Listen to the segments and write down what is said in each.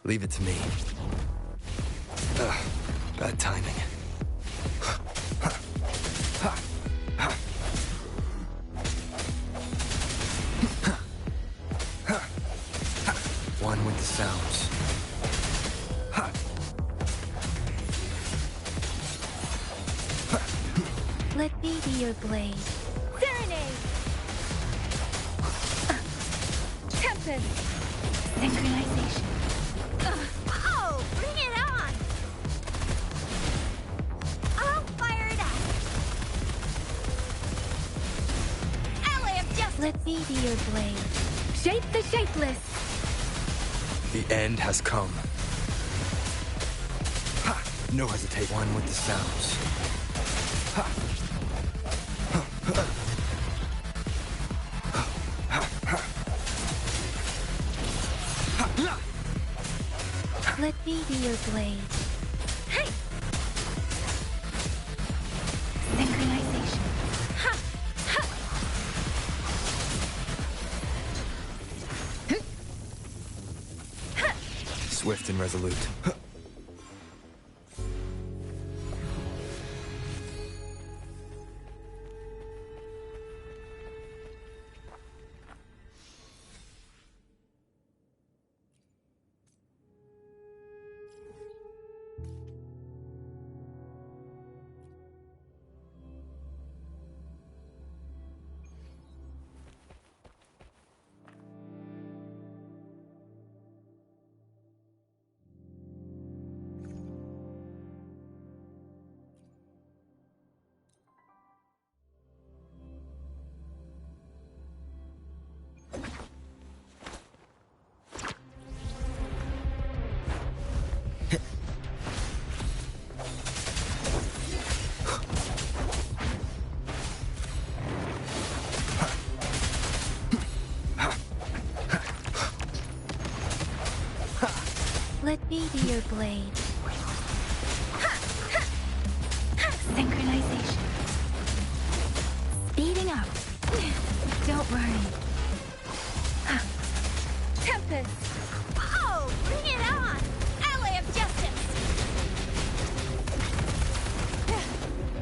Leave it to me. Bad timing. One with the sounds. Let me be your blade. Serenade! Tempest! Synchronization. Oh, bring it on! I'll fire it up! Ally of Justice! Let me be your blade. Shape the shapeless! The end has come. No hesitation. One with the sounds. Let me be your blade. Hey! Synchronization. Ha! Ha! Swift and resolute. Let me be your blade. Synchronization. Speeding up. Don't worry. Tempest. Oh, bring it on! Ally of Justice.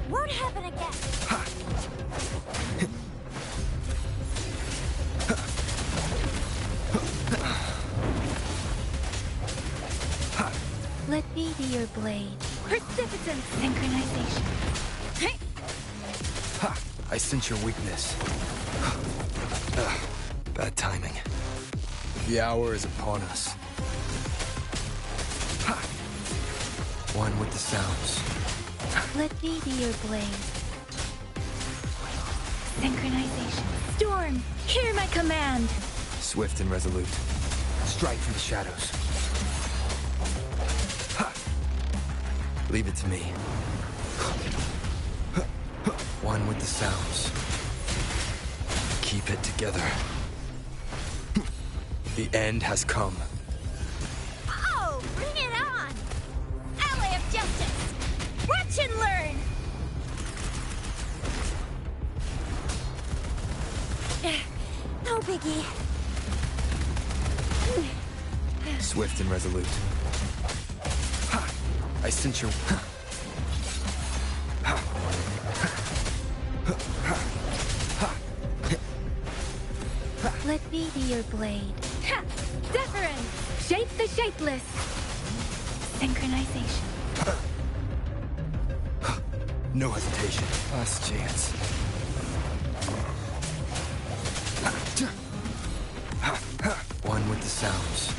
Won't happen again. Let me be your blade. Precipitant synchronization. I sense your weakness. Bad timing. The hour is upon us. One with the sounds. Let me be your blade. Synchronization. Storm, hear my command. Swift and resolute. Strike from the shadows. Leave it to me. One with the sounds. Keep it together. The end has come. Oh, bring it on! Ally of Justice! Watch and learn! No biggie. Swift and resolute. I sense your... Let me be your blade. Deference! Shape the shapeless! Synchronization. No hesitation. Last chance. One with the sounds.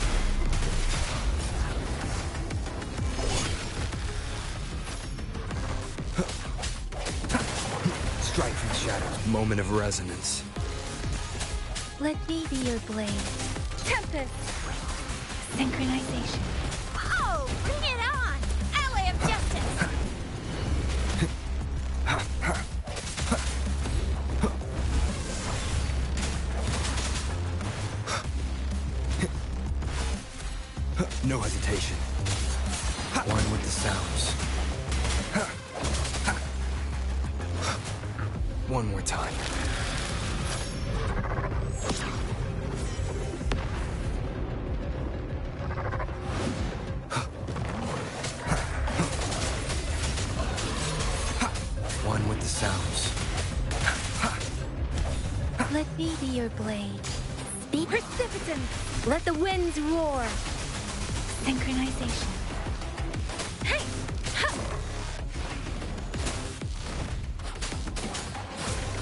Strike from the shadows. Moment of resonance. Let me be your blade. Tempest! Synchronization. Oh, bring it on! Ally of Justice! No hesitation. One with the sounds. One more time. one with the sounds. Let me be your blade. Speak precipitant. Let the winds roar. Synchronization. Hey! Ha!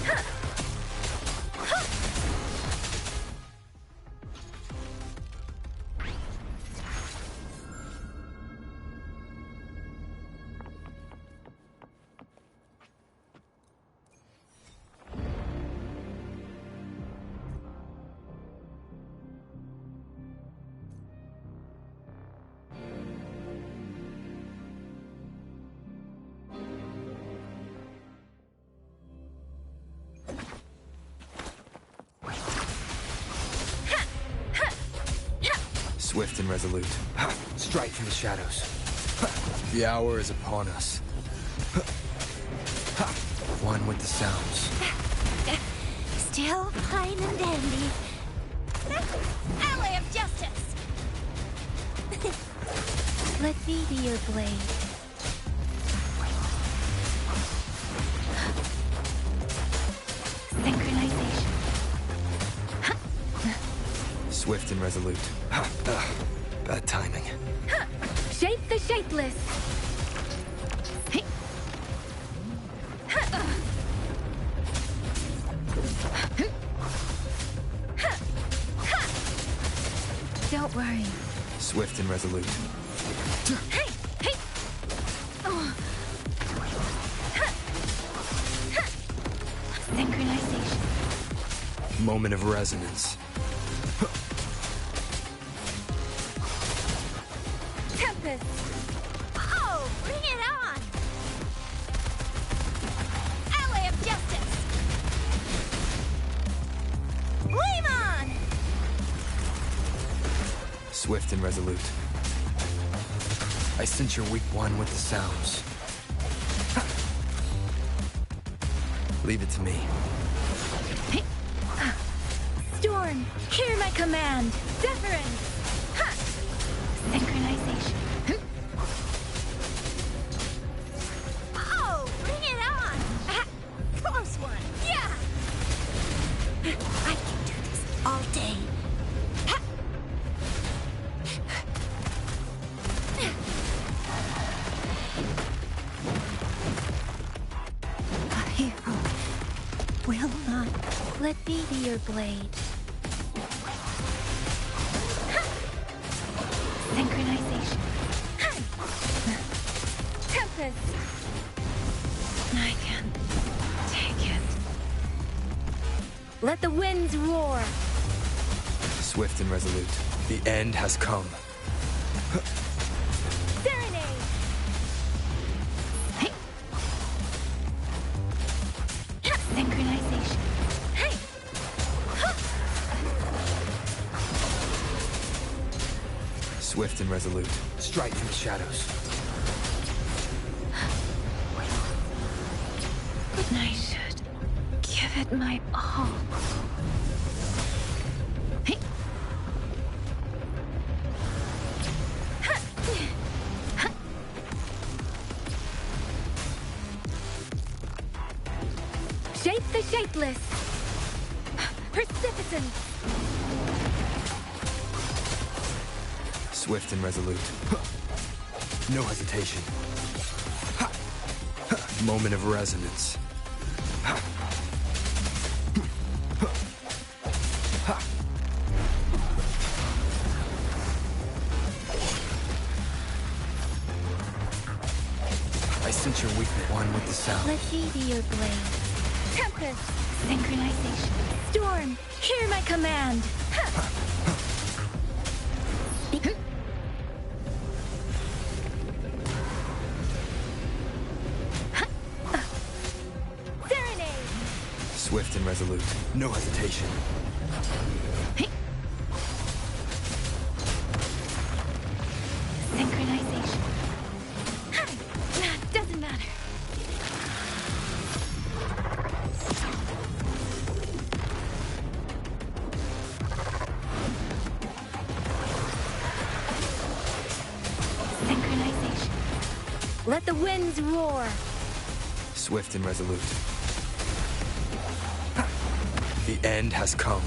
Ha! Ha! Swift and resolute. Strike from the shadows. The hour is upon us. One with the sounds. Still fine and dandy. Ally of justice! Let me be your blade. Synchronization. Swift and resolute. Bad timing. Shape the shapeless. Don't worry. Swift and resolute. Hey! Hey! Oh. Synchronization. Moment of resonance. Tempest! Oh, bring it on! Ally of justice! Flame on! Swift and resolute. I sense your weak one with the sounds. Leave it to me. Storm, hear my command! Deference! Ha! Synchronization. Oh, bring it on! Close one! Yeah! I can do this all day. Ha! A hero will not let me be your blade. Synchronization. Tempest. I can take it. Let the winds roar. Swift and resolute. The end has come. Serenade. Hey. Synchronization. Hey. Swift and resolute. Strike from the shadows. I should give it my all. Hey. Shape the shapeless. Precipitant. Swift and resolute. No hesitation. Moment of resonance. I sense your weakness. One with the sound. Let me be your blade. Tempest. Synchronization. Storm, hear my command. Serenade. Swift and resolute. No hesitation. Synchronization. Doesn't matter. Synchronization. Let the winds roar. Swift and resolute. The end has come.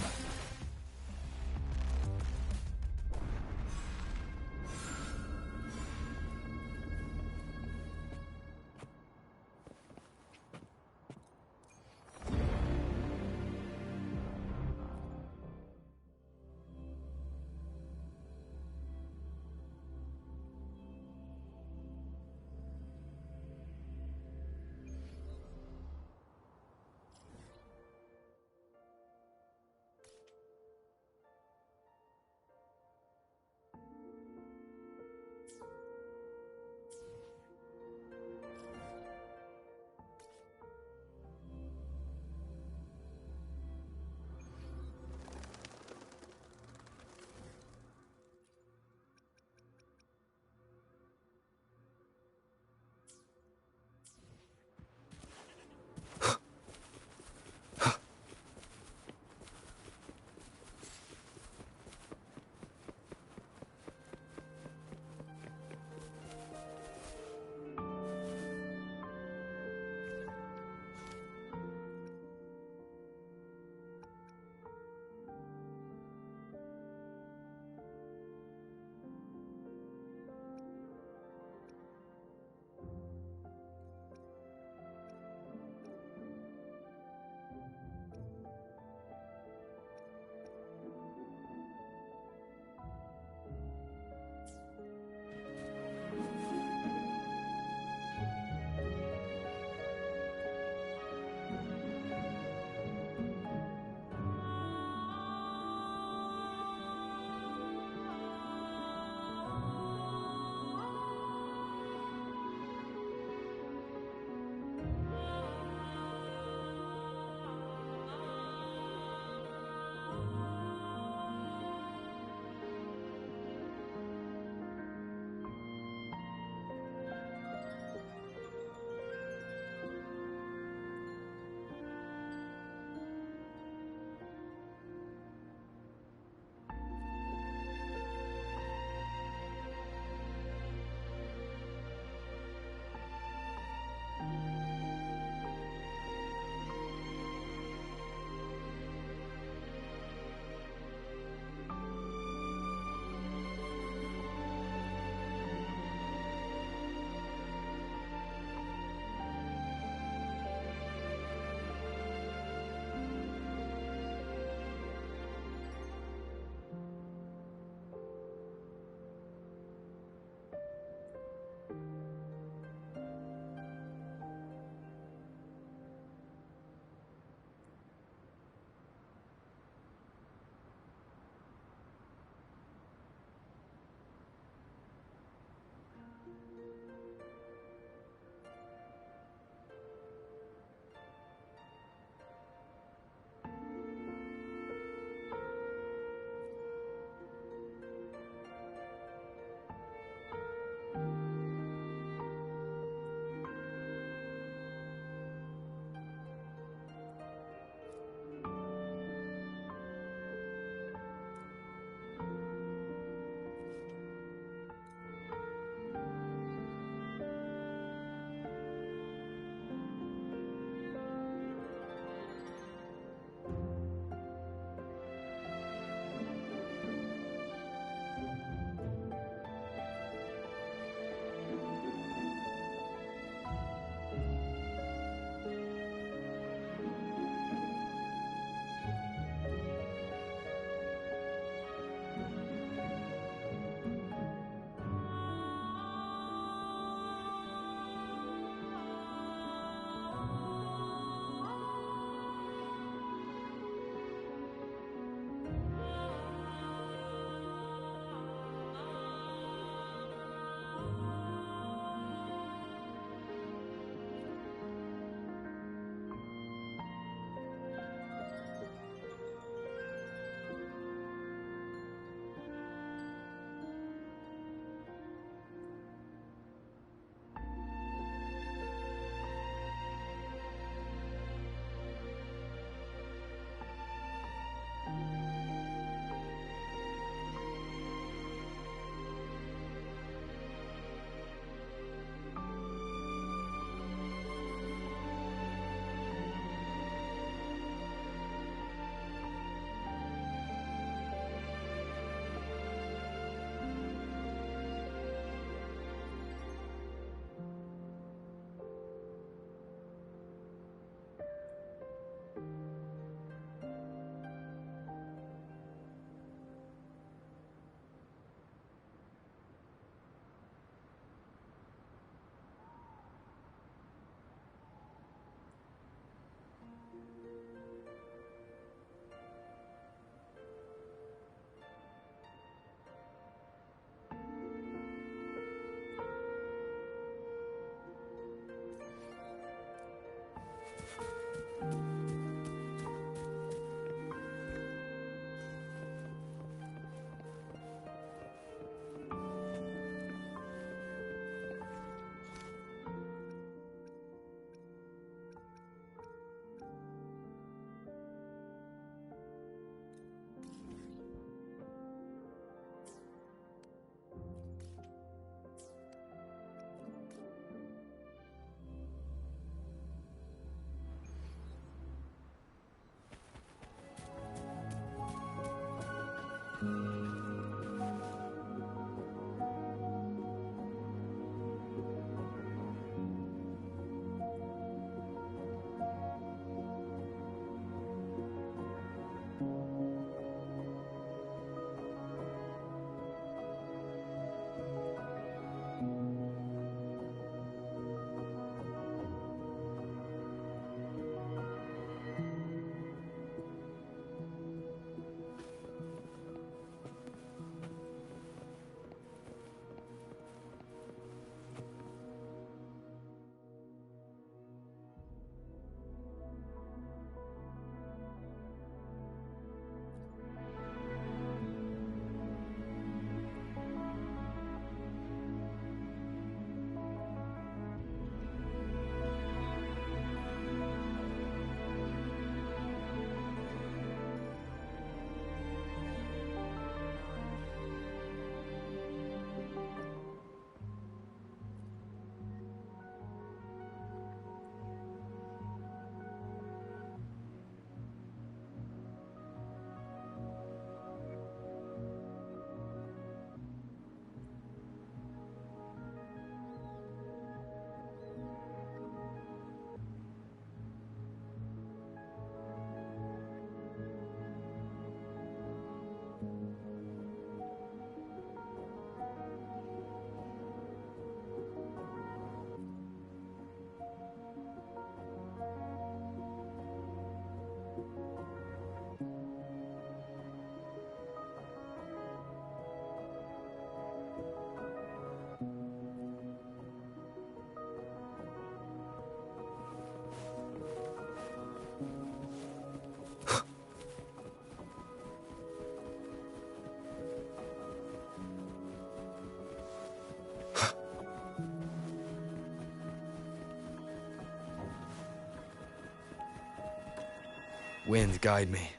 Wind, guide me.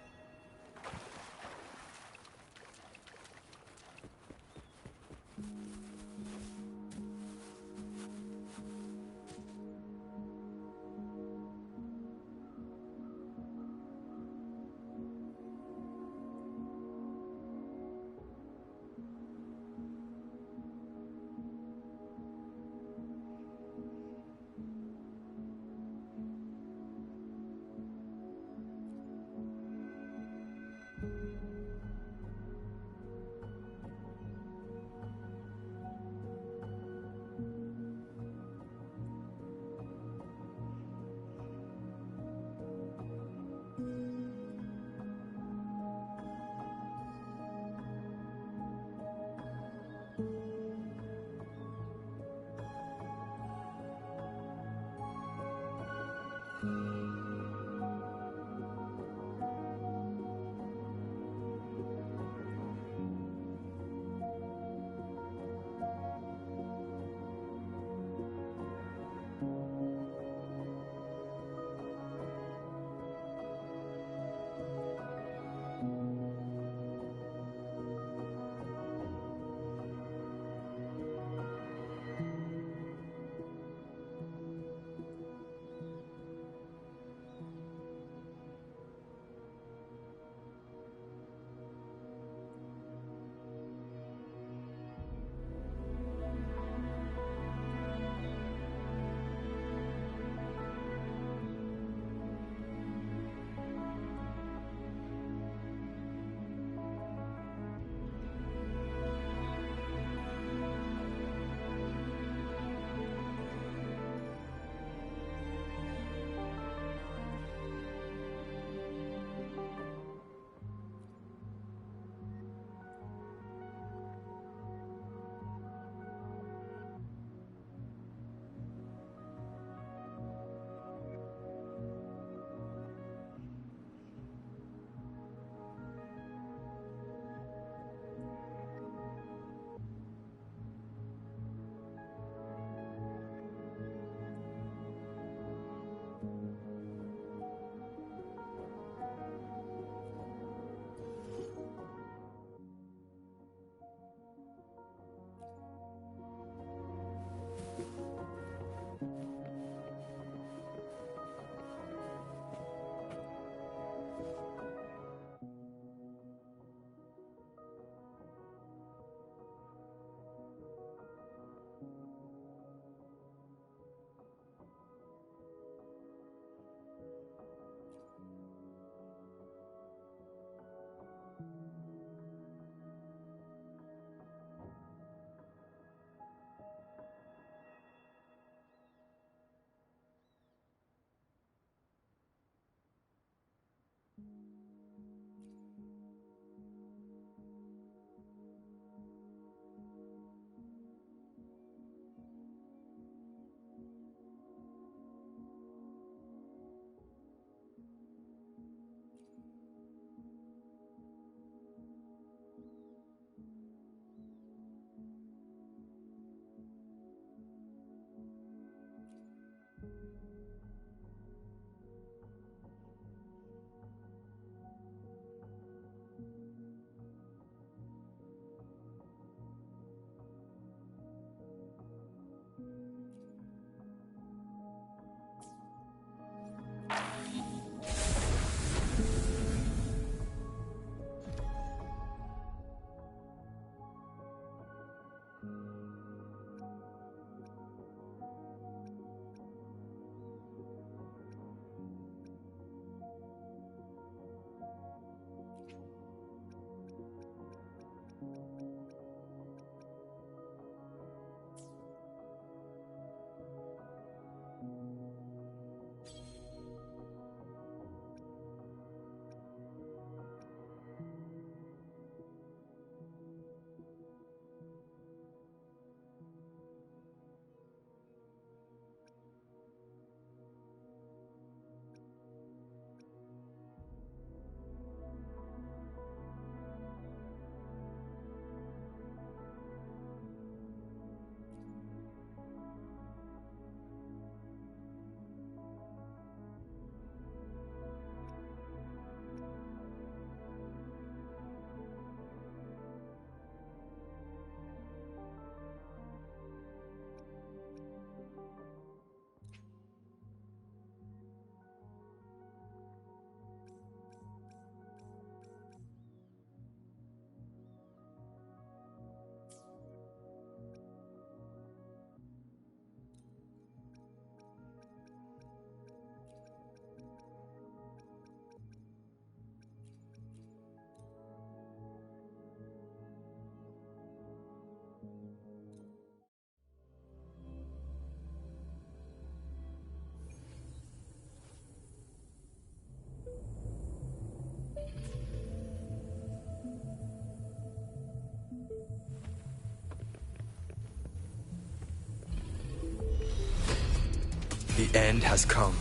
The end has come.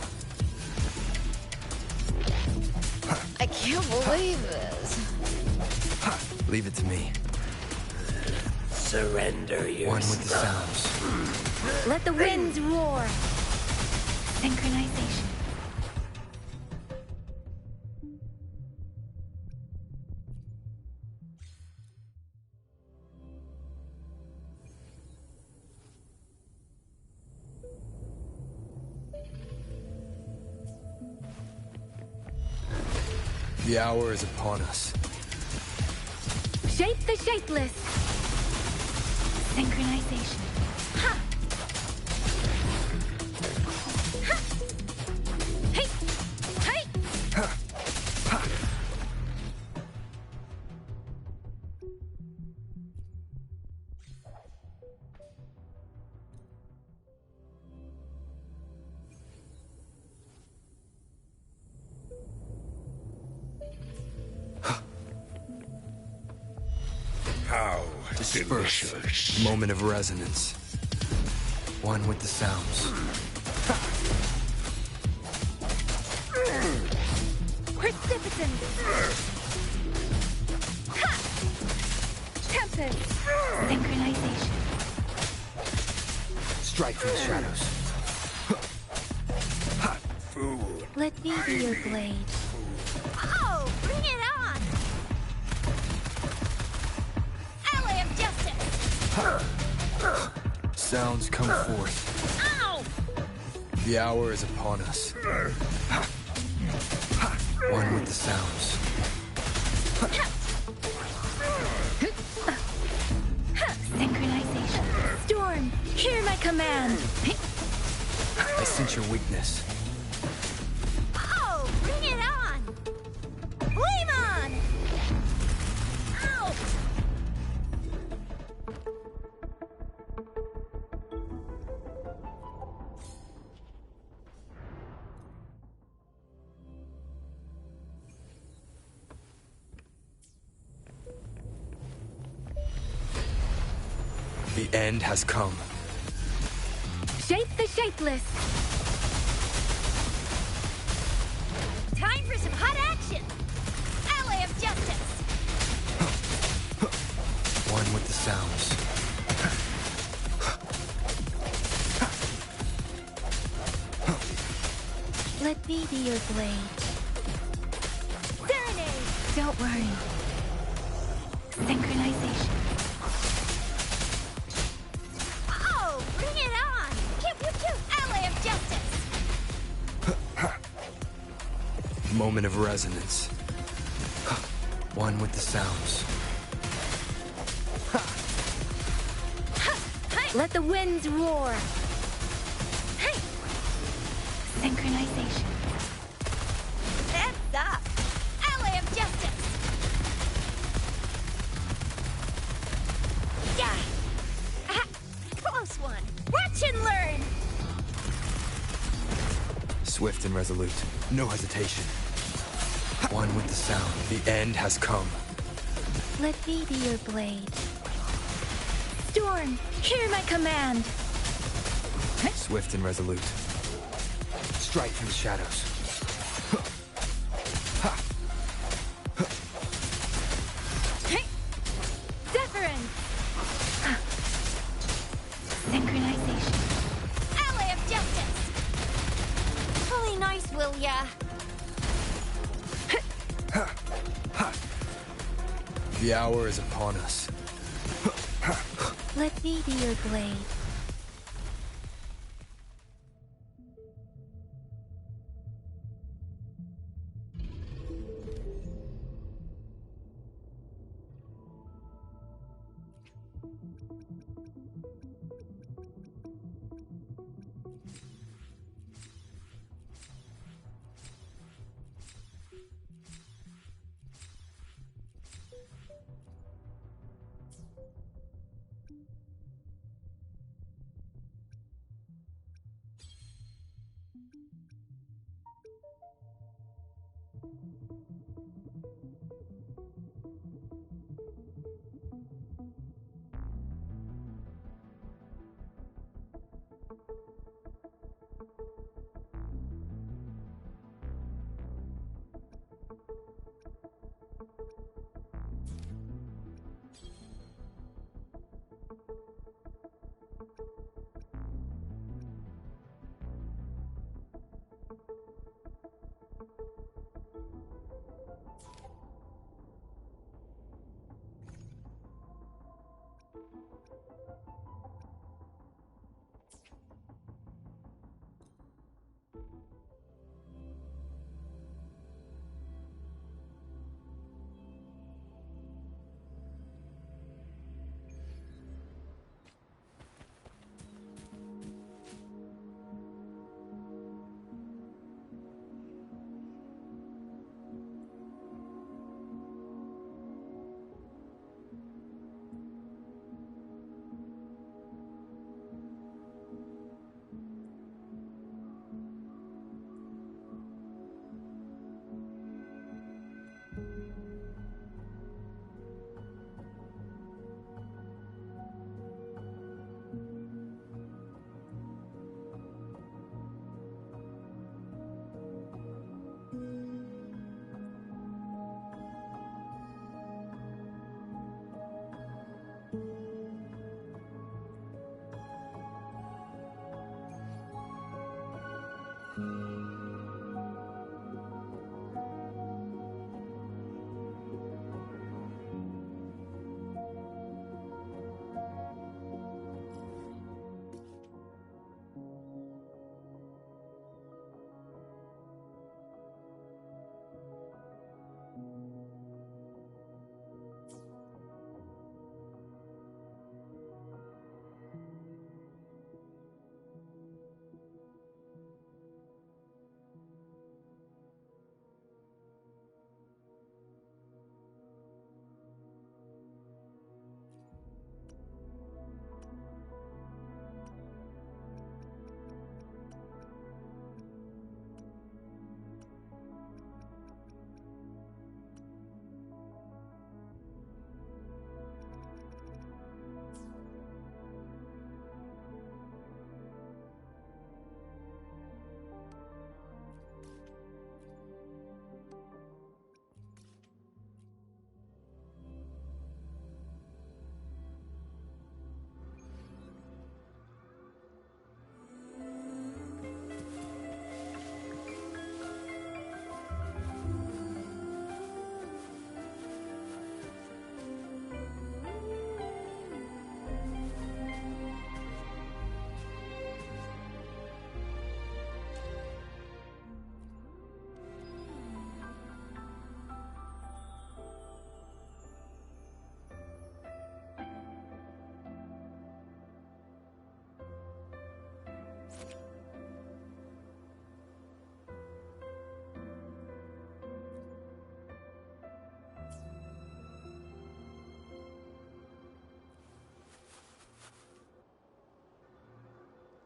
I can't believe this. Leave it to me. Surrender yourself. One with the sounds. Let the winds roar. Synchronization. The hour is upon us. Shape the shapeless. Synchronization. Ha! Ha! Hey! Hey! How Disperse. delicious. Moment of resonance. One with the sounds. Precipitance. Ha! Tempest. Synchronization. Strike from the shadows. Food. Let me be your blade. Oh, bring it on! Ally of justice! Sounds come forth. Ow! The hour is upon us. One with the sounds. Synchronization. Storm, hear my command! I sense your weakness. Oh, bring it on! Flame on! Ow! The end has come. Shape the shapeless! Time for some hot action! Ally of justice! One with the sounds. Let me be your blade. Serenade! Don't worry. Synchronization. Oh, bring it on! Pew, pew, pew! Ally of justice! Moment of resonance. One with the sounds. Let the winds roar! Hey! Synchronization. That's up! Ally of justice! Yeah! Ah, close one! Watch and learn! Swift and resolute. No hesitation. One with the sound. The end has come. Let me be your blade. Storm, hear my command! Swift and resolute. Strike from the shadows. Hey! Deference! Synchronization. Ally of justice! Fully nice, will ya? The hour is upon us. Let me be your blade.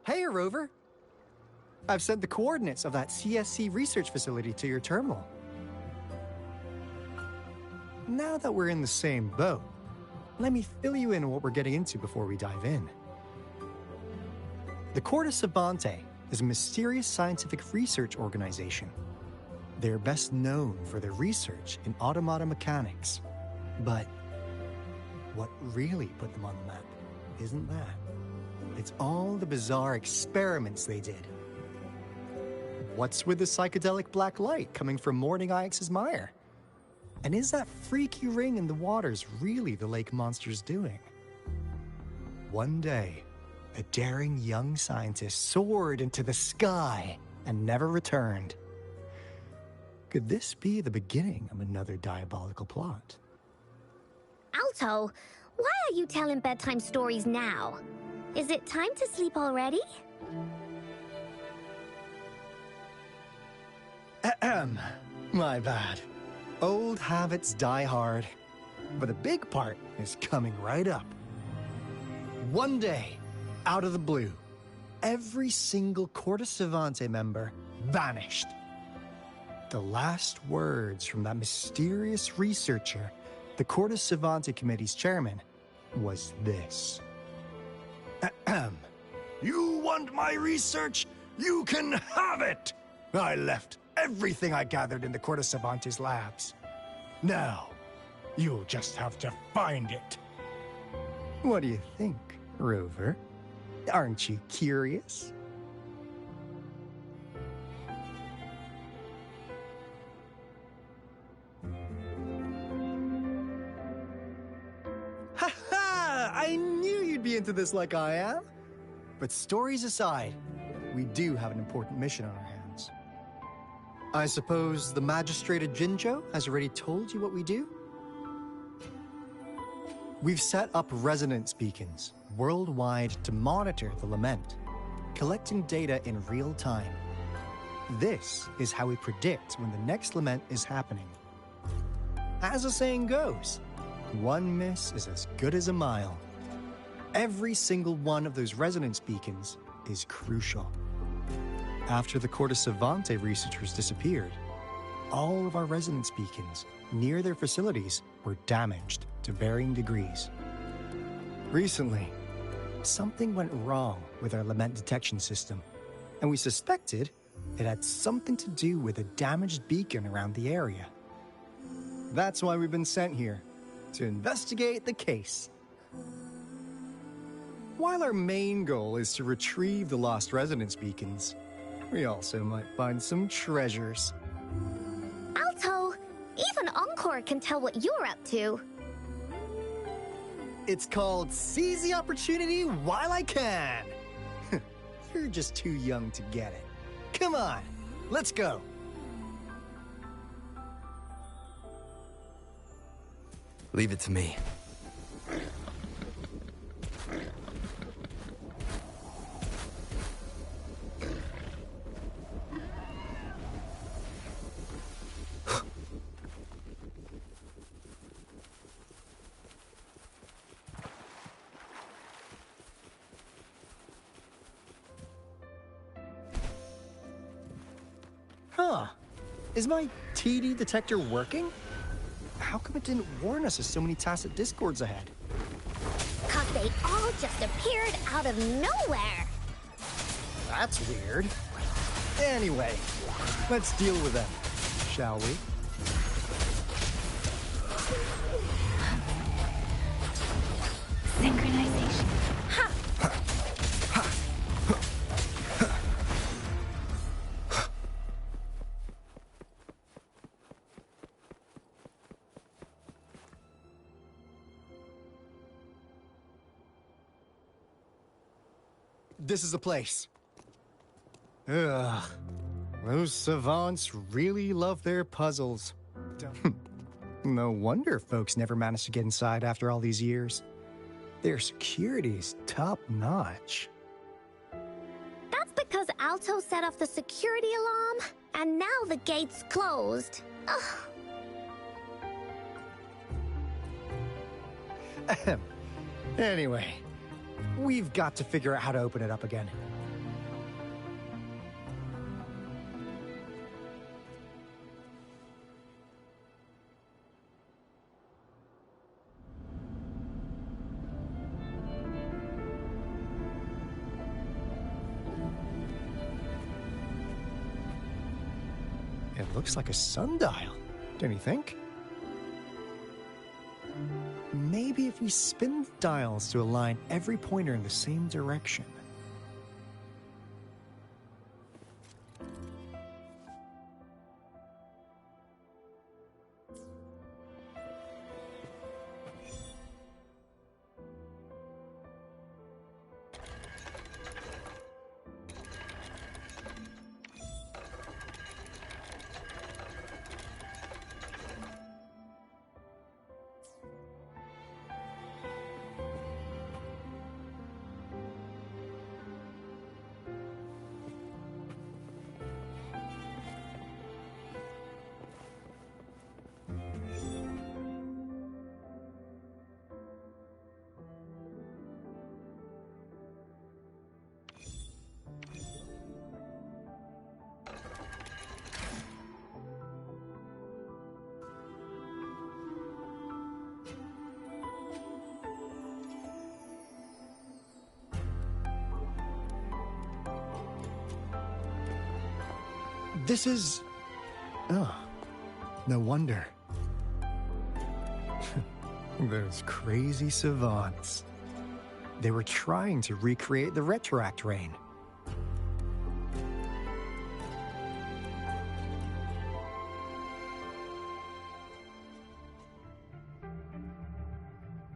Hey, Rover. I've sent the coordinates of that CSC research facility to your terminal. Now that we're in the same boat, let me fill you in on what we're getting into before we dive in. The Corte Savante is a mysterious scientific research organization. They're best known for their research in automata mechanics. But what really put them on the map isn't that. It's all the bizarre experiments they did. What's with the psychedelic black light coming from Morning Ix's mire? And is that freaky ring in the waters really the lake monster's doing? One day, a daring young scientist soared into the sky and never returned. Could this be the beginning of another diabolical plot? Alto, why are you telling bedtime stories now? Is it time to sleep already? Ahem. My bad. Old habits die hard. But a big part is coming right up. One day, out of the blue, every single Corte Savante member vanished. The last words from that mysterious researcher, the Corte Savante Committee's chairman, was this. Ahem. You want my research? You can have it! I left everything I gathered in the Corte Savante's labs. Now, you'll just have to find it. What do you think, Rover? Aren't you curious? Ha-ha! I knew you'd be into this like I am. But stories aside, we do have an important mission on our hands. I suppose the Magistrate of Jinzhou has already told you what we do? We've set up resonance beacons worldwide to monitor the lament, collecting data in real time. This is how we predict when the next lament is happening. As the saying goes, one miss is as good as a mile. Every single one of those resonance beacons is crucial. After the Corte Savante researchers disappeared, all of our resonance beacons near their facilities were damaged to varying degrees. Recently, something went wrong with our lament detection system, and we suspected it had something to do with a damaged beacon around the area. That's why we've been sent here, to investigate the case. While our main goal is to retrieve the lost resonance beacons, we also might find some treasures. Alto, even Encore can tell what you're up to. It's called Seize the Opportunity While I Can. You're just too young to get it. Come on, let's go. Leave it to me. Huh. Is my TD detector working? How come it didn't warn us of so many tacit discords ahead? 'Cause they all just appeared out of nowhere. That's weird. Anyway, let's deal with them, shall we? Synchronization. Ha! This is the place. Ugh. Those savants really love their puzzles. No wonder folks never managed to get inside after all these years. Their security's top-notch. That's because Alto set off the security alarm, and now the gate's closed. Ugh. Ahem. Anyway, we've got to figure out how to open it up again. It looks like a sundial, don't you think? Maybe if we spin the dials to align every pointer in the same direction. This is... Oh, no wonder. Those crazy savants. They were trying to recreate the retroact rain.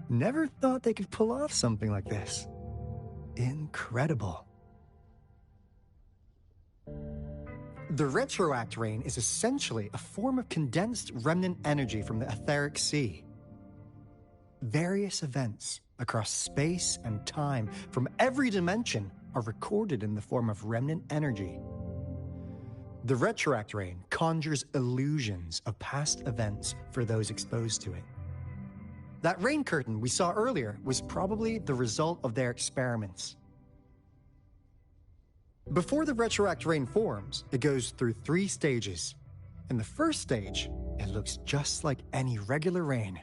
Never thought they could pull off something like this. Incredible. The retroact rain is essentially a form of condensed remnant energy from the etheric sea. Various events across space and time from every dimension are recorded in the form of remnant energy. The retroact rain conjures illusions of past events for those exposed to it. That rain curtain we saw earlier was probably the result of their experiments. Before the retroact rain forms, it goes through 3 stages. In the first stage, it looks just like any regular rain.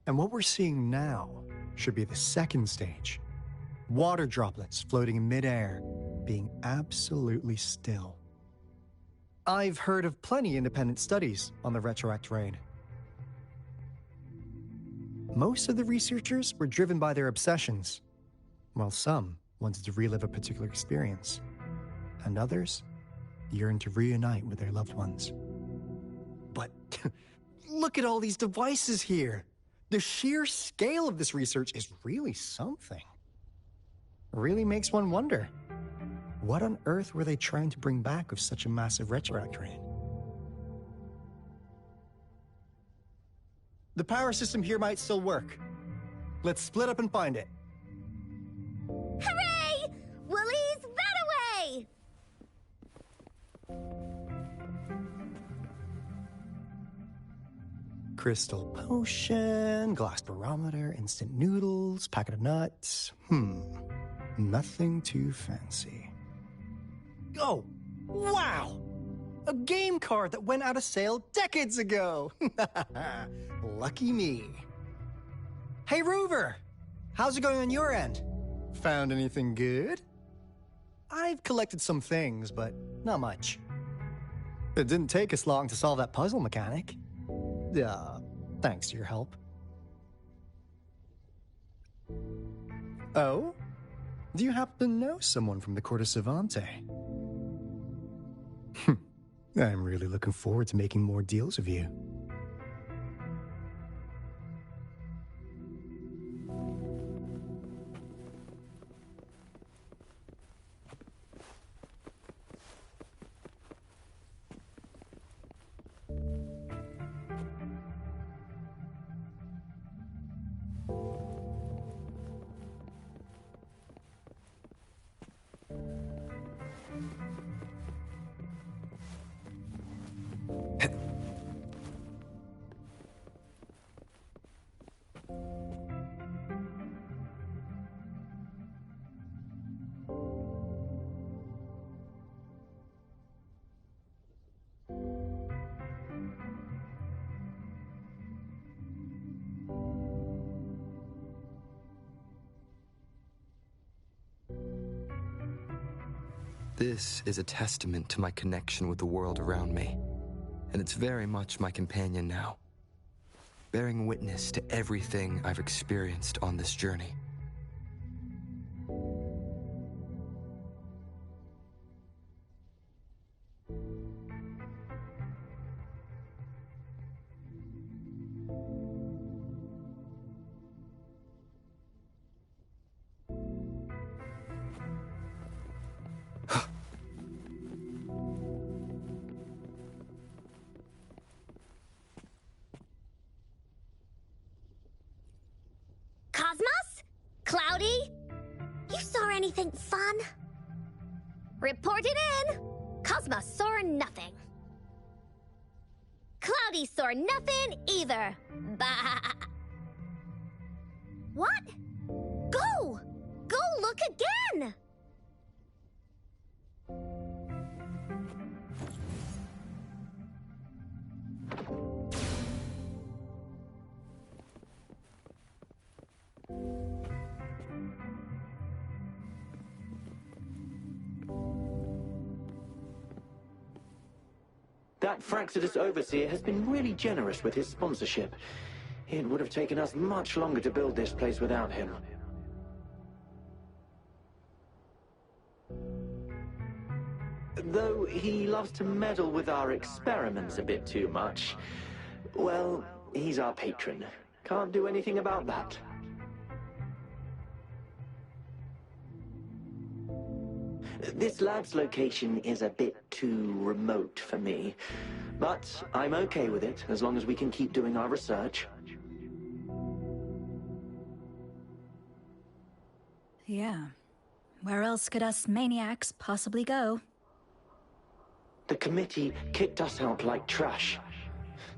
And what we're seeing now should be the second stage. Water droplets floating in midair, being absolutely still. I've heard of plenty independent studies on the retroact rain. Most of the researchers were driven by their obsessions, while some wanted to relive a particular experience. and others yearn to reunite with their loved ones. But look at all these devices here. The sheer scale of this research is really something. Really makes one wonder, what on earth were they trying to bring back with such a massive retroactor? The power system here might still work. Let's split up and find it. Hooray! Woolies that away! Crystal potion, glass barometer, instant noodles, packet of nuts. Nothing too fancy. Oh, wow! A game card that went out of sale decades ago! Lucky me. Hey, Rover! How's it going on your end? Found anything good? I've collected some things, but not much. It didn't take us long to solve that puzzle mechanic. Thanks to your help. Oh? Do you happen to know someone from the Court of Savante? I'm really looking forward to making more deals with you. This is a testament to my connection with the world around me, and it's very much my companion now, bearing witness to everything I've experienced on this journey. Cosmos? Cloudy? You saw anything fun? Report it in! Cosmos saw nothing. Cloudy saw nothing either. Bah! What? Go! Go look again! That Fraxidus Overseer has been really generous with his sponsorship. It would have taken us much longer to build this place without him. Though he loves to meddle with our experiments a bit too much. Well, he's our patron. Can't do anything about that. This lab's location is a bit too remote for me, but I'm okay with it as long as we can keep doing our research. Yeah. Where else could us maniacs possibly go? The committee kicked us out like trash.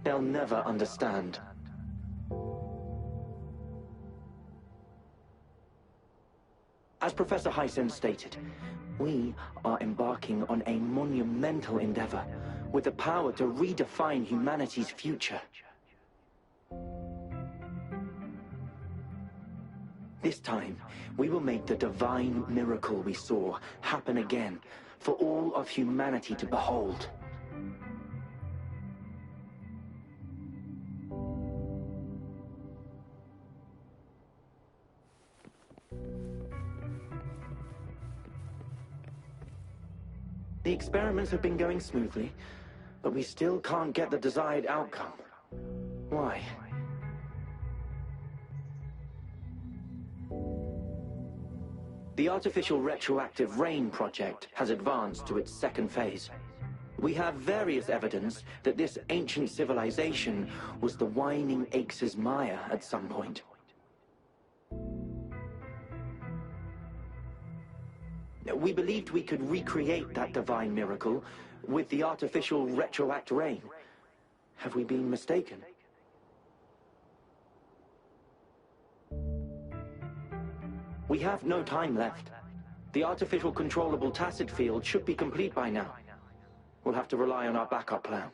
They'll never understand. As Professor Hyson stated, we are embarking on a monumental endeavor with the power to redefine humanity's future. This time, we will make the divine miracle we saw happen again for all of humanity to behold. The experiments have been going smoothly, but we still can't get the desired outcome. Why? The artificial retroactive rain project has advanced to its second phase. We have various evidence that this ancient civilization was the Whining Aches' Maya at some point. We believed we could recreate that divine miracle with the artificial retroact rain. Have we been mistaken? We have no time left. The artificial controllable tacit field should be complete by now. We'll have to rely on our backup plan.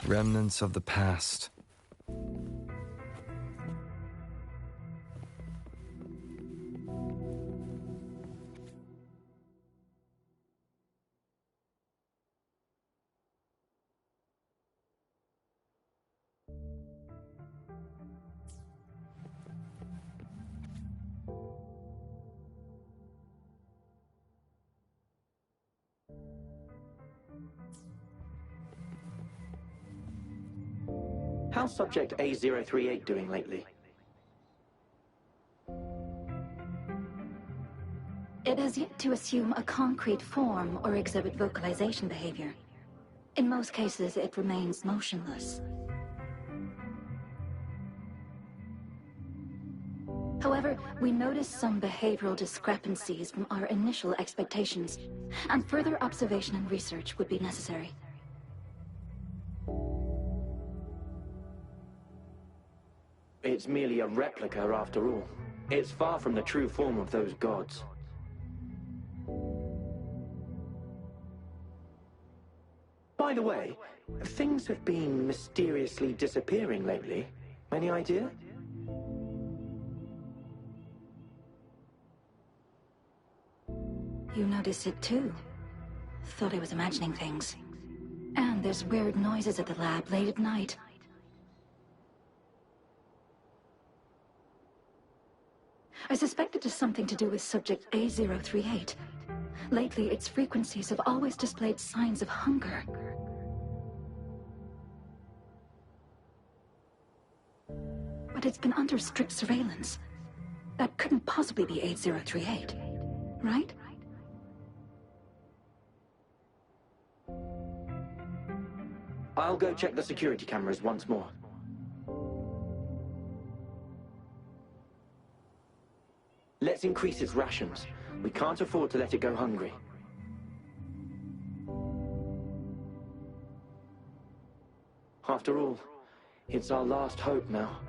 Remnants of the past. How's Subject A038 doing lately? It has yet to assume a concrete form or exhibit vocalization behavior. In most cases, it remains motionless. However, we noticed some behavioral discrepancies from our initial expectations, and further observation and research would be necessary. It's merely a replica after all. It's far from the true form of those gods. By the way, things have been mysteriously disappearing lately. Any idea? You noticed it too. Thought I was imagining things. And there's weird noises at the lab late at night. I suspect it is something to do with Subject A038. Lately, its frequencies have always displayed signs of hunger. But it's been under strict surveillance. That couldn't possibly be A038, right? I'll go check the security cameras once more. Let's increase its rations. We can't afford to let it go hungry. After all, it's our last hope now.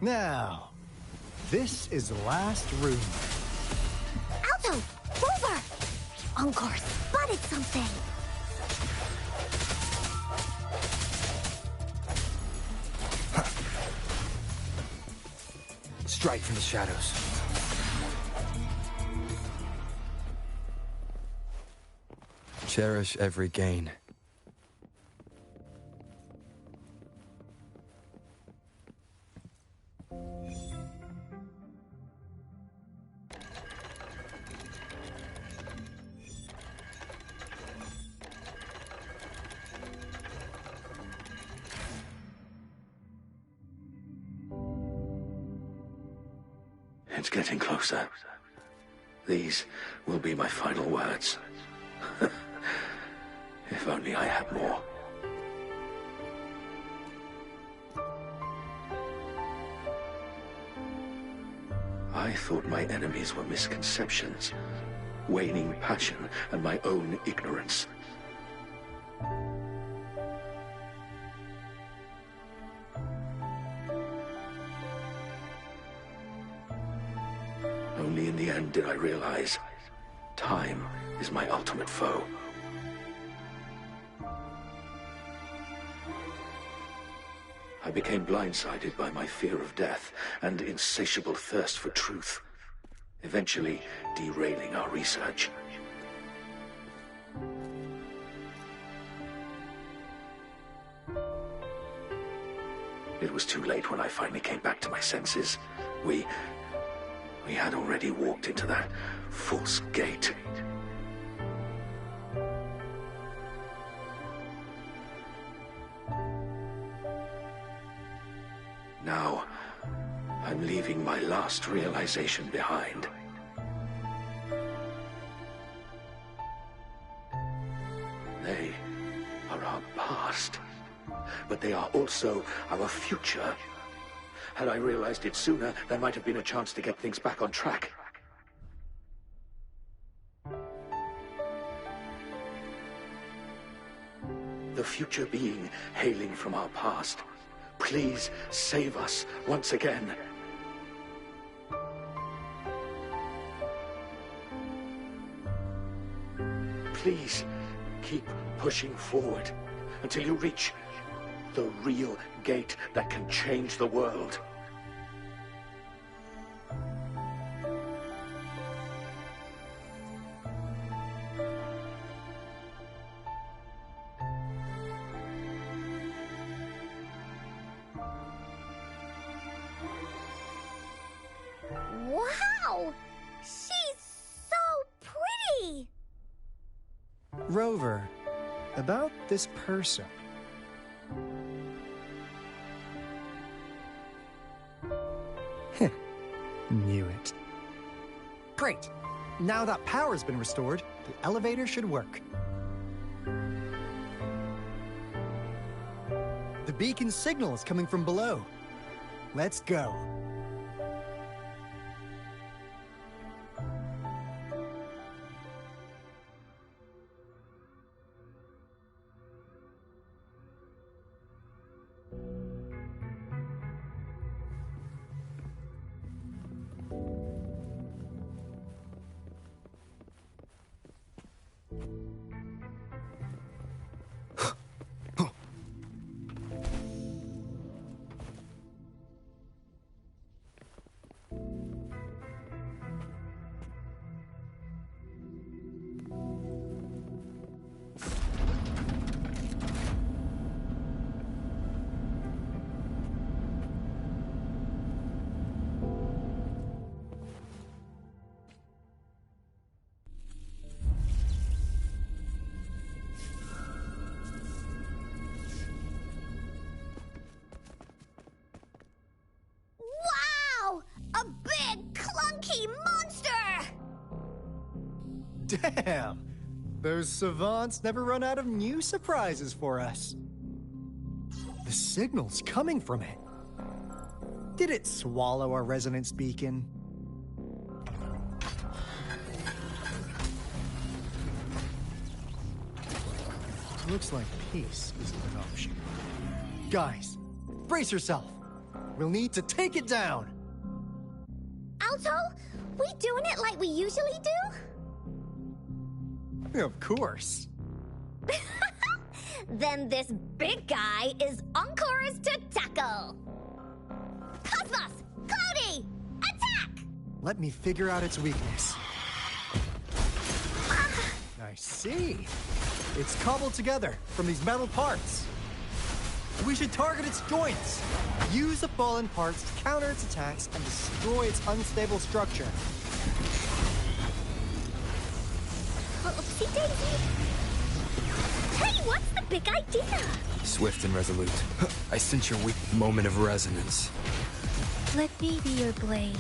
Now, this is the last room. Alto, Encore spotted something! Strike from the shadows. Cherish every gain. It's getting closer. These will be my final words. If only I had more. I thought my enemies were misconceptions, waning passion, and my own ignorance. Only in the end did I realize time is my ultimate foe. I became blindsided by my fear of death and insatiable thirst for truth, eventually derailing our research. It was too late when I finally came back to my senses. We had already walked into that false gate. Now, I'm leaving my last realization behind. They are our past, but they are also our future. Had I realized it sooner, there might have been a chance to get things back on track. The future being hailing from our past. Please save us once again. Please keep pushing forward until you reach the real gate that can change the world. Wow! She's so pretty! Rover, about this person. Knew it. Great. Now that power's been restored, the elevator should work. The beacon signal is coming from below. Let's go. Wow! A big, clunky monster! Damn! Those savants never run out of new surprises for us. The signal's coming from it. Did it swallow our resonance beacon? Looks like peace isn't an option. Guys, brace yourself. We'll need to take it down. Alto, we doing it like we usually do? Of course. Then this big guy is Encore's to tackle. Cosmos! Cloudy! Attack! Let me figure out its weakness. I see. It's cobbled together from these metal parts. We should target its joints. Use the fallen parts to counter its attacks and destroy its unstable structure. Oopsie daisy. Hey, what's the big idea? Swift and resolute. I sense your weak moment of resonance. Let me be your blade.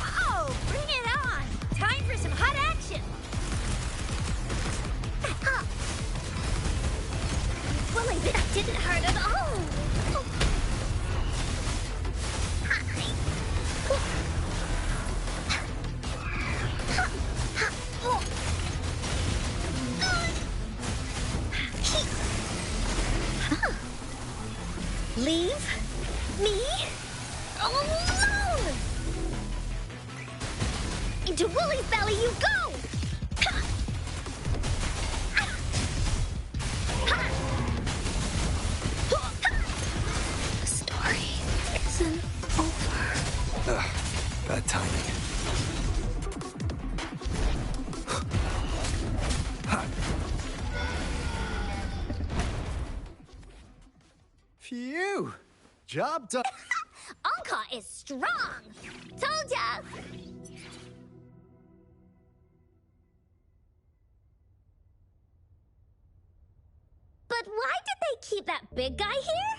Oh, bring it on! Time for some hot action! Well, that didn't hurt at all! Leave me alone! Into Wooly's belly you go! The story isn't over. Bad timing. Phew! Job done. Anka is strong! Told ya! But why did they keep that big guy here?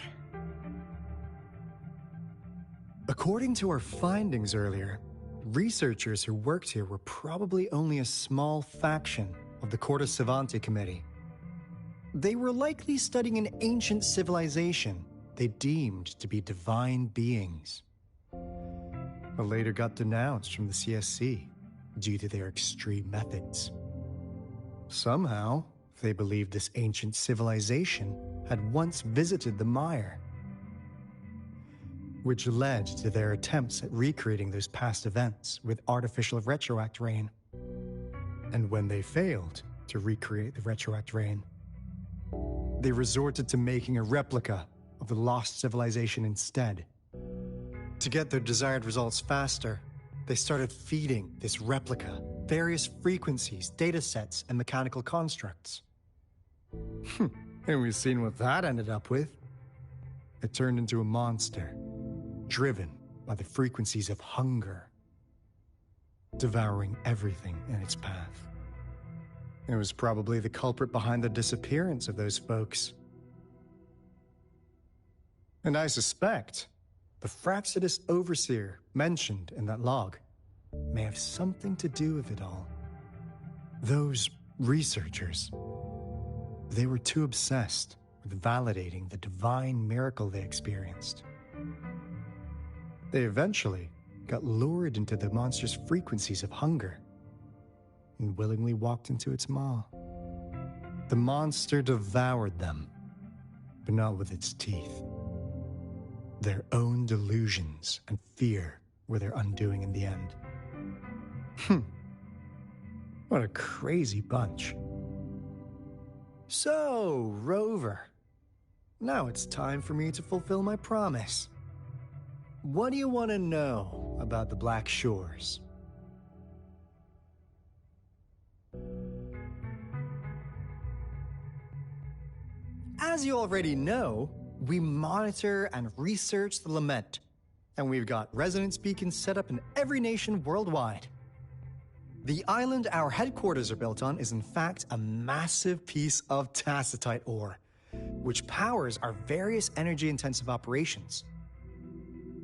According to our findings earlier, researchers who worked here were probably only a small faction of the Corte Savante Committee. They were likely studying an ancient civilization they deemed to be divine beings, but later got denounced from the CSC due to their extreme methods. Somehow, they believed this ancient civilization had once visited the mire, which led to their attempts at recreating those past events with artificial retroact rain. And when they failed to recreate the retroact rain, they resorted to making a replica of the lost civilization instead. To get their desired results faster, they started feeding this replica various frequencies, datasets, and mechanical constructs. And we've seen what that ended up with. It turned into a monster, driven by the frequencies of hunger, devouring everything in its path. It was probably the culprit behind the disappearance of those folks. And I suspect the Fraxidus Overseer mentioned in that log may have something to do with it all. Those researchers, they were too obsessed with validating the divine miracle they experienced. They eventually got lured into the monster's frequencies of hunger and willingly walked into its maw. The monster devoured them, but not with its teeth. Their own delusions and fear were their undoing in the end. What a crazy bunch. So, Rover, now it's time for me to fulfill my promise. What do you want to know about the Black Shores? As you already know, we monitor and research the Lament, and we've got resonance beacons set up in every nation worldwide. The island our headquarters are built on is in fact a massive piece of tacitite ore, which powers our various energy-intensive operations.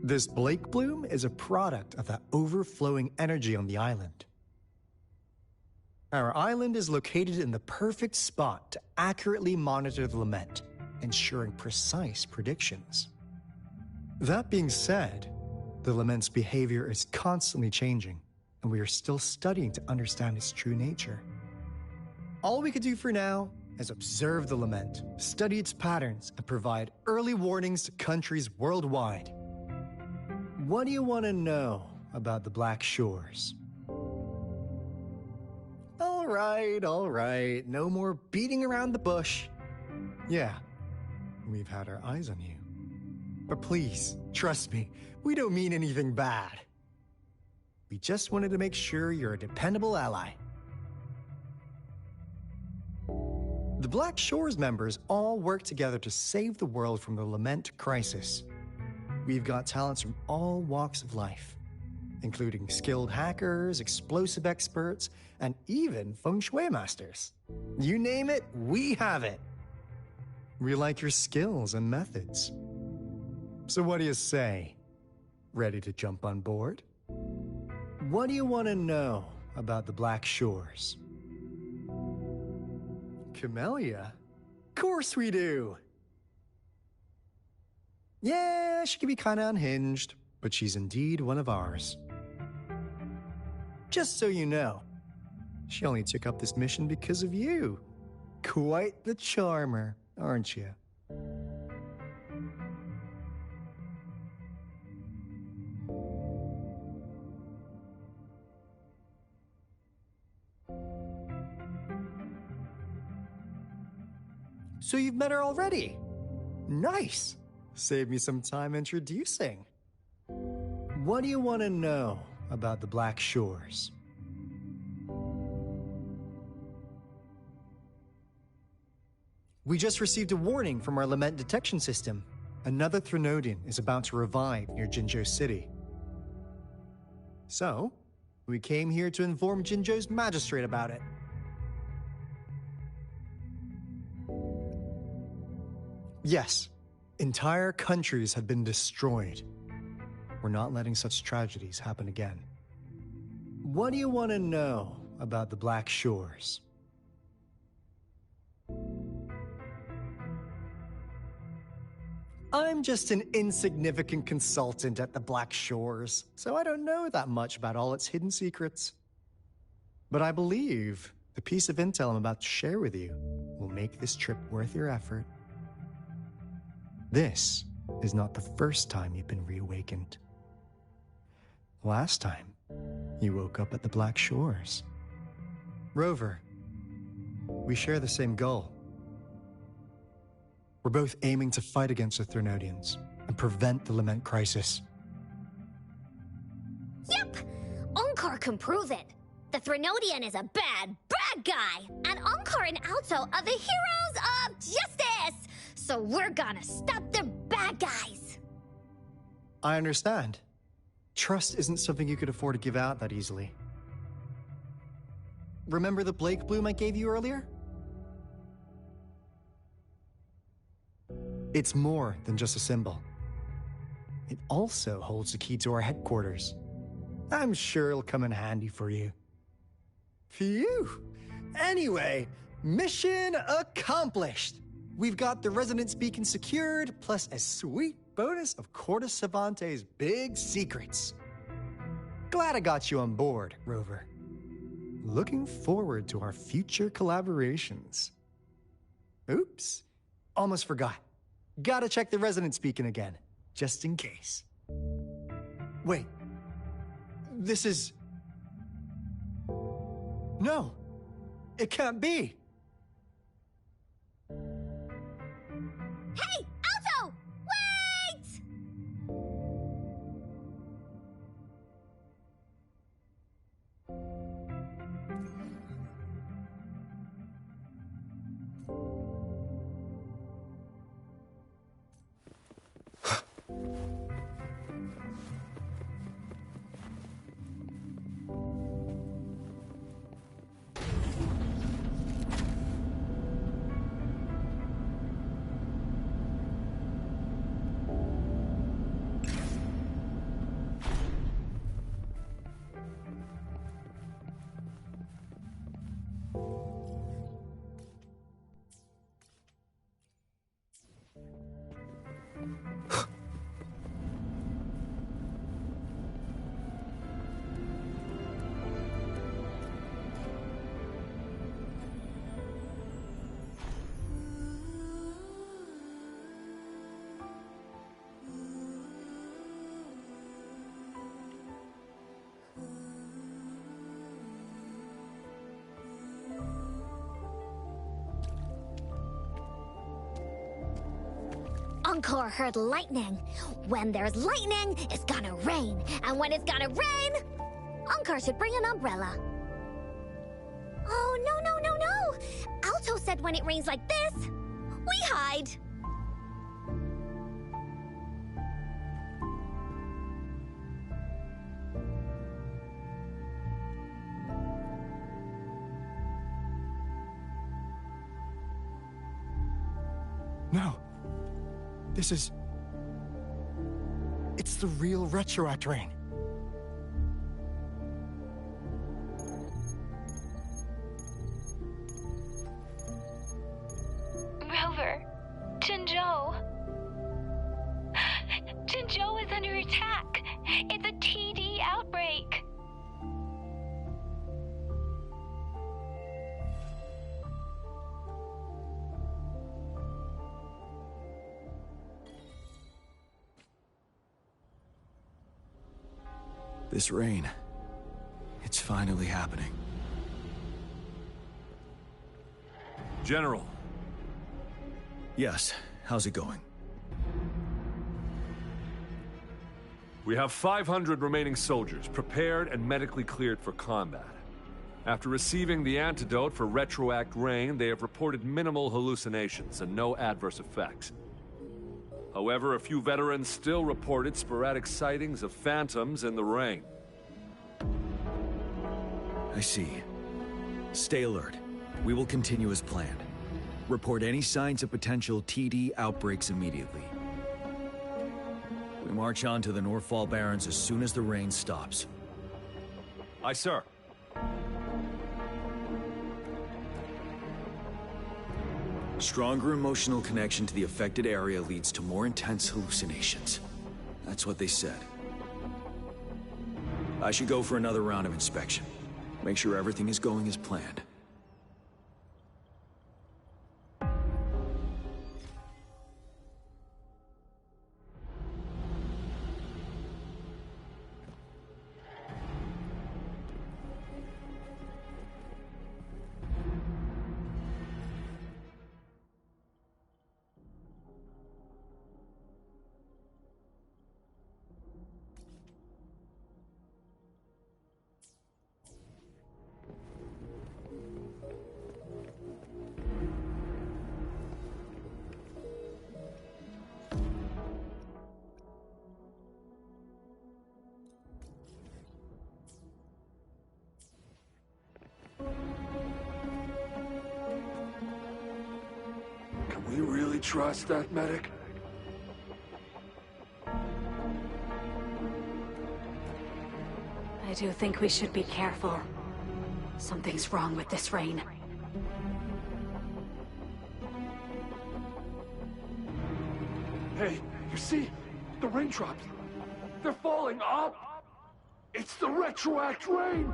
This Blake Bloom is a product of that overflowing energy on the island. Our island is located in the perfect spot to accurately monitor the Lament, ensuring precise predictions. That being said, the Lament's behavior is constantly changing, and we are still studying to understand its true nature. All we can do for now is observe the Lament, study its patterns, and provide early warnings to countries worldwide. What do you want to know about the Black Shores? All All right. No more beating around the bush. Yeah, we've had our eyes on you. But please, trust me, we don't mean anything bad. We just wanted to make sure you're a dependable ally. The Black Shores members all work together to save the world from the Lament crisis. We've got talents from all walks of life, including skilled hackers, explosive experts, and even feng shui masters. You name it, we have it. We like your skills and methods. So what do you say? Ready to jump on board? What do you want to know about the Black Shores? Camellia? Of course we do! Yeah, she can be kinda unhinged, but she's indeed one of ours. Just so you know, she only took up this mission because of you. Quite the charmer, aren't you? So you've met her already? Nice! Save me some time introducing. What do you want to know about the Black Shores? We just received a warning from our Lament detection system. Another Threnodian is about to revive near Jinzhou City. So, we came here to inform Jinzhou's magistrate about it. Yes, entire countries have been destroyed. We're not letting such tragedies happen again. What do you want to know about the Black Shores? I'm just an insignificant consultant at the Black Shores, so I don't know that much about all its hidden secrets. But I believe the piece of intel I'm about to share with you will make this trip worth your effort. This is not the first time you've been reawakened. Last time, you woke up at the Black Shores. Rover, we share the same goal. We're both aiming to fight against the Threnodians and prevent the Lament crisis. Yep! Onkar can prove it. The Threnodian is a bad guy, and Onkar and Alto are the heroes of justice! So we're gonna stop the bad guys! I understand. Trust isn't something you could afford to give out that easily. Remember the Blake Bloom I gave you earlier? It's more than just a symbol. It also holds the key to our headquarters. I'm sure it'll come in handy for you. Phew! Anyway, mission accomplished! We've got the resonance beacon secured, plus a sweet bonus of Cortes Savante's big secrets. Glad I got you on board, Rover. Looking forward to our future collaborations. Oops, almost forgot. Gotta check the resonance beacon again, just in case. Wait, this is... No, it can't be. Hey, Alto! Wait! Encore heard lightning. When there's lightning, it's gonna rain. And when it's gonna rain, Encore should bring an umbrella. Oh, no. Alto said when it rains like this, we hide. No. This is... It's the real Retroact rain. Rover. Jinzhou. Jinzhou is under attack. It's a TD outbreak. This rain, it's finally happening. General. Yes, how's it going? We have 500 remaining soldiers, prepared and medically cleared for combat. After receiving the antidote for Retroact rain, they have reported minimal hallucinations and no adverse effects. However, a few veterans still reported sporadic sightings of phantoms in the rain. I see. Stay alert. We will continue as planned. Report any signs of potential TD outbreaks immediately. We march on to the Norfall Barrens as soon as the rain stops. Aye, sir. Stronger emotional connection to the affected area leads to more intense hallucinations. That's what they said. I should go for another round of inspection. Make sure everything is going as planned. Can we really trust that medic? I do think we should be careful. Something's wrong with this rain. Hey, you see? The raindrops. They're falling up! It's the Retroact rain!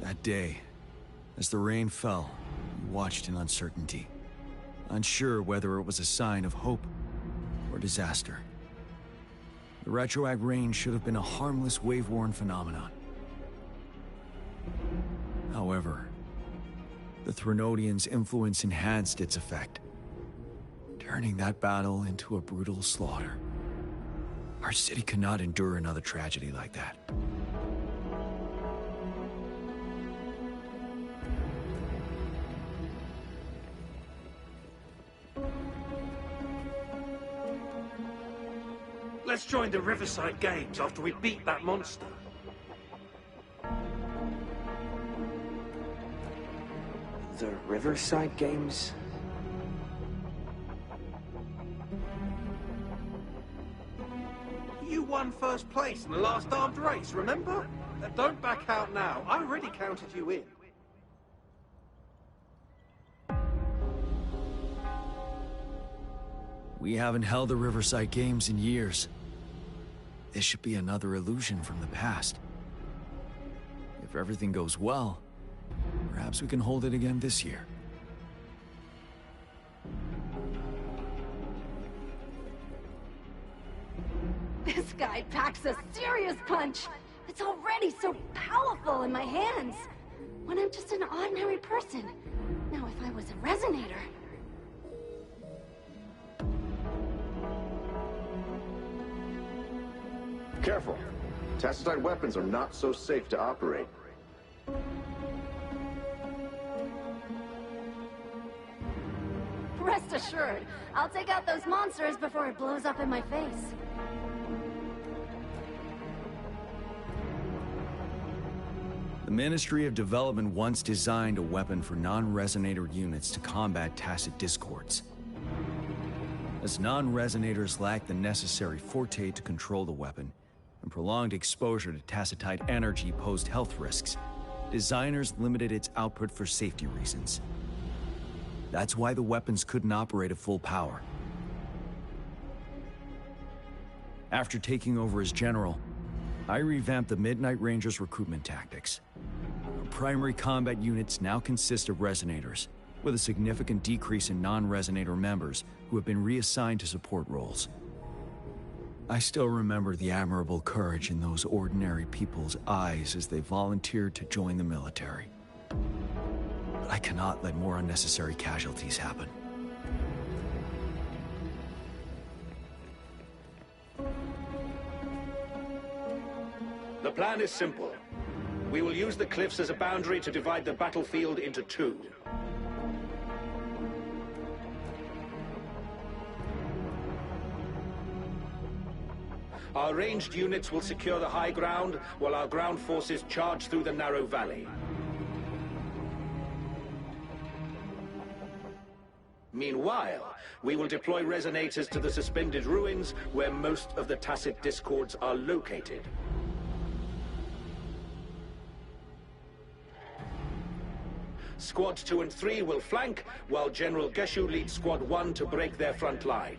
That day, as the rain fell, we watched in uncertainty, unsure whether it was a sign of hope or disaster. The Retroact rain should have been a harmless wave-worn phenomenon. However, the Threnodians' influence enhanced its effect, turning that battle into a brutal slaughter. Our city cannot endure another tragedy like that. Let's join the Riverside Games after we beat that monster. The Riverside Games? You won first place in the last armed race, remember? Don't back out now. I already counted you in. We haven't held the Riverside Games in years. This should be another illusion from the past. If everything goes well, perhaps we can hold it again this year. This guy packs a serious punch. It's already so powerful in my hands. When I'm just an ordinary person. Now if I was a resonator... Careful. Tacitite weapons are not so safe to operate. Rest assured, I'll take out those monsters before it blows up in my face. The Ministry of Development once designed a weapon for non-resonator units to combat tacit discords. As non-resonators lack the necessary forte to control the weapon, and prolonged exposure to tacitite energy posed health risks, designers limited its output for safety reasons. That's why the weapons couldn't operate at full power. After taking over as general, I revamped the Midnight Rangers' recruitment tactics. Our primary combat units now consist of resonators, with a significant decrease in non-resonator members who have been reassigned to support roles. I still remember the admirable courage in those ordinary people's eyes as they volunteered to join the military. But I cannot let more unnecessary casualties happen. The plan is simple. We will use the cliffs as a boundary to divide the battlefield into two. Our ranged units will secure the high ground, while our ground forces charge through the narrow valley. Meanwhile, we will deploy resonators to the suspended ruins, where most of the tacit discords are located. Squads 2 and 3 will flank, while General Geshu leads Squad 1 to break their front line.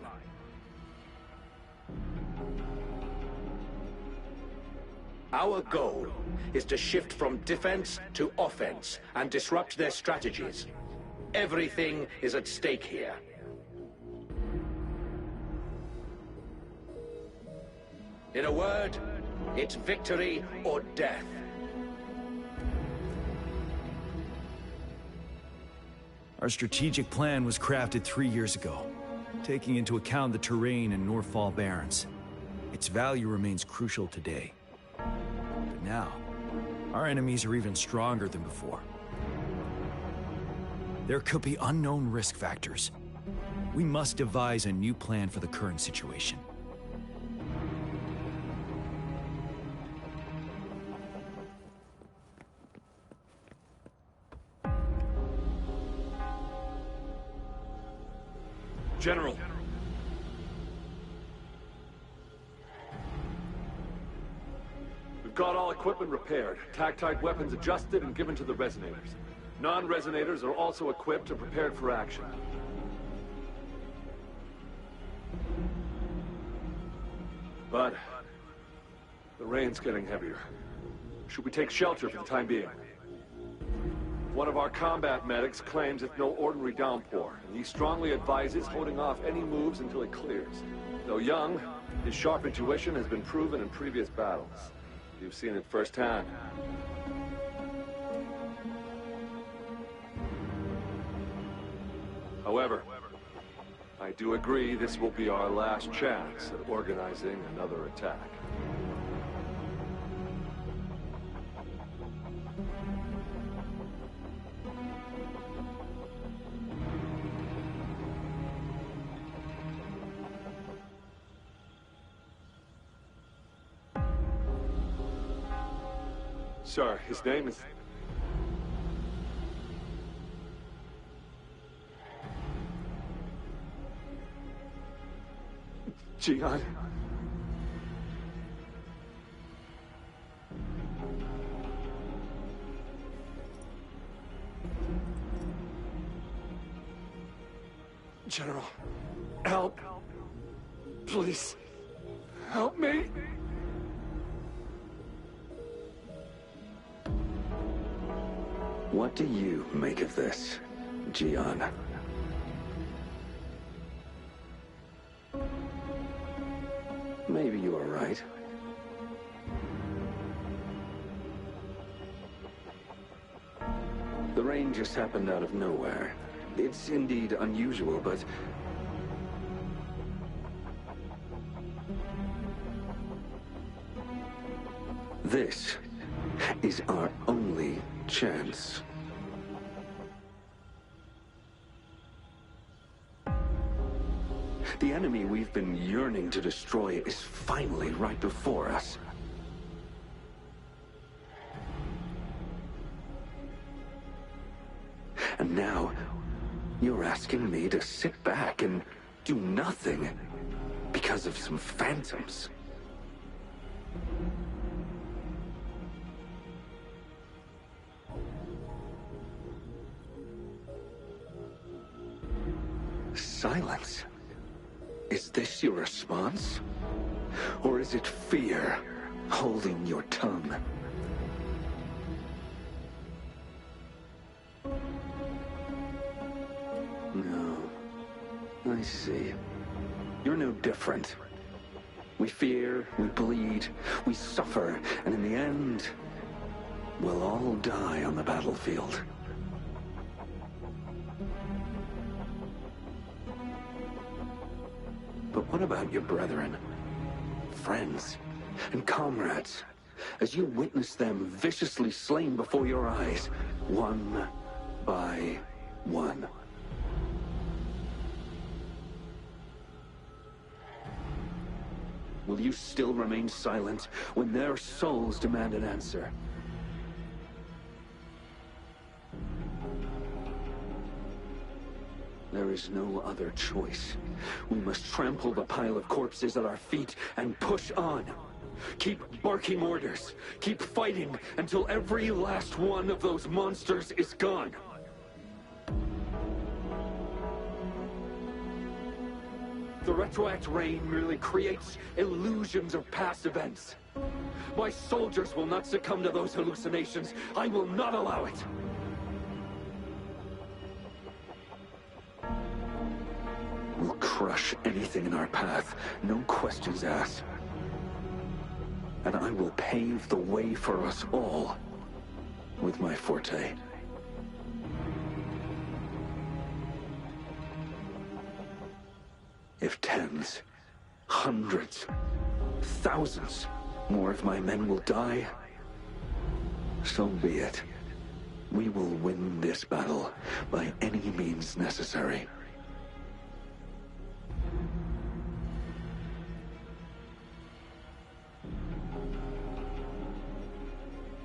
Our goal is to shift from defense to offense and disrupt their strategies. Everything is at stake here. In a word, it's victory or death. Our strategic plan was crafted 3 years ago, taking into account the terrain in Norfall Barrens. Its value remains crucial today. But now, our enemies are even stronger than before. There could be unknown risk factors. We must devise a new plan for the current situation. General. We've got all equipment repaired, tactite weapons adjusted and given to the resonators. Non-resonators are also equipped and prepared for action. But the rain's getting heavier. Should we take shelter for the time being? One of our combat medics claims it's no ordinary downpour, and he strongly advises holding off any moves until it clears. Though young, his sharp intuition has been proven in previous battles. You've seen it firsthand. However, I do agree this will be our last chance at organizing another attack. Sir, his name is... Jian. General, help. Please, help me. What do you make of this, Jian? Maybe you are right. The rain just happened out of nowhere. It's indeed unusual, but... this is our only chance. The enemy we've been yearning to destroy is finally right before us. And now, you're asking me to sit back and do nothing because of some phantoms. Silence. Is this your response? Or is it fear holding your tongue? No. I see. You're no different. We fear, we bleed, we suffer, and in the end, we'll all die on the battlefield. But what about your brethren, friends, and comrades, as you witness them viciously slain before your eyes, one by one? Will you still remain silent when their souls demand an answer? There is no other choice. We must trample the pile of corpses at our feet and push on. Keep barking orders. Keep fighting until every last one of those monsters is gone. The retroact rain merely creates illusions of past events. My soldiers will not succumb to those hallucinations. I will not allow it. We'll crush anything in our path, no questions asked. And I will pave the way for us all with my forte. If tens, hundreds, thousands more of my men will die, so be it. We will win this battle by any means necessary.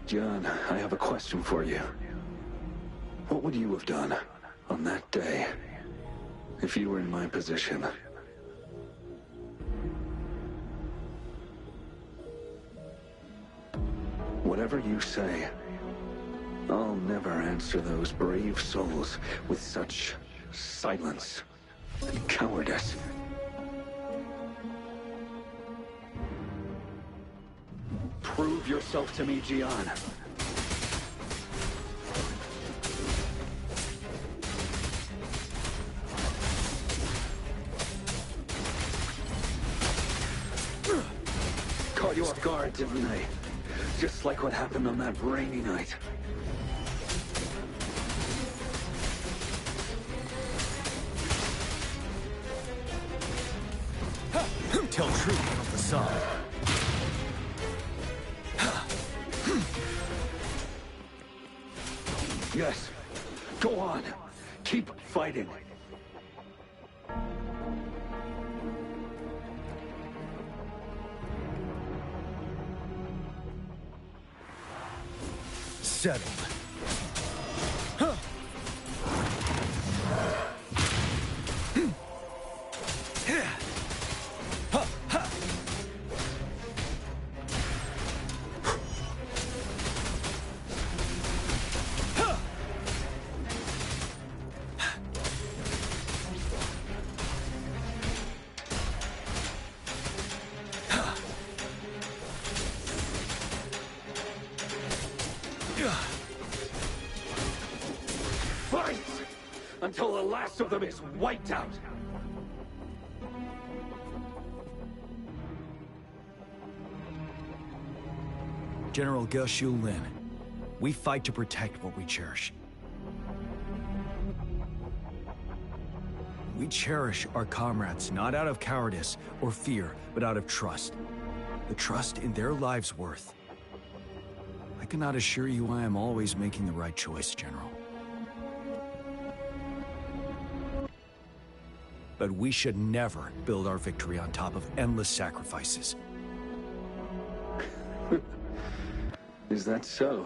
John, I have a question for you. What would you have done on that day if you were in my position? Whatever you say, I'll never answer those brave souls with such silence and cowardice. Prove yourself to me, Gian. Caught you off guard, didn't they? Just like what happened on that rainy night. Tell truth on the facade. Yes. Go on. Keep fighting. Settled. Fight! Until the last of them is wiped out! General Ge Shu Lin, we fight to protect what we cherish. We cherish our comrades not out of cowardice or fear, but out of trust. The trust in their lives' worth. I cannot assure you I am always making the right choice, General. But we should never build our victory on top of endless sacrifices. Is that so?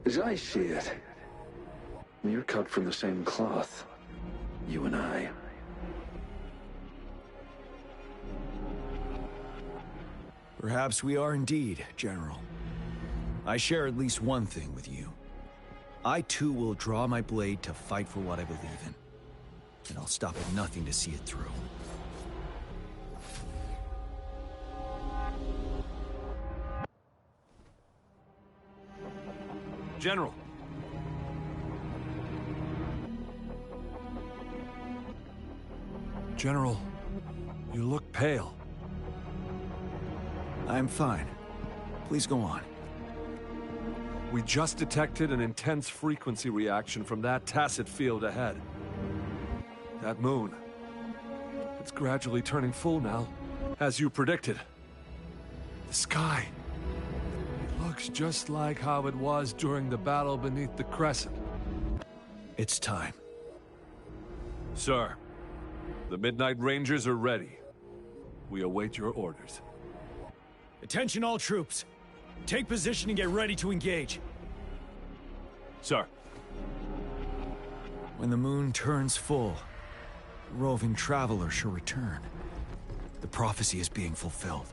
As I see it, we're cut from the same cloth, you and I. Perhaps we are indeed, General. I share at least one thing with you. I too will draw my blade to fight for what I believe in. And I'll stop at nothing to see it through. General. General, you look pale. I'm fine. Please go on. We just detected an intense frequency reaction from that tacit field ahead. That moon. It's gradually turning full now, as you predicted. The sky. It looks just like how it was during the battle beneath the crescent. It's time. Sir, the Midnight Rangers are ready. We await your orders. Attention all troops. Take position and get ready to engage. Sir. When the moon turns full, the roving traveler shall return. The prophecy is being fulfilled.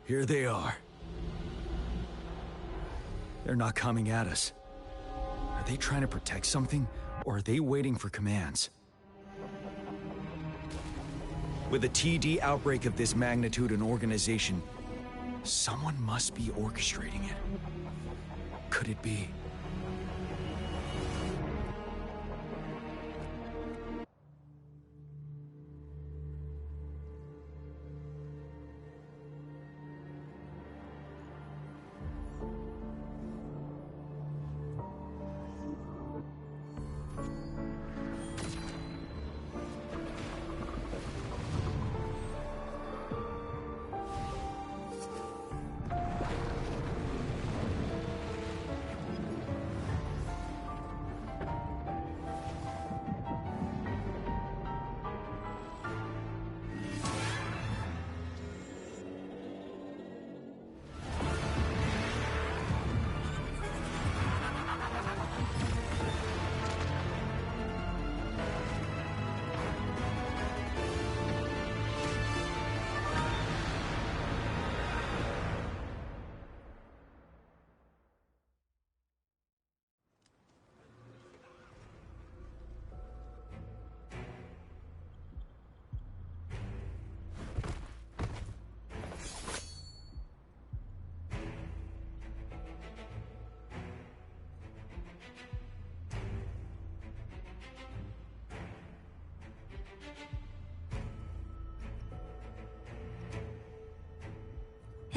Here they are. They're not coming at us. Are they trying to protect something, or are they waiting for commands? With a TD outbreak of this magnitude and organization, someone must be orchestrating it. Could it be?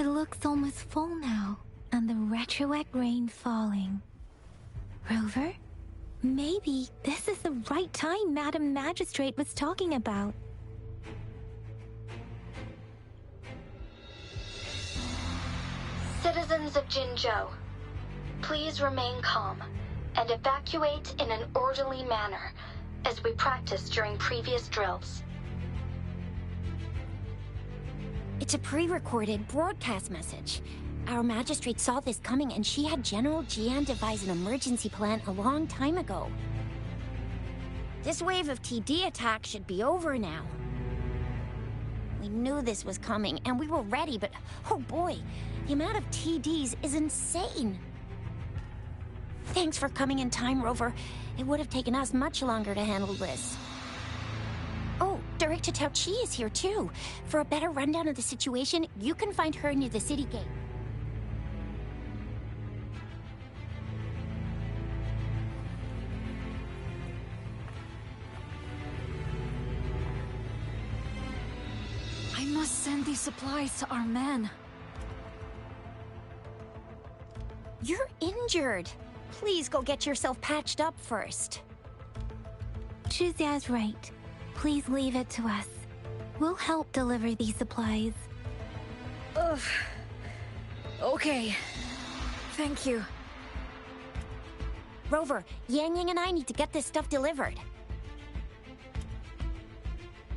It looks almost full now, and the retroact rain falling. Rover? Maybe this is the right time Madam Magistrate was talking about. Citizens of Jinzhou, please remain calm and evacuate in an orderly manner, as we practiced during previous drills. It's a pre-recorded broadcast message. Our magistrate saw this coming and she had General Jian devise an emergency plan a long time ago. This wave of TD attacks should be over now. We knew this was coming and we were ready, but oh boy, the amount of TDs is insane. Thanks for coming in time, Rover. It would have taken us much longer to handle this. Oh, Director Tao Chi is here too. For a better rundown of the situation, you can find her near the city gate. I must send these supplies to our men. You're injured. Please go get yourself patched up first. Chuzia's right. Please leave it to us. We'll help deliver these supplies. Ugh. Okay. Thank you. Rover, Yang Yang and I need to get this stuff delivered.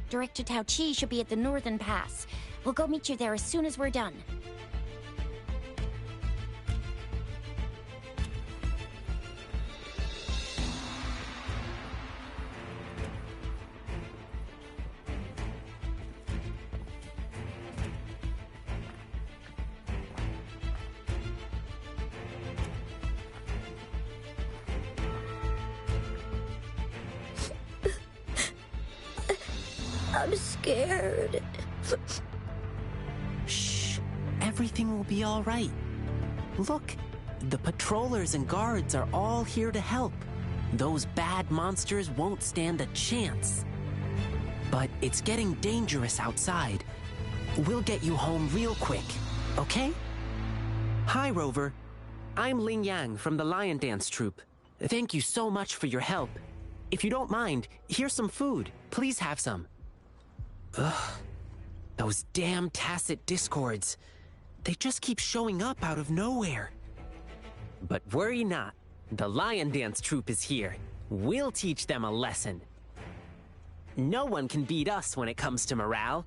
Director Tao Chi should be at the Northern Pass. We'll go meet you there as soon as we're done. I'm scared. Shh. Everything will be all right. Look, the patrollers and guards are all here to help. Those bad monsters won't stand a chance. But it's getting dangerous outside. We'll get you home real quick, okay? Hi, Rover. I'm Ling Yang from the Lion Dance Troupe. Thank you so much for your help. If you don't mind, here's some food. Please have some. Ugh. Those damn tacit discords. They just keep showing up out of nowhere. But worry not. The Lion Dance Troupe is here. We'll teach them a lesson. No one can beat us when it comes to morale.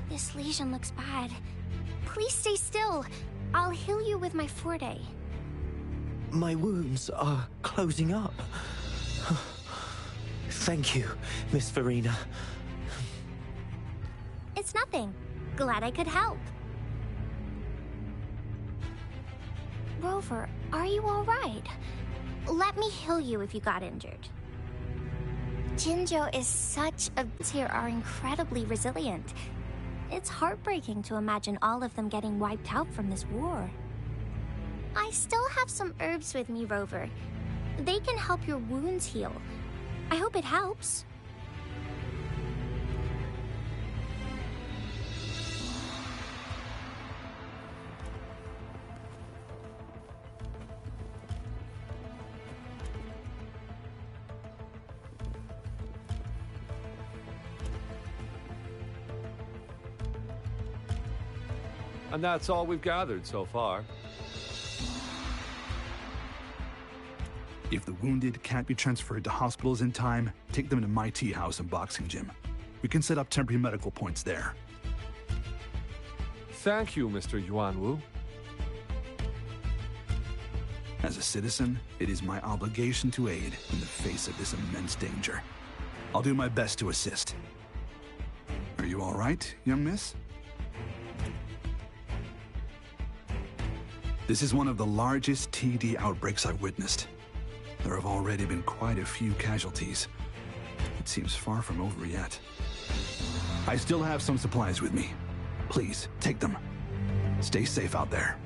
This lesion looks bad. Please stay still. I'll heal you with my Forte. My wounds are closing up. Thank you, Miss Verena. It's nothing. Glad I could help. Rover, are you alright? Let me heal you if you got injured. Jinzhou is such a... here are incredibly resilient. It's heartbreaking to imagine all of them getting wiped out from this war. I still have some herbs with me, Rover. They can help your wounds heal. I hope it helps. And that's all we've gathered so far. If the wounded can't be transferred to hospitals in time, take them to my tea house and boxing gym. We can set up temporary medical points there. Thank you, Mr. Yuanwu. As a citizen, it is my obligation to aid in the face of this immense danger. I'll do my best to assist. Are you all right, young miss? This is one of the largest TD outbreaks I've witnessed. There have already been quite a few casualties. It seems far from over yet. I still have some supplies with me. Please, take them. Stay safe out there.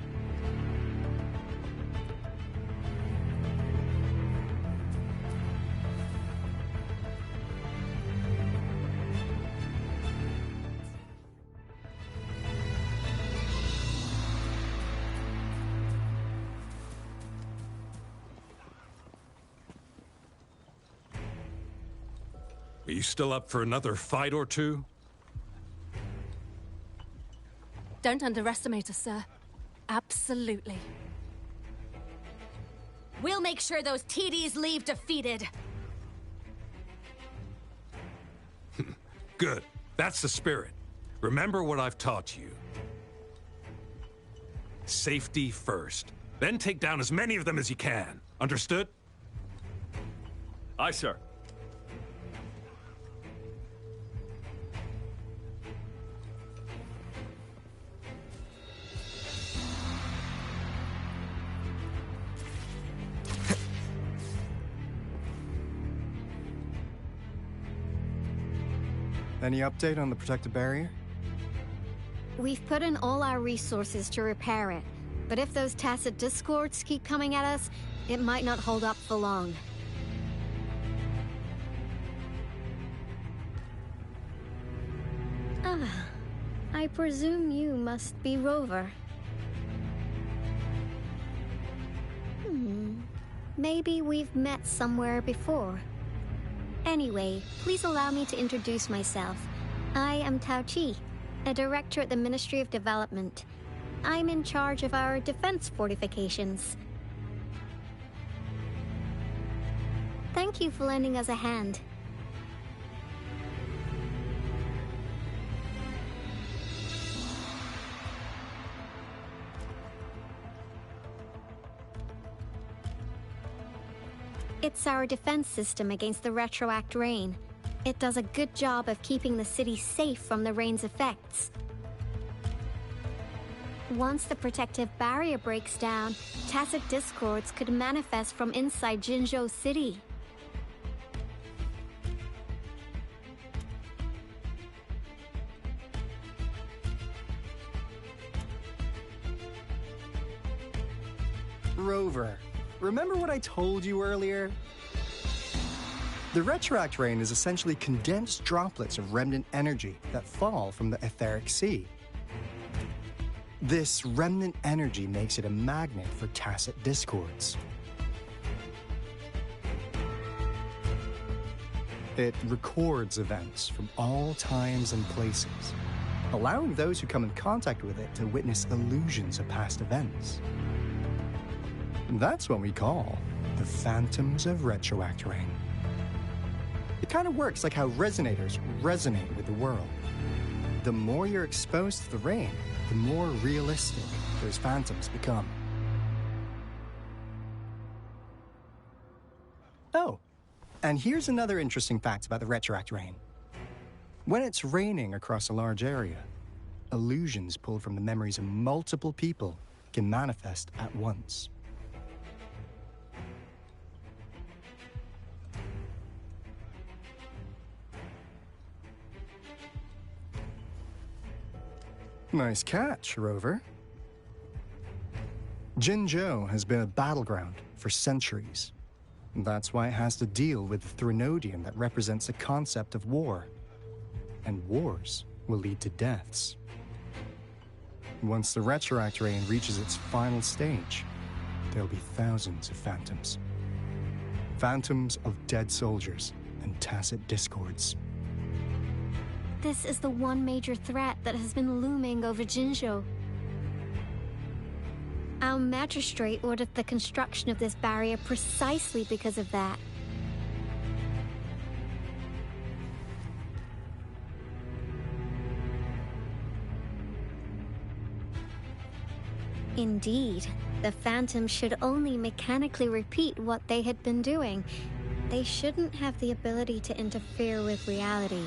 Are you still up for another fight or two? Don't underestimate us, sir. Absolutely. We'll make sure those TDs leave defeated. Good. That's the spirit. Remember what I've taught you. Safety first. Then take down as many of them as you can. Understood? Aye, sir. Any update on the protective barrier? We've put in all our resources to repair it, but if those tacit discords keep coming at us, it might not hold up for long. Ah, I presume you must be Rover. Maybe we've met somewhere before. Anyway, please allow me to introduce myself. I am Tao Chi, a director at the Ministry of Development. I'm in charge of our defense fortifications. Thank you for lending us a hand. It's our defense system against the retroact rain. It does a good job of keeping the city safe from the rain's effects. Once the protective barrier breaks down, tacit discords could manifest from inside Jinzhou City. Rover, remember what I told you earlier? The retroact rain is essentially condensed droplets of remnant energy that fall from the etheric sea. This remnant energy makes it a magnet for tacit discords. It records events from all times and places, allowing those who come in contact with it to witness illusions of past events. That's what we call the phantoms of retroact rain. It kind of works like how resonators resonate with the world. The more you're exposed to the rain, the more realistic those phantoms become. Oh, and here's another interesting fact about the retroact rain. When it's raining across a large area, illusions pulled from the memories of multiple people can manifest at once. Nice catch, Rover. Jinzhou has been a battleground for centuries. That's why it has to deal with the Threnodian that represents the concept of war. And wars will lead to deaths. Once the retroact rain reaches its final stage, there'll be thousands of phantoms. Phantoms of dead soldiers and tacit discords. This is the one major threat that has been looming over Jinzhou. Our magistrate ordered the construction of this barrier precisely because of that. Indeed, the Phantoms should only mechanically repeat what they had been doing. They shouldn't have the ability to interfere with reality.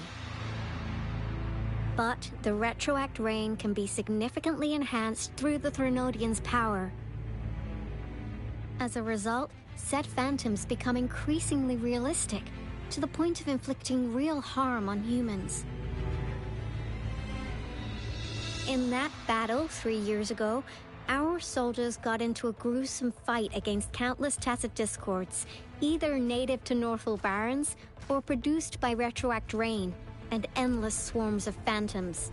But the retroact rain can be significantly enhanced through the Threnodian's power. As a result, said phantoms become increasingly realistic, to the point of inflicting real harm on humans. In that battle 3 years ago, our soldiers got into a gruesome fight against countless tacit discords, either native to Norfall Barrens or produced by retroact rain, and endless swarms of phantoms.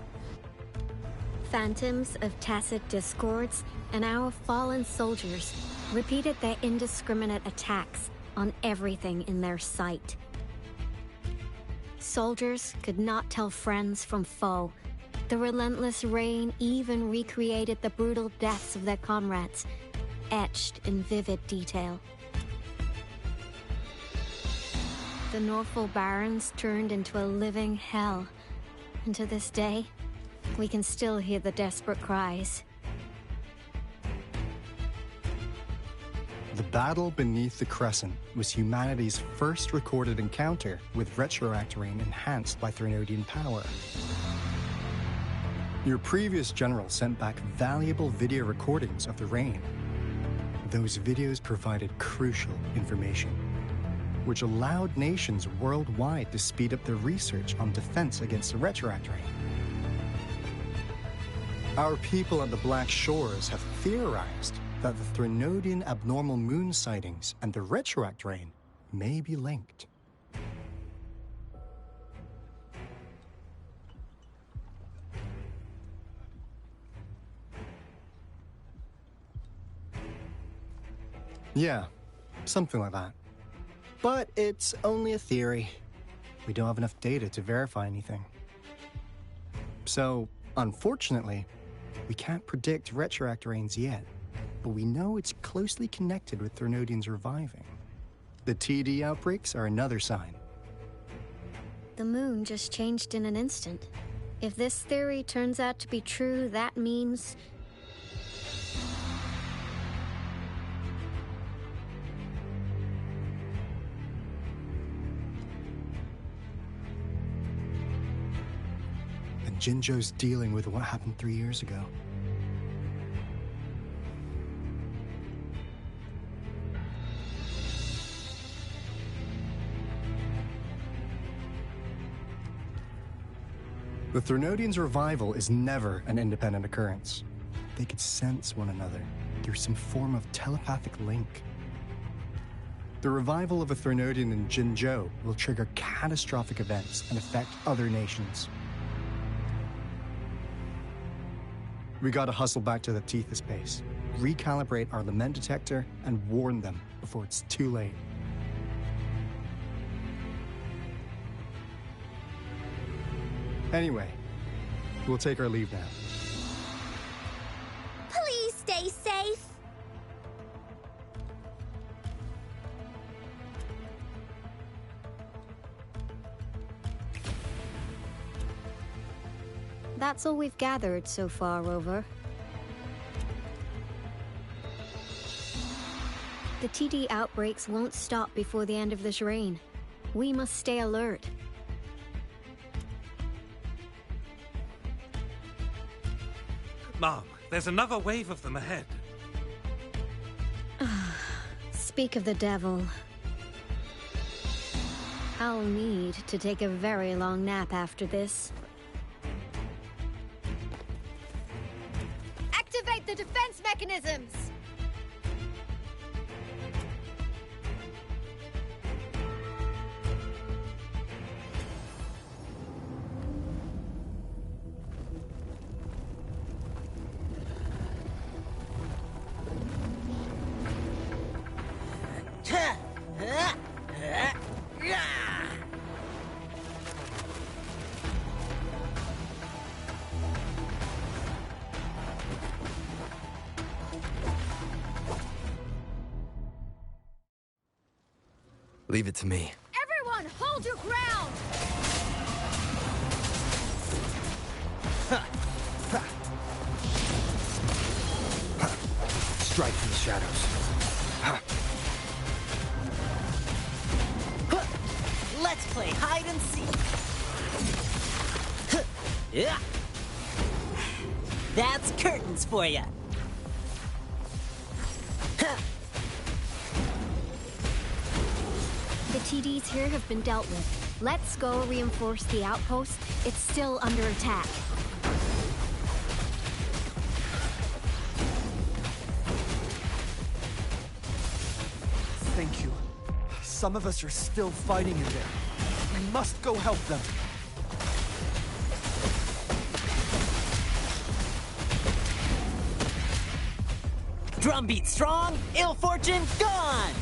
Phantoms of tacit discords and our fallen soldiers repeated their indiscriminate attacks on everything in their sight. Soldiers could not tell friends from foe. The relentless rain even recreated the brutal deaths of their comrades, etched in vivid detail. The Norfall Barrens turned into a living hell, and to this day, we can still hear the desperate cries. The battle beneath the Crescent was humanity's first recorded encounter with retroact rain enhanced by Threnodian power. Your previous general sent back valuable video recordings of the rain. Those videos provided crucial information. which allowed nations worldwide to speed up their research on defense against the retroact rain. Our people at the Black Shores have theorized that the Threnodian abnormal moon sightings and the retroact rain may be linked. Yeah, something like that. But it's only a theory. We don't have enough data to verify anything. So, unfortunately, we can't predict retroact rains yet, but we know it's closely connected with Threnodians reviving. The TD outbreaks are another sign. The moon just changed in an instant. If this theory turns out to be true, that means... And Jinzhou's dealing with what happened 3 years ago. The Threnodians' revival is never an independent occurrence. They could sense one another through some form of telepathic link. The revival of a Threnodian in Jinzhou will trigger catastrophic events and affect other nations. We gotta hustle back to the Tethys base, recalibrate our lament detector, and warn them before it's too late. Anyway, we'll take our leave now. Please stay safe. That's all we've gathered so far, Rover. The TD outbreaks won't stop before the end of this reign. We must stay alert. Mom, there's another wave of them ahead. Speak of the devil. I'll need to take a very long nap after this. Activate the defense mechanisms! Leave it to me. Everyone, hold your ground! Strike from the shadows. Let's play hide and seek. Yeah. That's curtains for you. The TDs here have been dealt with. Let's go reinforce the outpost. It's still under attack. Thank you. Some of us are still fighting in there. We must go help them. Drumbeat strong, ill fortune gone!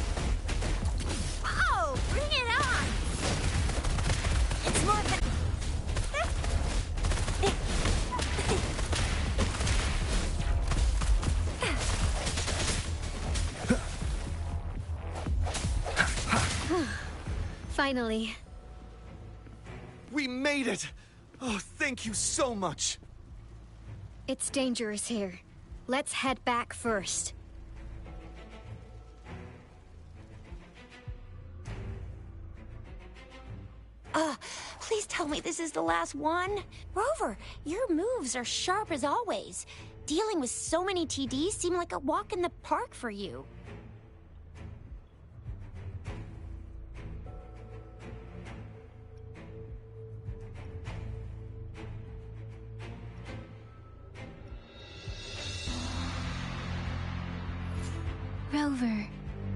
Oh, bring it on! It's more than... Finally. We made it! Oh, thank you so much! It's dangerous here. Let's head back first. Please tell me this is the last one? Rover, your moves are sharp as always. Dealing with so many TDs seemed like a walk in the park for you. Rover,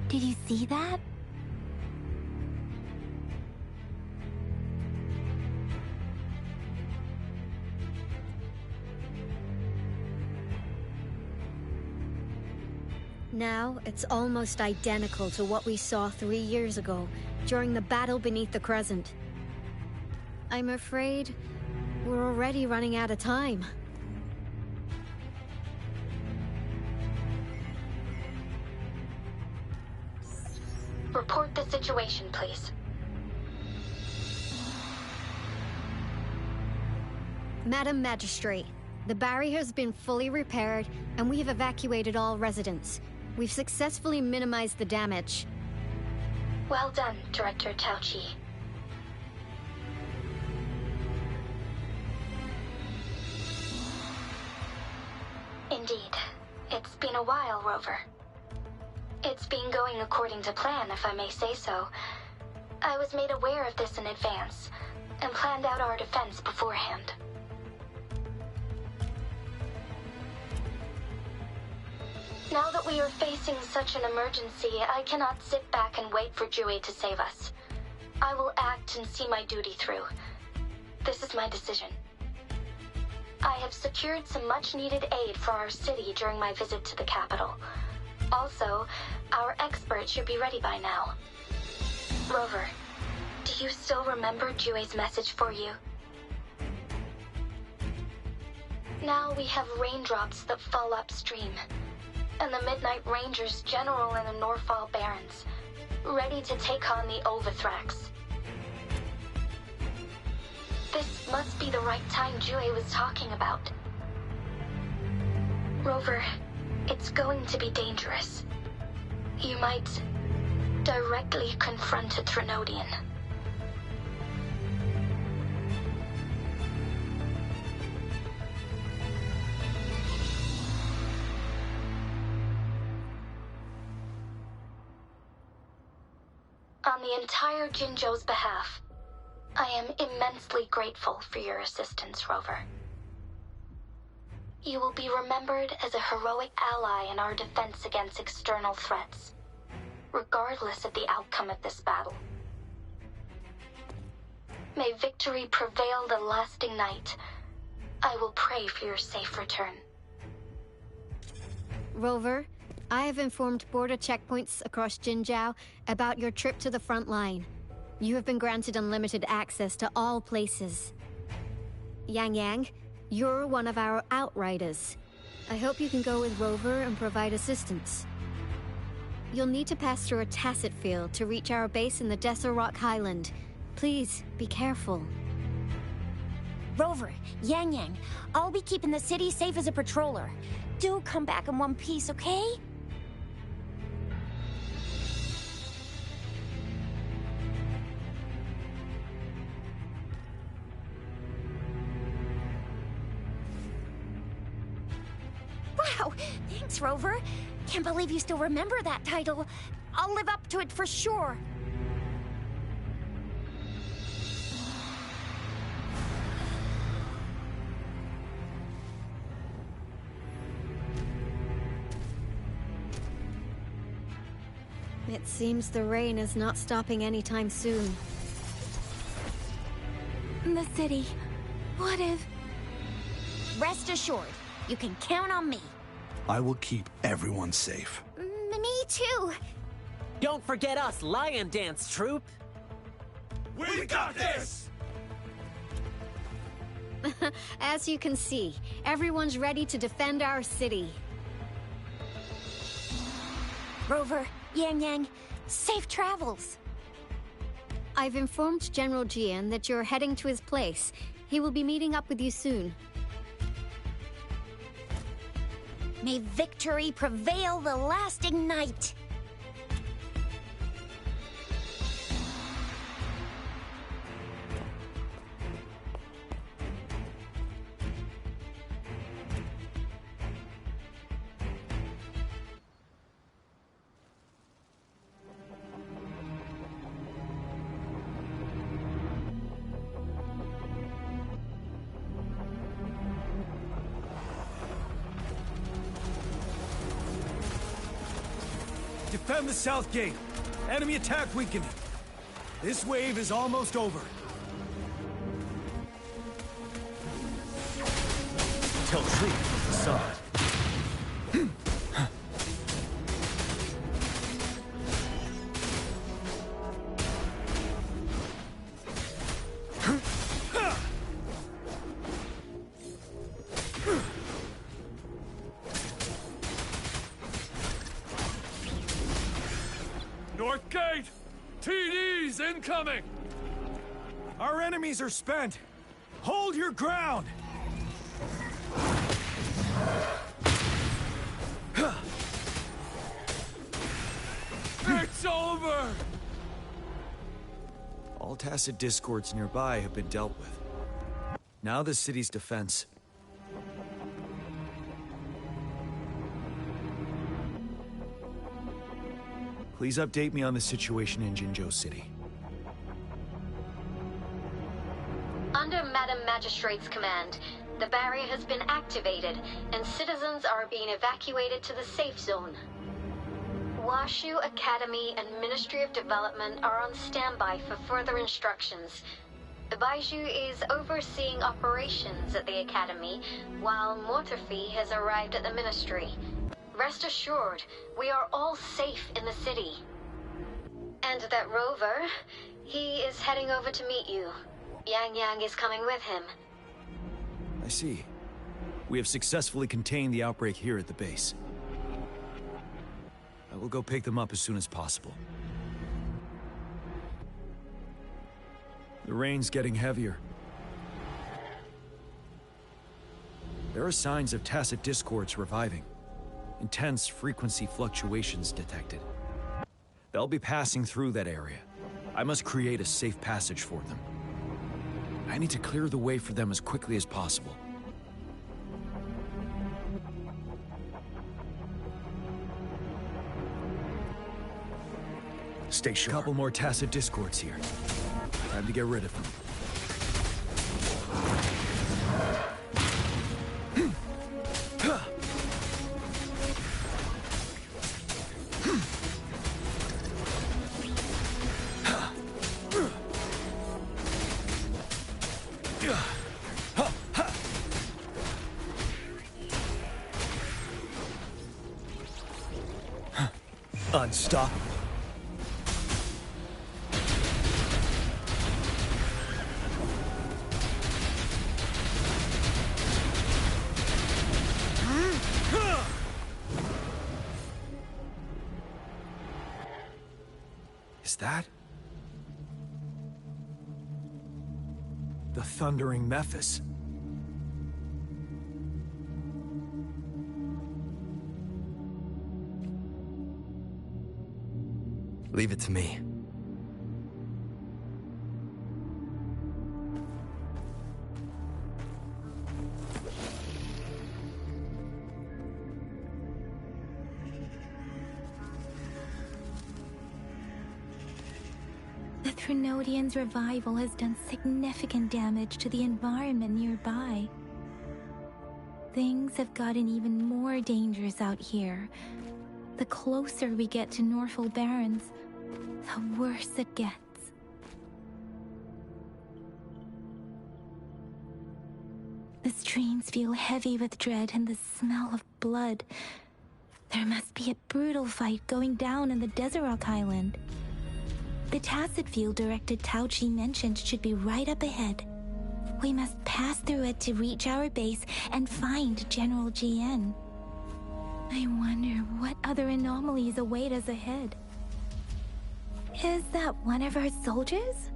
did you see that? Now, it's almost identical to what we saw 3 years ago, during the battle beneath the Crescent. I'm afraid we're already running out of time. Report the situation, please. Madam Magistrate, the barrier has been fully repaired, and we have evacuated all residents. We've successfully minimized the damage. Well done, Director Tauchi. Indeed. It's been a while, Rover. It's been going according to plan, if I may say so. I was made aware of this in advance, and planned out our defense beforehand. Now that we are facing such an emergency, I cannot sit back and wait for Jue to save us. I will act and see my duty through. This is my decision. I have secured some much-needed aid for our city during my visit to the capital. Also, our expert should be ready by now. Rover, do you still remember Jue's message for you? Now we have raindrops that fall upstream, and the Midnight Rangers general in the Norfall Barrens, ready to take on the Overthrax. This must be the right time Jue was talking about. Rover, it's going to be dangerous. You might directly confront a Trinodian. On the entire Jinzhou's behalf, I am immensely grateful for your assistance, Rover. You will be remembered as a heroic ally in our defense against external threats, regardless of the outcome of this battle. May victory prevail the lasting night. I will pray for your safe return. Rover, I have informed border checkpoints across Jinzhou about your trip to the front line. You have been granted unlimited access to all places. Yang Yang, you're one of our outriders. I hope you can go with Rover and provide assistance. You'll need to pass through a tacit field to reach our base in the Desert Rock Highland. Please, be careful. Rover, Yang Yang, I'll be keeping the city safe as a patroller. Do come back in one piece, okay? Wow, thanks, Rover. Can't believe you still remember that title. I'll live up to it for sure. It seems the rain is not stopping anytime soon. The city. What if... Rest assured, you can count on me. I will keep everyone safe. Me too. Don't forget us, Lion Dance Troop. We got this! As you can see, everyone's ready to defend our city. Rover, Yang Yang, safe travels. I've informed General Jian that you're heading to his place. He will be meeting up with you soon. May victory prevail the lasting night. Defend the south gate. Enemy attack weakening. This wave is almost over. Tell Tree from the side. North Gate! TDs incoming! Our enemies are spent. Hold your ground! It's over! All tacit discords nearby have been dealt with. Now the city's defense. Please update me on the situation in Jinzhou City. Under Madam Magistrate's command, the barrier has been activated, and citizens are being evacuated to the safe zone. Washu Academy and Ministry of Development are on standby for further instructions. The Baiju is overseeing operations at the Academy, while Mortarfi has arrived at the Ministry. Rest assured, we are all safe in the city. And that Rover, he is heading over to meet you. Yang Yang is coming with him. I see. We have successfully contained the outbreak here at the base. I will go pick them up as soon as possible. The rain's getting heavier. There are signs of tacit discords reviving. Intense frequency fluctuations detected. They'll be passing through that area. I must create a safe passage for them. I need to clear the way for them as quickly as possible. Stay sharp. A couple more tacit discords here. Time to get rid of them. Unstoppable. Is that the thundering Mephis? Leave it to me. The Threnodians' revival has done significant damage to the environment nearby. Things have gotten even more dangerous out here. The closer we get to Norfall Barrens, the worse it gets. The streams feel heavy with dread and the smell of blood. There must be a brutal fight going down in the Desert Rock Island. The tacit field directed Tao Chi mentioned should be right up ahead. We must pass through it to reach our base and find General GN. I wonder what other anomalies await us ahead. Is that one of our soldiers?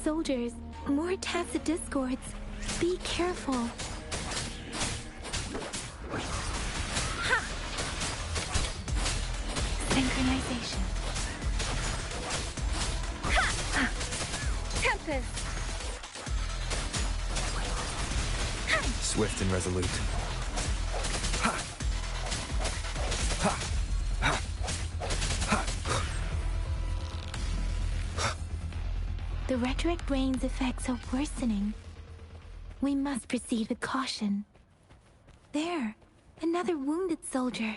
Soldiers, more tacit discords. Be careful. Synchronization. Tempest. Swift and resolute. The retroact rain's effects are worsening. We must proceed with caution. There, another wounded soldier.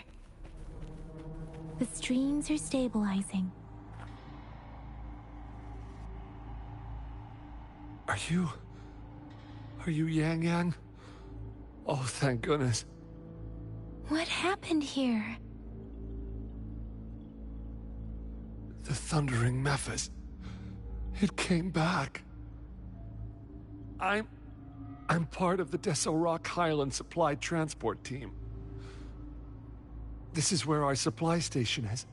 The streams are stabilizing. Are you Yang Yang? Oh, thank goodness. What happened here? The thundering Mephis. It came back. I'm part of the Deso Rock Highland Supply Transport Team. This is where our supply station is.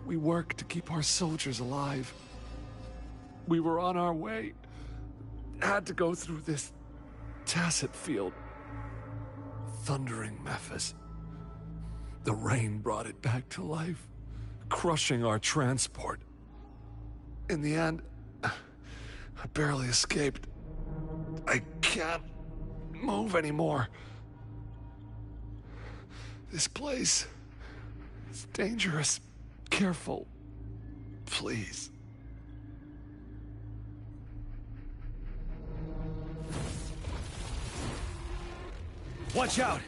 We work to keep our soldiers alive. We were on our way. Had to go through this tacit field. Thundering Mephis. The rain brought it back to life, crushing our transport. In the end, I barely escaped. I can't move anymore. This place is dangerous. Careful, please. Watch out!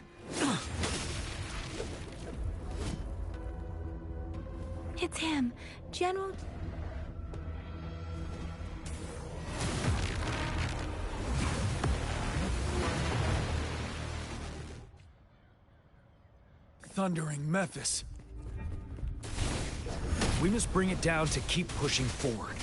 It's him, General... Thundering Mephis. We must bring it down to keep pushing forward.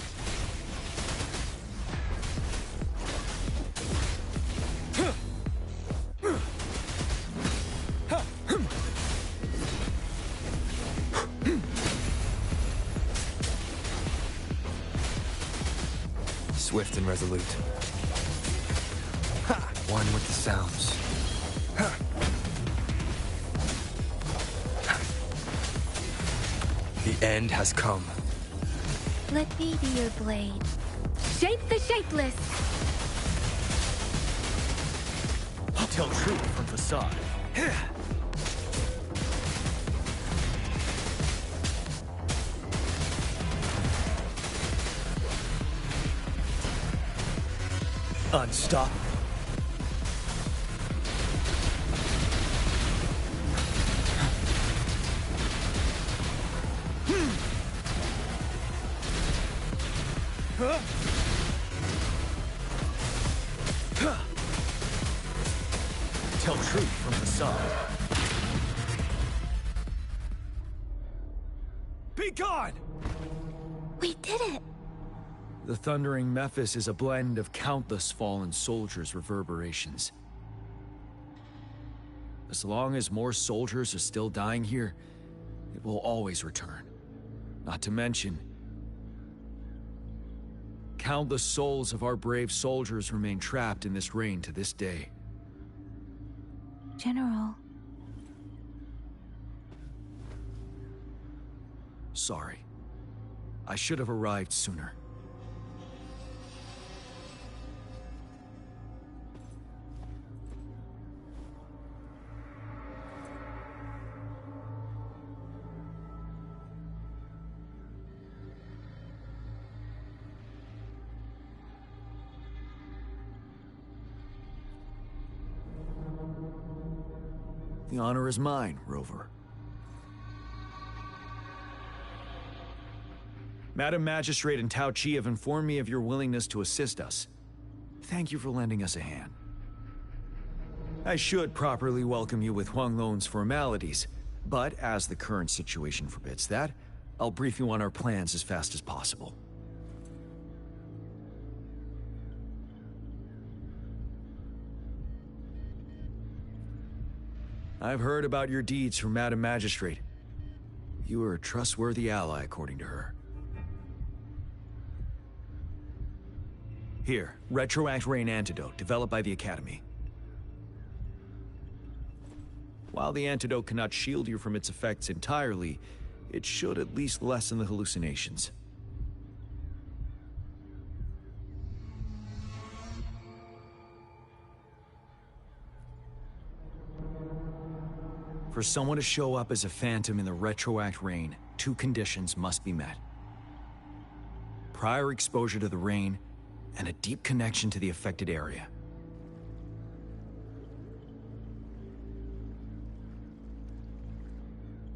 Swift and resolute. One with the sounds. The end has come. Let me be your blade. Shape the shapeless! Tell truth from facade. Unstoppable. Tell truth from facade. Be gone! We did it! The thundering Mephis is a blend of countless fallen soldiers' reverberations. As long as more soldiers are still dying here, it will always return. Not to mention, countless souls of our brave soldiers remain trapped in this rain to this day. General. Sorry. I should have arrived sooner. The honor is mine, Rover. Madam Magistrate and Tao Chi have informed me of your willingness to assist us. Thank you for lending us a hand. I should properly welcome you with Huang Lon's formalities, but as the current situation forbids that, I'll brief you on our plans as fast as possible. I've heard about your deeds from Madam Magistrate. You are a trustworthy ally, according to her. Here, Retroact Rain Antidote, developed by the Academy. While the antidote cannot shield you from its effects entirely, it should at least lessen the hallucinations. For someone to show up as a phantom in the retroact rain, 2 conditions must be met. Prior exposure to the rain, and a deep connection to the affected area.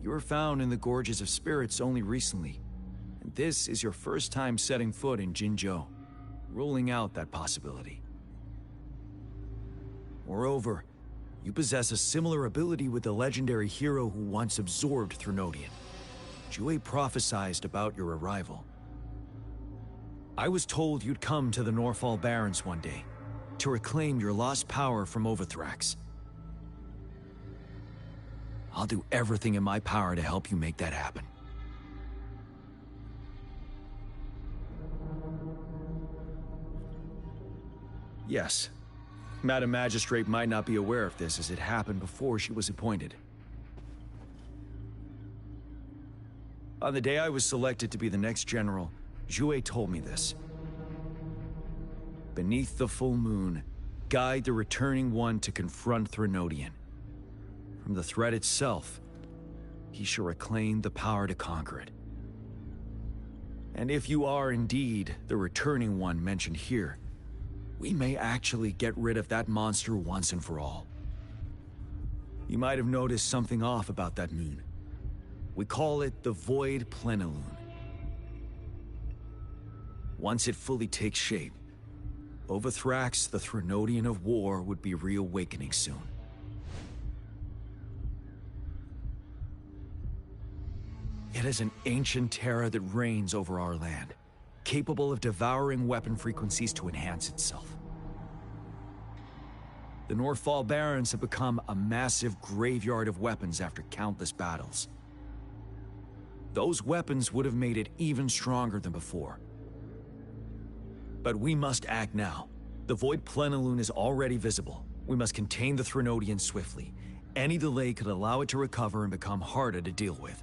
You were found in the Gorges of Spirits only recently, and this is your first time setting foot in Jinzhou, ruling out that possibility. Moreover, you possess a similar ability with the legendary hero who once absorbed Threnodian. WuWa prophesied about your arrival. I was told you'd come to the Norfall Barrens one day, to reclaim your lost power from Overthrax. I'll do everything in my power to help you make that happen. Yes, Madam Magistrate might not be aware of this as it happened before she was appointed. On the day I was selected to be the next general, WuWa told me this. Beneath the full moon, guide the returning one to confront Threnodian. From the threat itself, he shall reclaim the power to conquer it. And if you are indeed the returning one mentioned here, we may actually get rid of that monster once and for all. You might have noticed something off about that moon. We call it the Void Plenilune. Once it fully takes shape, Overthrax, the Threnodian of War, would be reawakening soon. It is an ancient terror that reigns over our land, capable of devouring weapon frequencies to enhance itself. The Norfall Barrens have become a massive graveyard of weapons after countless battles. Those weapons would have made it even stronger than before. But we must act now. The Void Plenilune is already visible. We must contain the Threnodian swiftly. Any delay could allow it to recover and become harder to deal with.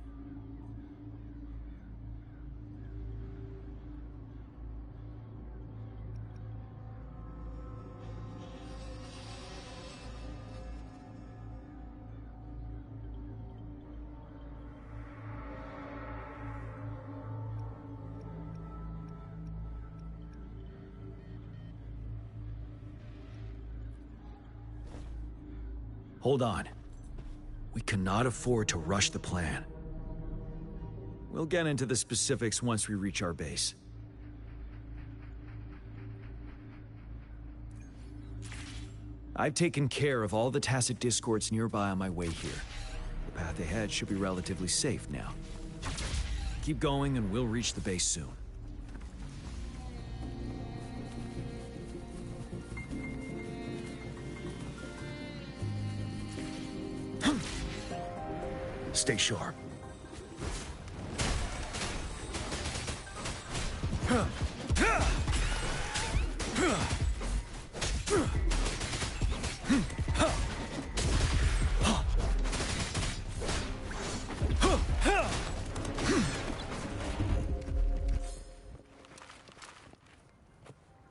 Hold on. We cannot afford to rush the plan. We'll get into the specifics once we reach our base. I've taken care of all the tacit discords nearby on my way here. The path ahead should be relatively safe now. Keep going and we'll reach the base soon. Stay sharp.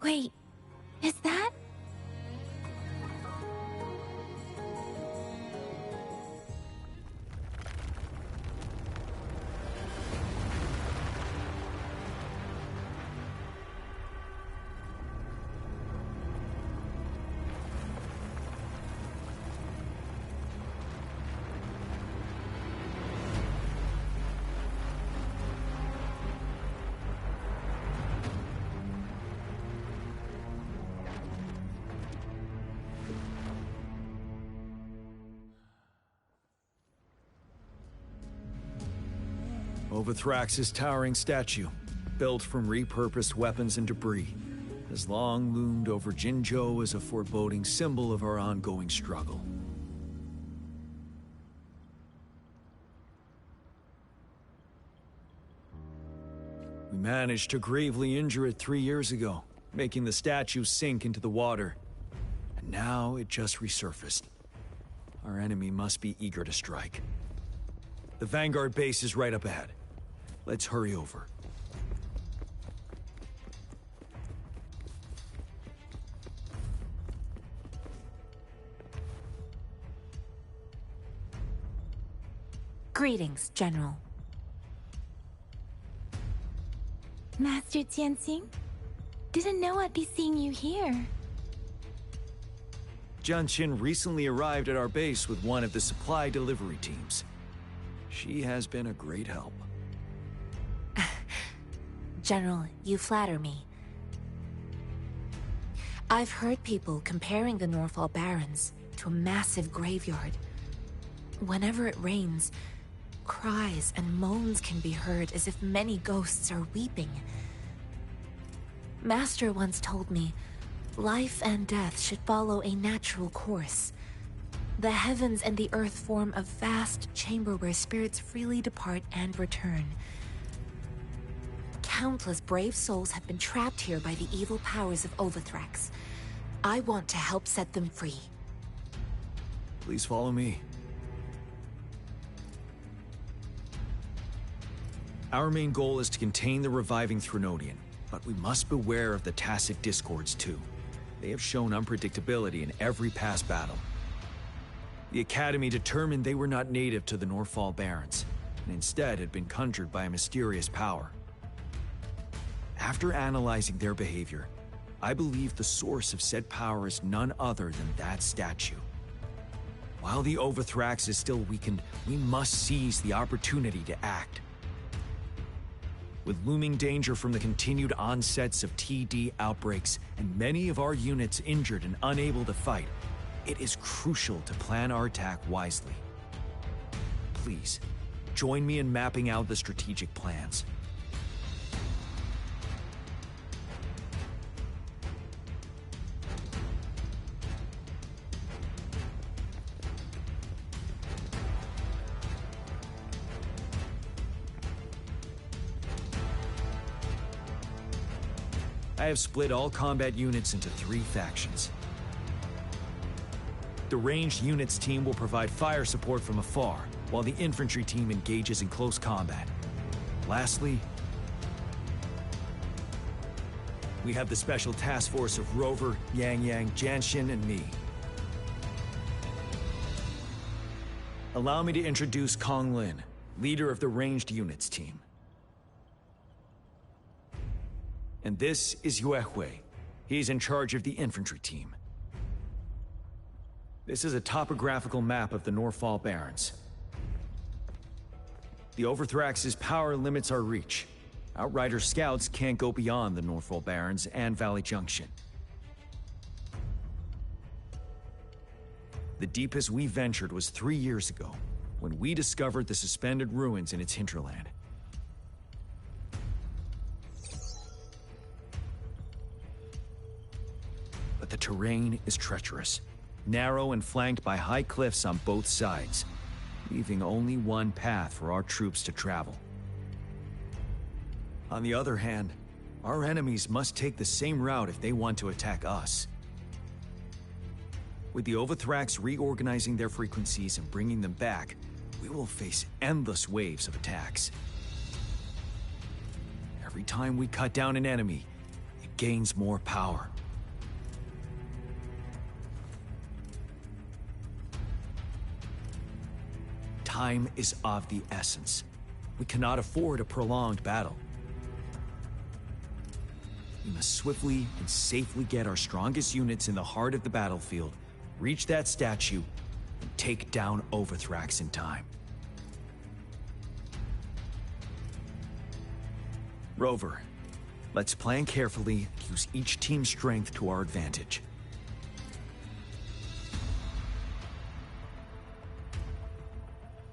Wait, is that? Overthrax's towering statue, built from repurposed weapons and debris, has long loomed over Jinzhou as a foreboding symbol of our ongoing struggle. We managed to gravely injure it 3 years ago, making the statue sink into the water. And now it just resurfaced. Our enemy must be eager to strike. The Vanguard base is right up ahead. Let's hurry over. Greetings, General. Master Jianxing? Didn't know I'd be seeing you here. Jianqin recently arrived at our base with one of the supply delivery teams. She has been a great help. General, you flatter me. I've heard people comparing the Norfall Barrens to a massive graveyard. Whenever it rains, cries and moans can be heard as if many ghosts are weeping. Master once told me, life and death should follow a natural course. The heavens and the earth form a vast chamber where spirits freely depart and return. Countless brave souls have been trapped here by the evil powers of Overthrax. I want to help set them free. Please follow me. Our main goal is to contain the reviving Threnodian, but we must beware of the Tacit Discords too. They have shown unpredictability in every past battle. The Academy determined they were not native to the Norfall Barrens, and instead had been conjured by a mysterious power. After analyzing their behavior, I believe the source of said power is none other than that statue. While the Overthrax is still weakened, we must seize the opportunity to act. With looming danger from the continued onsets of TD outbreaks and many of our units injured and unable to fight, it is crucial to plan our attack wisely. Please, join me in mapping out the strategic plans. I have split all combat units into 3 factions. The ranged units team will provide fire support from afar, while the infantry team engages in close combat. Lastly, we have the special task force of Rover, Yang Yang, Jianxin, and me. Allow me to introduce Kong Lin, leader of the ranged units team. And this is Yue Hui. He's in charge of the infantry team. This is a topographical map of the Norfall Barrens. The Overthrax's power limits our reach. Outrider scouts can't go beyond the Norfall Barrens and Valley Junction. The deepest we ventured was 3 years ago, when we discovered the suspended ruins in its hinterland. But the terrain is treacherous, narrow and flanked by high cliffs on both sides, leaving only one path for our troops to travel. On the other hand, our enemies must take the same route if they want to attack us. With the Overthrax reorganizing their frequencies and bringing them back, we will face endless waves of attacks. Every time we cut down an enemy, it gains more power. Time is of the essence. We cannot afford a prolonged battle. We must swiftly and safely get our strongest units in the heart of the battlefield, reach that statue, and take down Overthrax in time. Rover, let's plan carefully and use each team's strength to our advantage.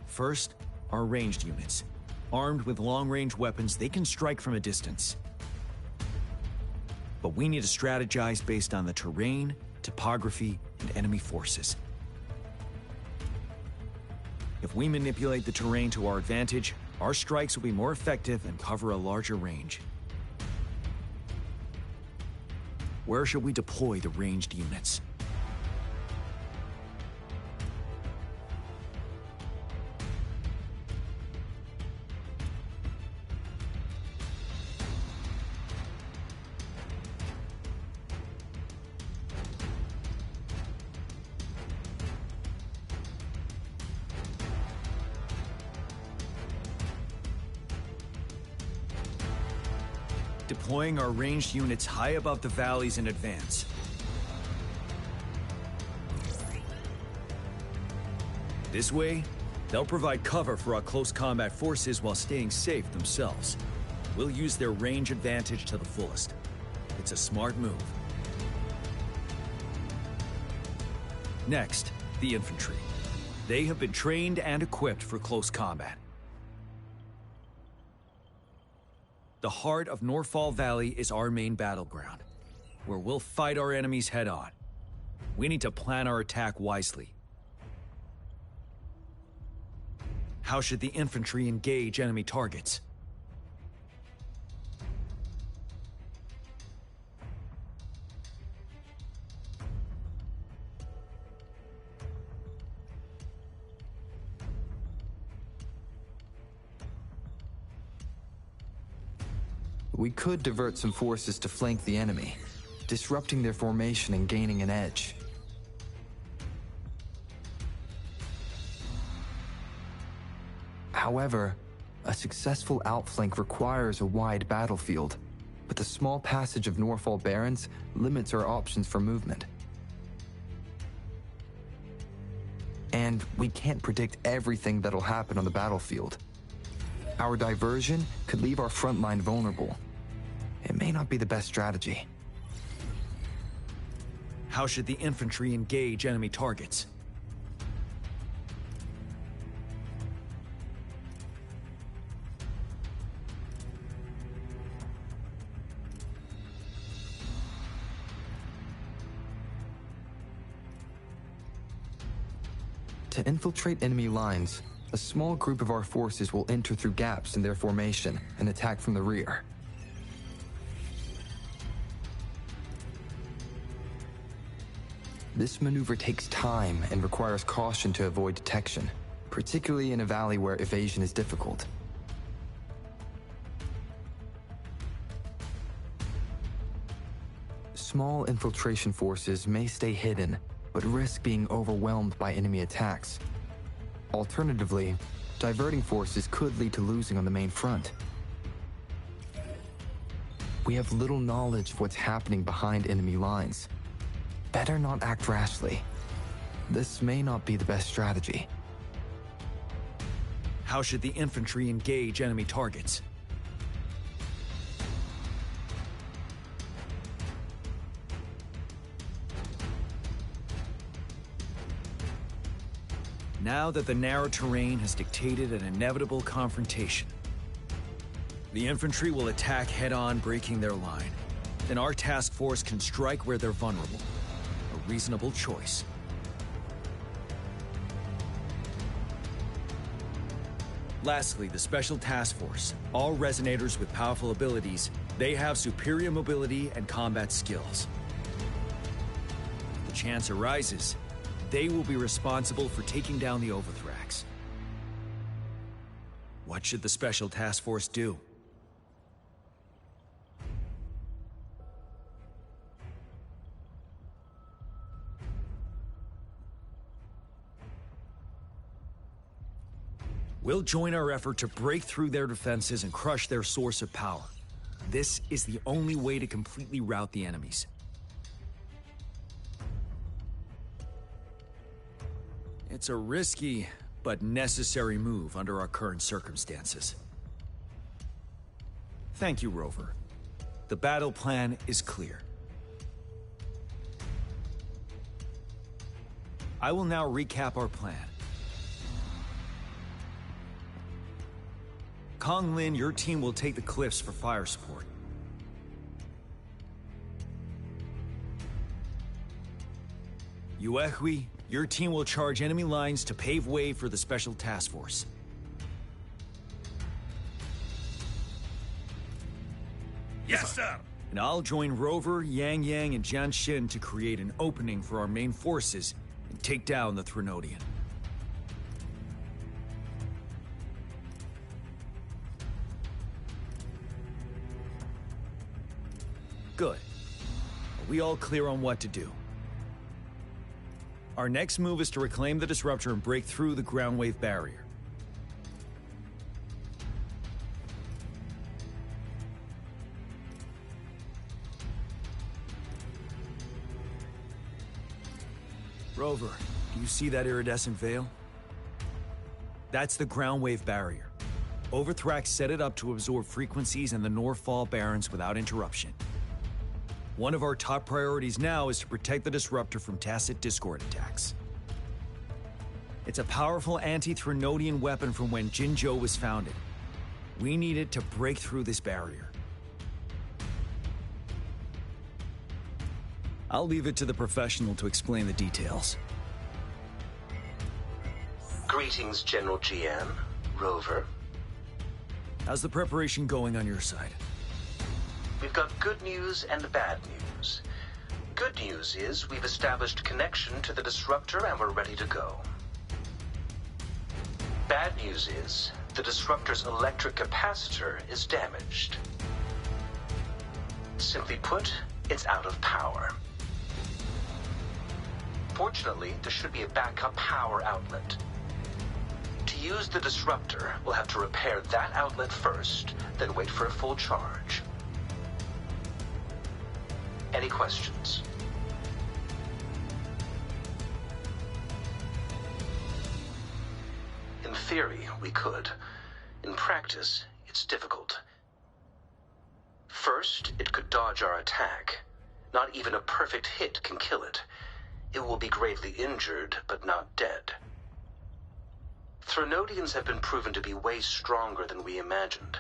First, our ranged units. Armed with long-range weapons, they can strike from a distance. But we need to strategize based on the terrain, topography, and enemy forces. If we manipulate the terrain to our advantage, our strikes will be more effective and cover a larger range. Where should we deploy the ranged units? deploying our ranged units high above the valleys in advance. This way, they'll provide cover for our close combat forces while staying safe themselves. We'll use their range advantage to the fullest. It's a smart move. Next, the infantry. They have been trained and equipped for close combat. The heart of Norfall Valley is our main battleground, where we'll fight our enemies head-on. We need to plan our attack wisely. How should the infantry engage enemy targets? We could divert some forces to flank the enemy, disrupting their formation and gaining an edge. However, a successful outflank requires a wide battlefield, but the small passage of Norfall Barrens limits our options for movement. And we can't predict everything that'll happen on the battlefield. Our diversion could leave our front line vulnerable. It may not be the best strategy. How should the infantry engage enemy targets? To infiltrate enemy lines, a small group of our forces will enter through gaps in their formation and attack from the rear. This maneuver takes time and requires caution to avoid detection, particularly in a valley where evasion is difficult. Small infiltration forces may stay hidden, but risk being overwhelmed by enemy attacks. Alternatively, diverting forces could lead to losing on the main front. We have little knowledge of what's happening behind enemy lines. Better not act rashly. This may not be the best strategy. How should the infantry engage enemy targets? Now that the narrow terrain has dictated an inevitable confrontation, the infantry will attack head-on, breaking their line. Then our task force can strike where they're vulnerable. A reasonable choice. Lastly, the Special Task Force. All resonators with powerful abilities, they have superior mobility and combat skills. If the chance arises, they will be responsible for taking down the Overthrax. What should the Special Task Force do? We'll join our effort to break through their defenses and crush their source of power. This is the only way to completely rout the enemies. It's a risky, but necessary move under our current circumstances. Thank you, Rover. The battle plan is clear. I will now recap our plan. Kong Lin, your team will take the cliffs for fire support. Yuehui, your team will charge enemy lines to pave way for the Special Task Force. Yes, sir! And I'll join Rover, Yang Yang, and Jian Xin to create an opening for our main forces and take down the Threnodian. Good. Are we all clear on what to do? Our next move is to reclaim the Disruptor and break through the ground wave barrier. Rover, do you see that iridescent veil? That's the ground wave barrier. Overthrax set it up to absorb frequencies in the Norfall Barrens without interruption. One of our top priorities now is to protect the disruptor from tacit discord attacks. It's a powerful anti-Threnodian weapon from when Jinzhou was founded. We need it to break through this barrier. I'll leave it to the professional to explain the details. Greetings, General Jian. Rover. How's the preparation going on your side? We've got good news and bad news. Good news is we've established connection to the disruptor and we're ready to go. Bad news is the disruptor's electric capacitor is damaged. Simply put, it's out of power. Fortunately, there should be a backup power outlet. To use the disruptor, we'll have to repair that outlet first, then wait for a full charge. Any questions? In theory, we could. In practice, it's difficult. First, it could dodge our attack. Not even a perfect hit can kill it. It will be gravely injured, but not dead. Threnodians have been proven to be way stronger than we imagined.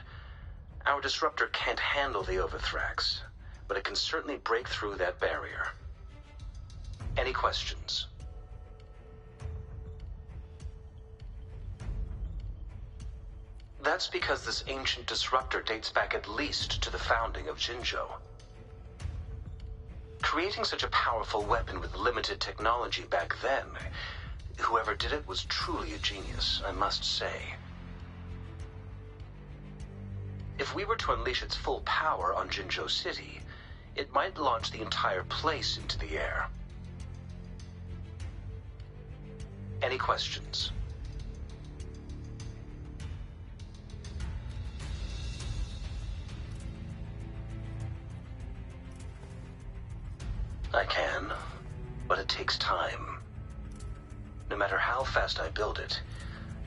Our disruptor can't handle the Overthrax, but it can certainly break through that barrier. Any questions? That's because this ancient disruptor dates back at least to the founding of Jinzhou. Creating such a powerful weapon with limited technology back then, whoever did it was truly a genius, I must say. If we were to unleash its full power on Jinzhou City, it might launch the entire place into the air. Any questions? I can, but it takes time. No matter how fast I build it,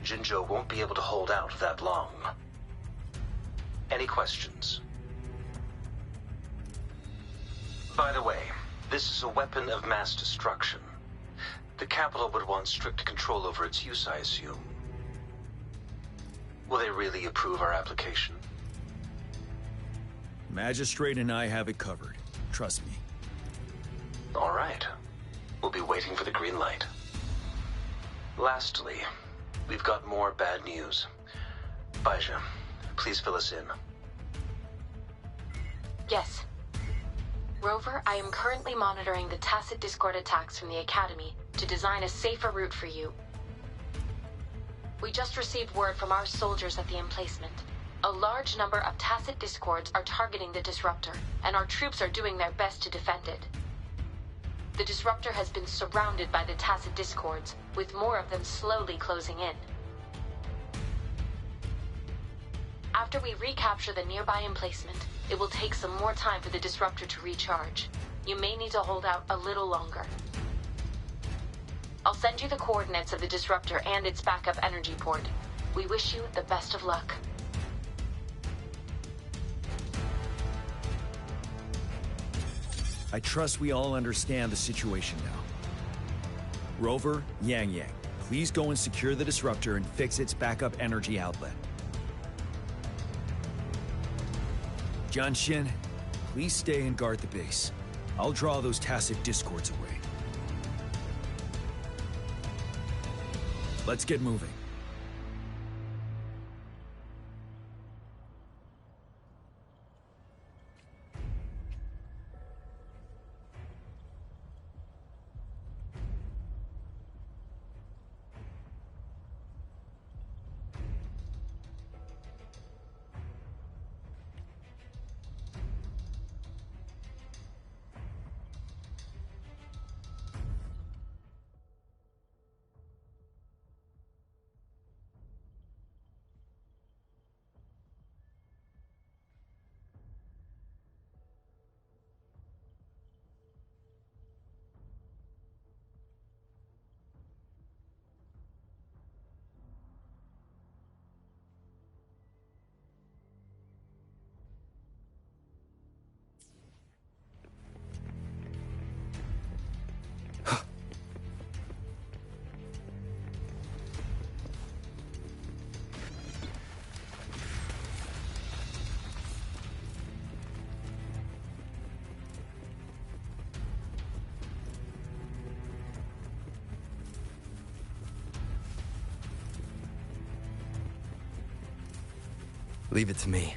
Jinzhou won't be able to hold out that long. Any questions? By the way, this is a weapon of mass destruction. The capital would want strict control over its use, I assume. Will they really approve our application? Magistrate and I have it covered. Trust me. All right. We'll be waiting for the green light. Lastly, we've got more bad news. Baija, please fill us in. Yes. Rover, I am currently monitoring the tacit discord attacks from the Academy to design a safer route for you. We just received word from our soldiers at the emplacement. A large number of tacit discords are targeting the disruptor, and our troops are doing their best to defend it. The disruptor has been surrounded by the tacit discords, with more of them slowly closing in. After we recapture the nearby emplacement, it will take some more time for the disruptor to recharge. You may need to hold out a little longer. I'll send you the coordinates of the disruptor and its backup energy port. We wish you the best of luck. I trust we all understand the situation now. Rover, Yang, please go and secure the disruptor and fix its backup energy outlet. Jianxin, please stay and guard the base. I'll draw those tacit discords away. Let's get moving. Leave it to me.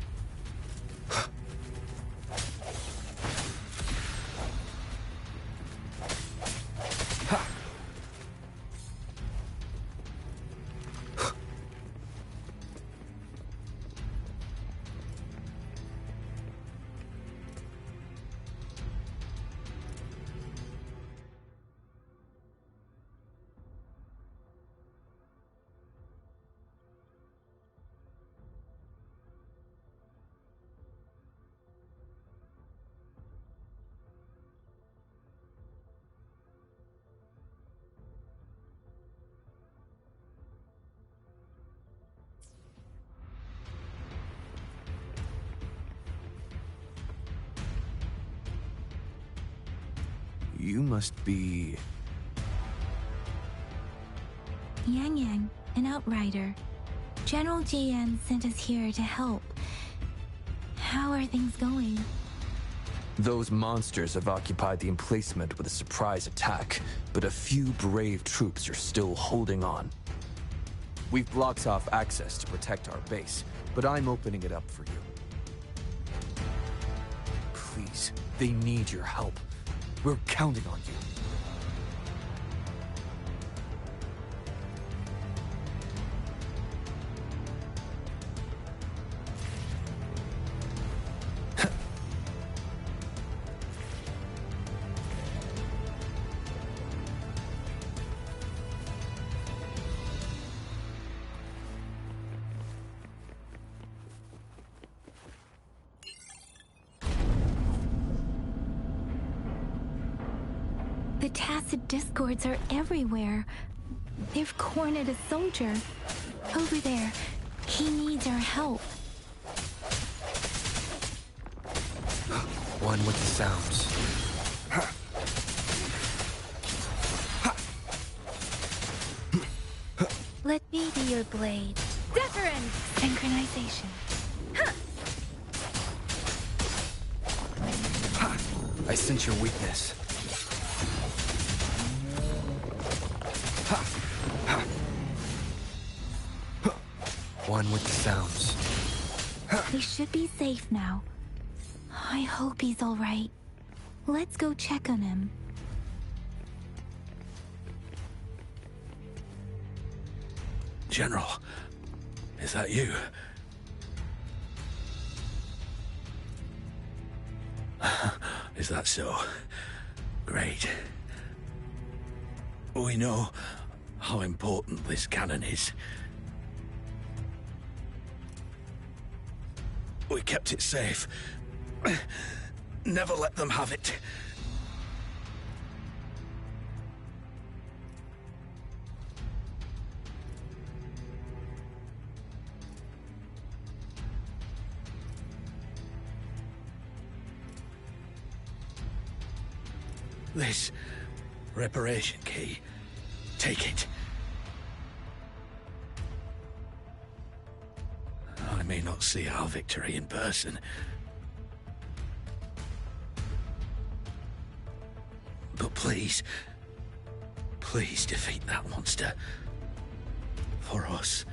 You must be... Yang Yang, an outrider. General GN sent us here to help. How are things going? Those monsters have occupied the emplacement with a surprise attack, but a few brave troops are still holding on. We've blocked off access to protect our base, but I'm opening it up for you. Please, they need your help. We're counting on you. The tacit discords are everywhere. They've cornered a soldier. Over there. He needs our help. One with the sounds. Let me be your blade. Different synchronization. I sense your weakness. One with the sounds. We should be safe now. I hope he's all right. Let's go check on him. General, is that you? Is that so? Great. We know how important this cannon is. We kept it safe. Never let them have it. This reparation key. Take it. I may not see our victory in person, but please, please defeat that monster. For us.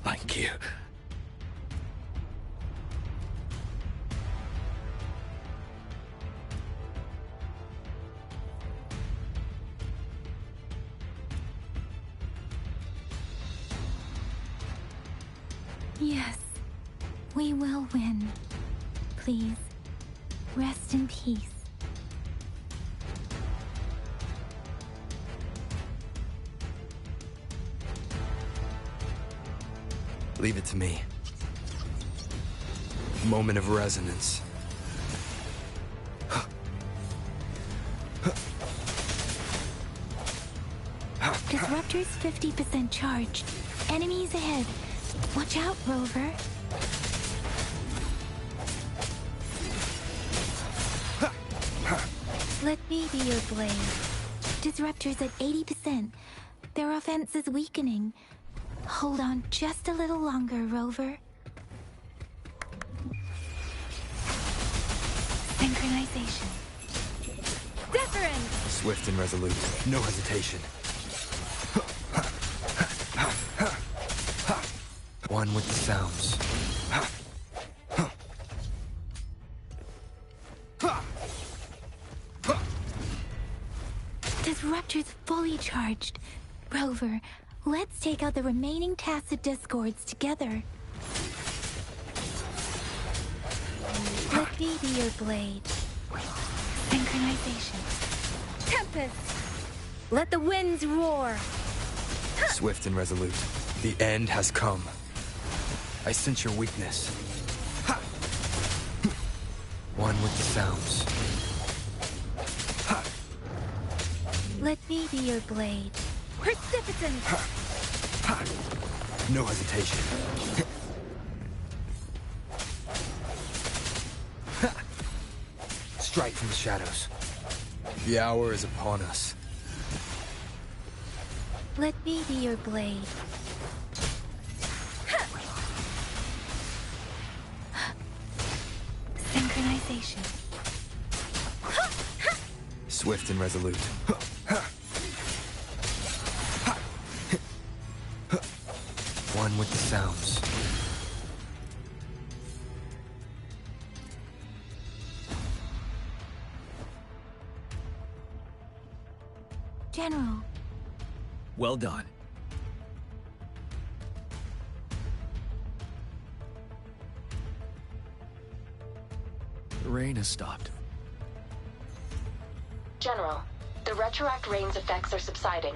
Thank you. Yes, we will win. Please, rest in peace. Leave it to me. Moment of resonance. Disruptor's 50% charged. Enemies ahead. Watch out, Rover. Let me be your blade. Disruptor's at 80%. Their offense is weakening. Hold on just a little longer, Rover. Synchronization. Different! Swift and resolute. No hesitation. One with the sounds. Disruptor's fully charged. Rover, let's take out the remaining tacit discords together. Let me be your blade. Synchronization. Tempest! Let the winds roar! Swift and resolute. The end has come. I sense your weakness. One with the sounds. Let me be your blade. Precipitant! No hesitation. Strike from the shadows. The hour is upon us. Let me be your blade. Synchronization. Swift and resolute. One with the sounds. General. Well done. The rain has stopped. General, the retroact rain's effects are subsiding.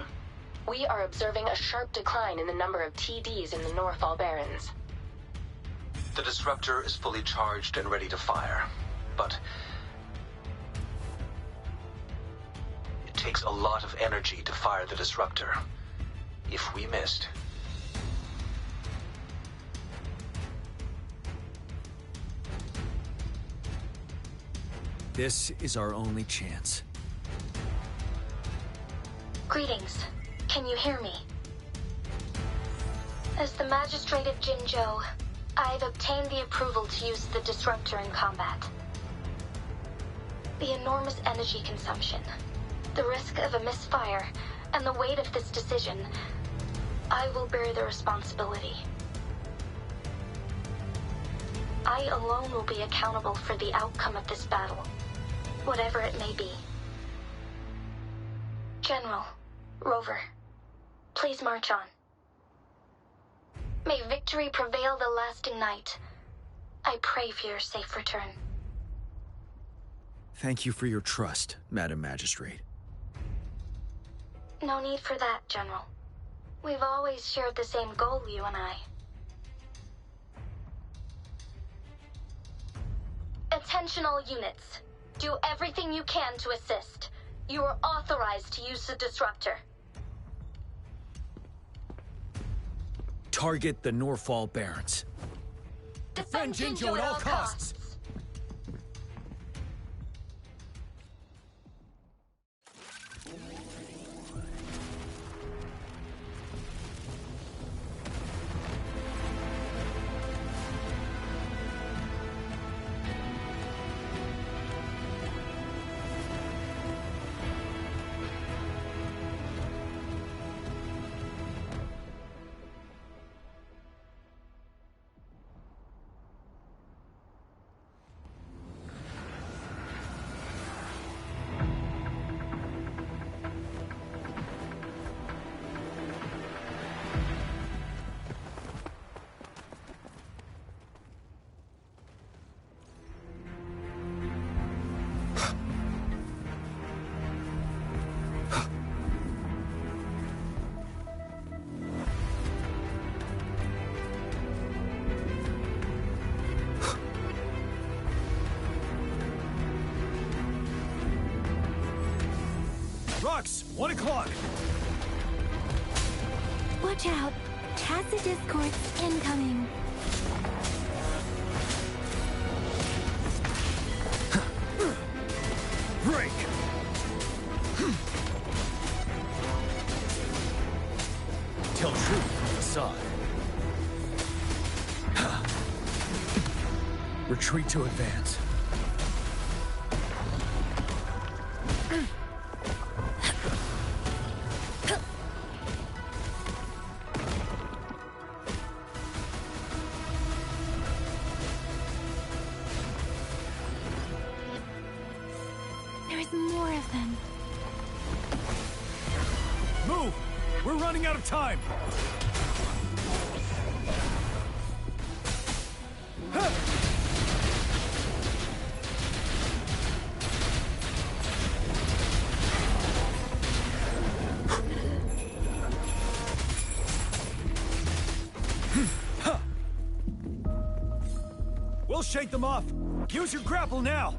We are observing a sharp decline in the number of TDs in the Norfall Barrens. The disruptor is fully charged and ready to fire, but it takes a lot of energy to fire the disruptor. If we missed, this is our only chance. Greetings. Can you hear me? As the Magistrate of Jinzhou, I've obtained the approval to use the disruptor in combat. The enormous energy consumption, the risk of a misfire, and the weight of this decision, I will bear the responsibility. I alone will be accountable for the outcome of this battle, whatever it may be. General, Rover, please march on. May victory prevail the lasting night. I pray for your safe return. Thank you for your trust, Madam Magistrate. No need for that, General. We've always shared the same goal, you and I. Attention all units. Do everything you can to assist. You are authorized to use the disruptor. Target the Norfall Barrens. Defend Jinzhou at all costs. Rux, 1 o'clock. Watch out. Tacit discords incoming. Break. Tell truth from the side. Retreat to advance. There's more of them. Move! We're running out of time! We'll shake them off! Use your grapple now!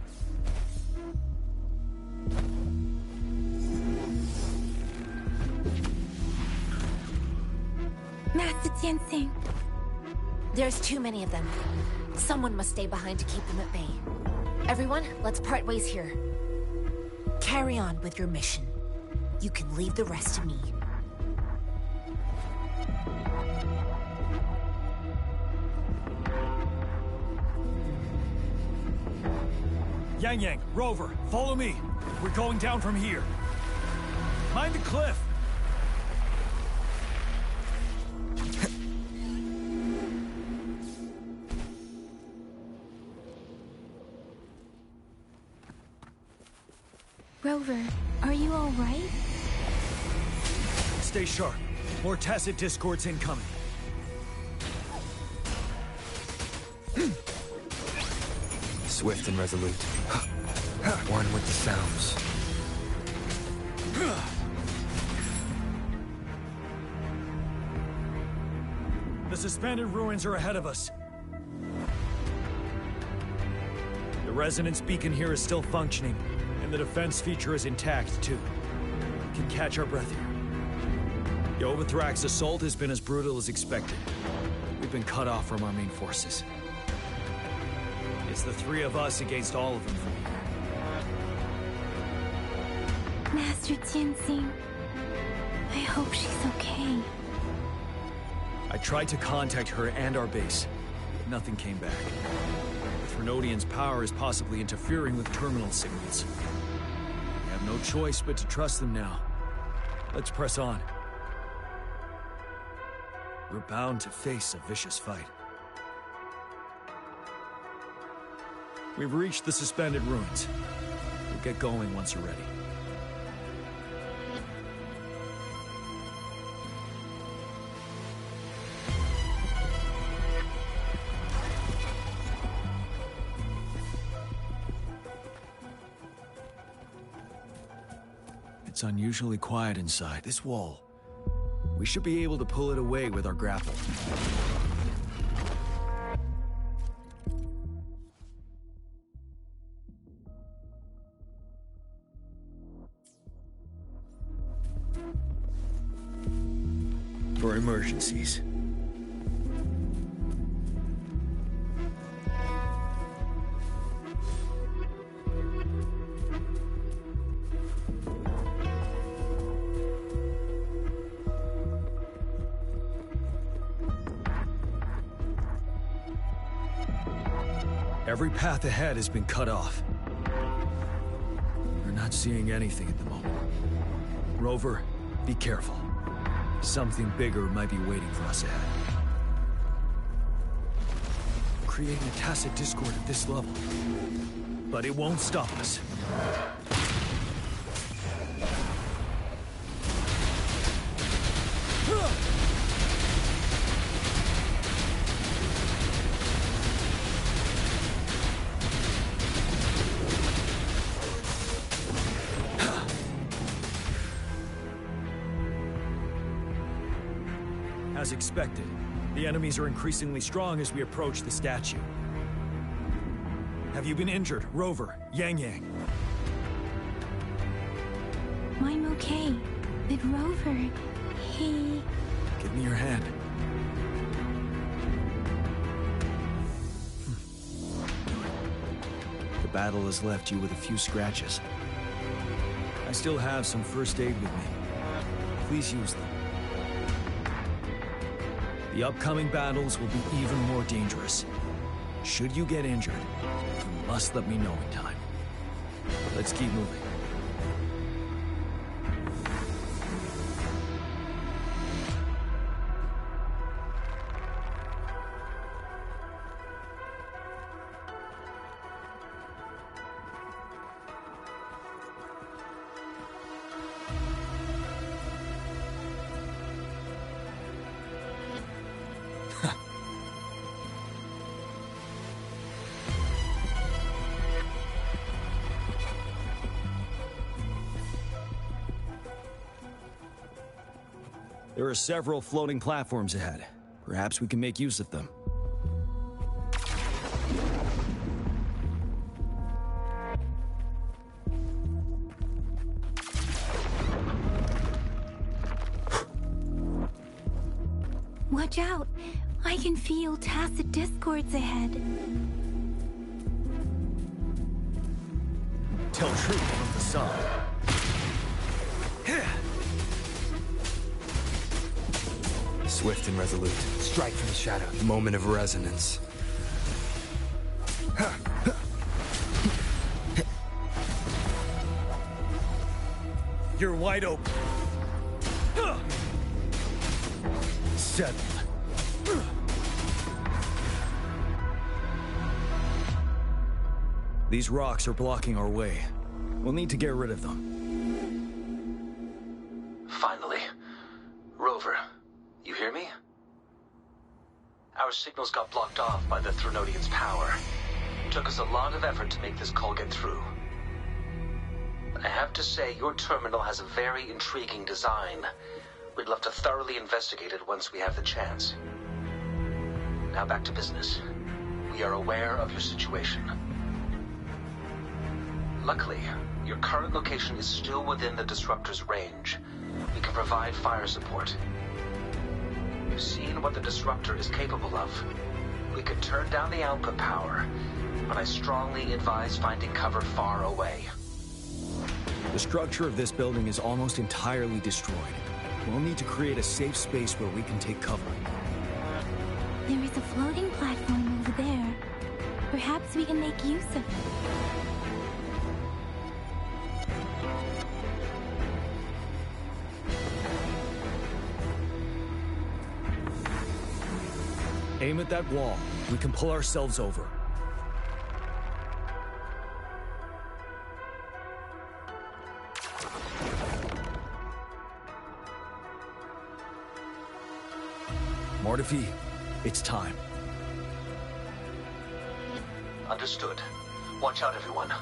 Master Tianxing. There's too many of them. Someone must stay behind to keep them at bay. Everyone, let's part ways here. Carry on with your mission. You can leave the rest to me. Yang, Rover, follow me. We're going down from here. Mind the cliff. Rover, are you all right? Stay sharp. More tacit discords incoming. Swift and resolute. One with the sounds. The suspended ruins are ahead of us. The resonance beacon here is still functioning, and the defense feature is intact, too. We can catch our breath here. The Overthrak's assault has been as brutal as expected. We've been cut off from our main forces. It's the three of us against all of them from here. Master Tianxing, I hope she's okay. I tried to contact her and our base, but nothing came back. The Threnodian's power is possibly interfering with terminal signals. We have no choice but to trust them now. Let's press on. We're bound to face a vicious fight. We've reached the suspended ruins. We'll get going once you're ready. It's unusually quiet inside. This wall. We should be able to pull it away with our grapple. For emergencies. Every path ahead has been cut off. We're not seeing anything at the moment. Rover, be careful. Something bigger might be waiting for us ahead. Creating a tacit discord at this level. But it won't stop us. As expected, the enemies are increasingly strong as we approach the statue. Have you been injured, Rover, Yang? I'm okay. But Rover, he... Give me your hand. The battle has left you with a few scratches. I still have some first aid with me. Please use them. The upcoming battles will be even more dangerous. Should you get injured, you must let me know in time. Let's keep moving. There are several floating platforms ahead. Perhaps we can make use of them. Watch out! I can feel tacit discords ahead. Tell truth from the sun. Swift and resolute. Strike from the shadow. Moment of resonance. You're wide open. Settled. These rocks are blocking our way. We'll need to get rid of them. Finally. Rover, you hear me? Our signals got blocked off by the Threnodian's power. It took us a lot of effort to make this call get through. I have to say, your terminal has a very intriguing design. We'd love to thoroughly investigate it once we have the chance. Now back to business. We are aware of your situation. Luckily, your current location is still within the Disruptor's range. We can provide fire support. You've seen what the Disruptor is capable of. We could turn down the output power, but I strongly advise finding cover far away. The structure of this building is almost entirely destroyed. We'll need to create a safe space where we can take cover. There is a floating platform over there. Perhaps we can make use of it. Aim at that wall. We can pull ourselves over. Mortifi, it's time. Understood. Watch out, everyone.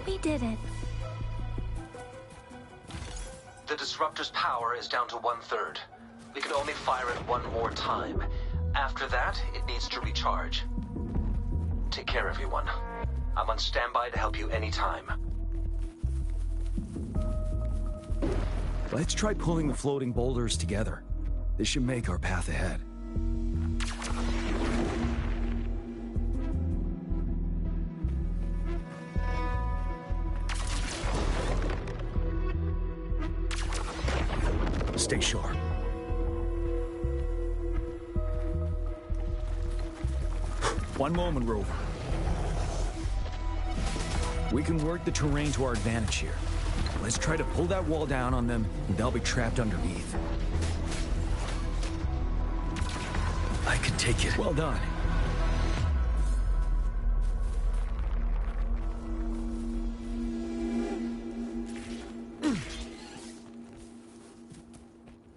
We did it. The Disruptor's power is down to 1/3. We can only fire it one more time. After that, it needs to recharge. Take care, everyone. I'm on standby to help you anytime. Let's try pulling the floating boulders together. This should make our path ahead. Stay sharp. One moment, Rover. We can work the terrain to our advantage here. Let's try to pull that wall down on them, and they'll be trapped underneath. I can take it. Well done.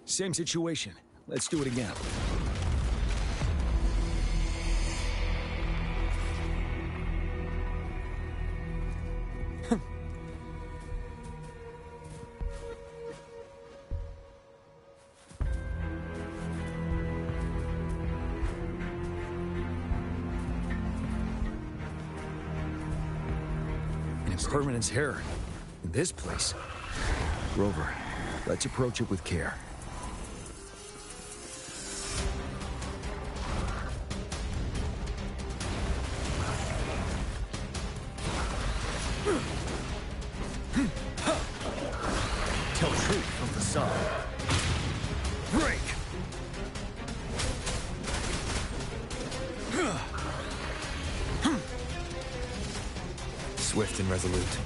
Same situation. Let's do it again. An impermanence here. In this place. Rover, let's approach it with care. Tell truth from the sun. Break! Swift and resolute.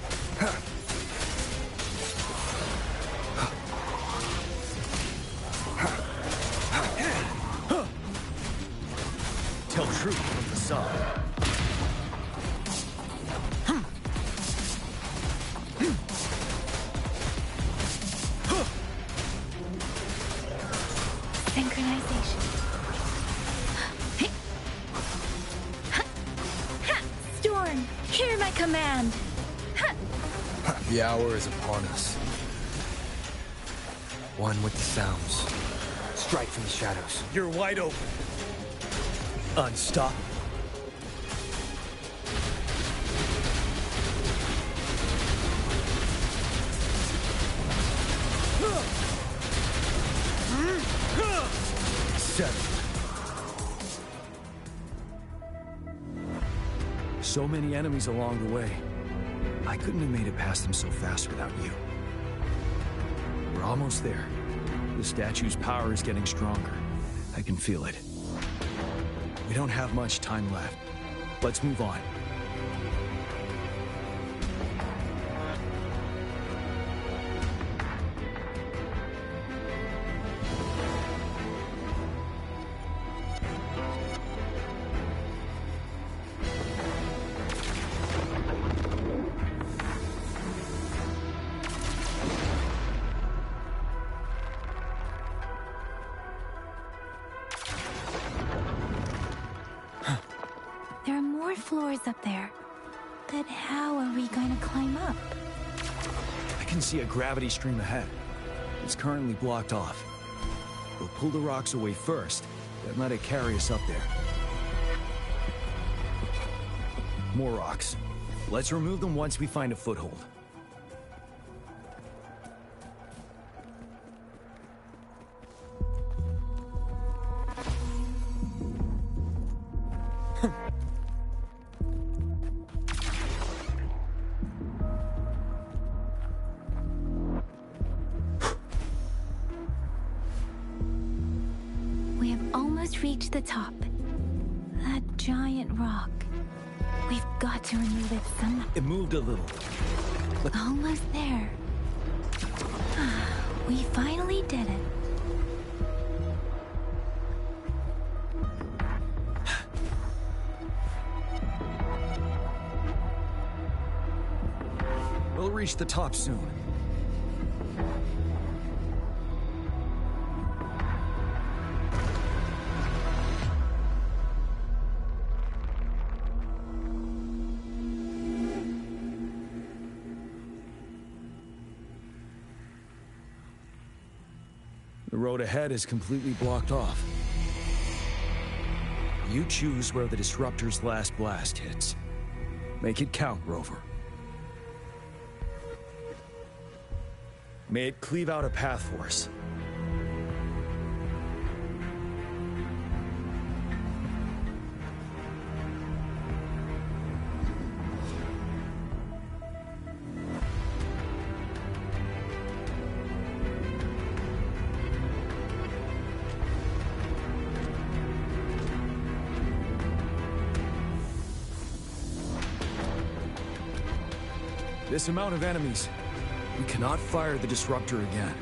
Tell truth from the sun. Synchronization. Storm, hear my command. The hour is upon us. One with the sounds. Strike from the shadows. You're wide open. Unstoppable. So many enemies along the way. I couldn't have made it past them so fast without you. We're almost there. The statue's power is getting stronger. I can feel it. We don't have much time left. Let's move on. There are more floors up there. But how are we going to climb up? I can see a gravity stream ahead. It's currently blocked off. We'll pull the rocks away first, then let it carry us up there. More rocks. Let's remove them once we find a foothold. We have almost reached the top. That giant rock. We've got to remove it somehow. It moved a little. Almost there. We finally did it. We'll reach the top soon. The road ahead is completely blocked off. You choose where the Disruptor's last blast hits. Make it count, Rover. May it cleave out a path for us. This amount of enemies, we cannot fire the Disruptor again.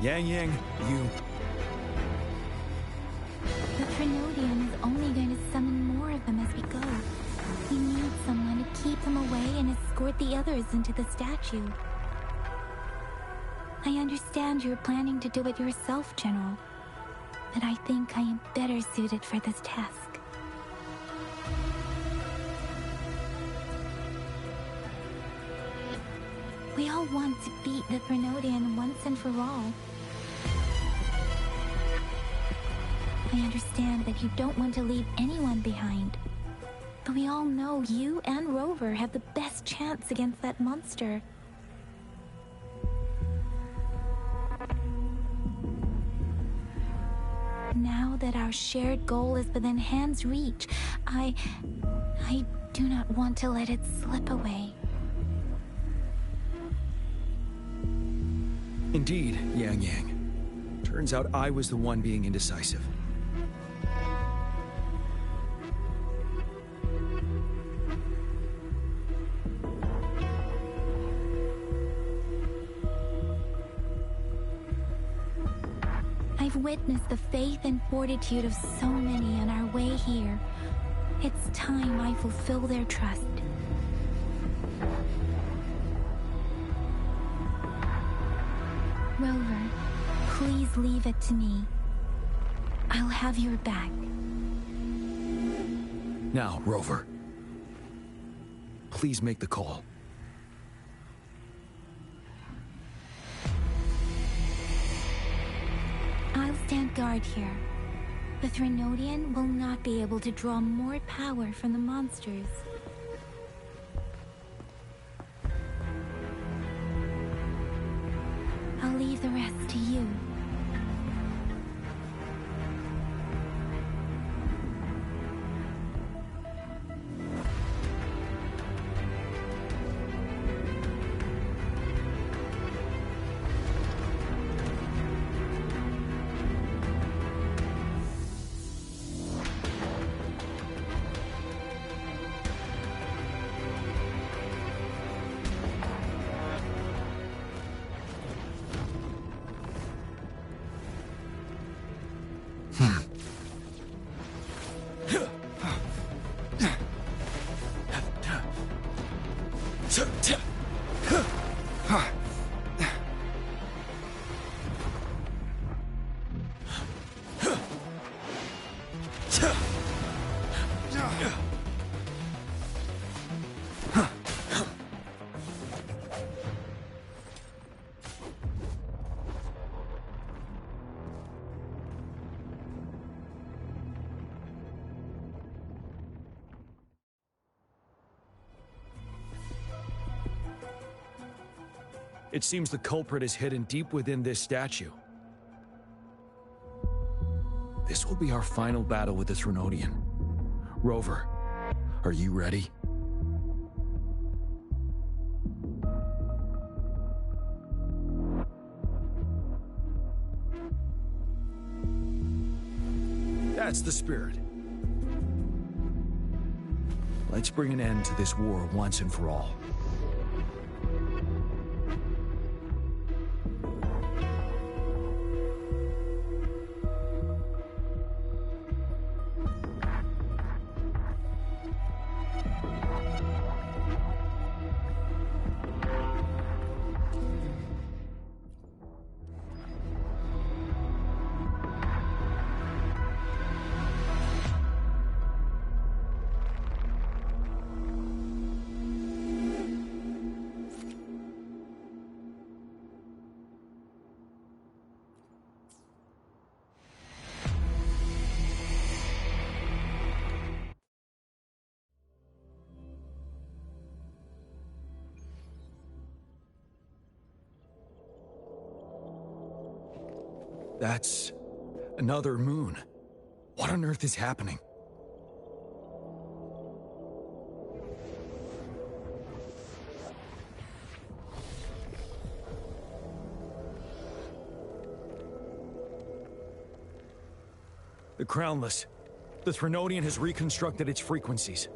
Yang, you... The Trinodian is only going to summon more of them as we go. We need someone to keep them away and escort the others into the statue. I understand you're planning to do it yourself, General. But I think I am better suited for this task. We all want to beat the Trinodian once and for all. I understand that you don't want to leave anyone behind. But we all know you and Rover have the best chance against that monster. Now that our shared goal is within hand's reach, I do not want to let it slip away. Indeed, Yang. Turns out I was the one being indecisive. I've witnessed the faith and fortitude of so many on our way here. It's time I fulfill their trust. Rover, please leave it to me. I'll have your back. Now, Rover. Please make the call. I'll stand guard here. The Threnodian will not be able to draw more power from the monsters. I'll leave the rest to you. It seems the culprit is hidden deep within this statue. This will be our final battle with the Threnodian. Rover, are you ready? That's the spirit. Let's bring an end to this war once and for all. That's another moon. What on earth is happening? The Crownless. The Threnodian has reconstructed its frequencies.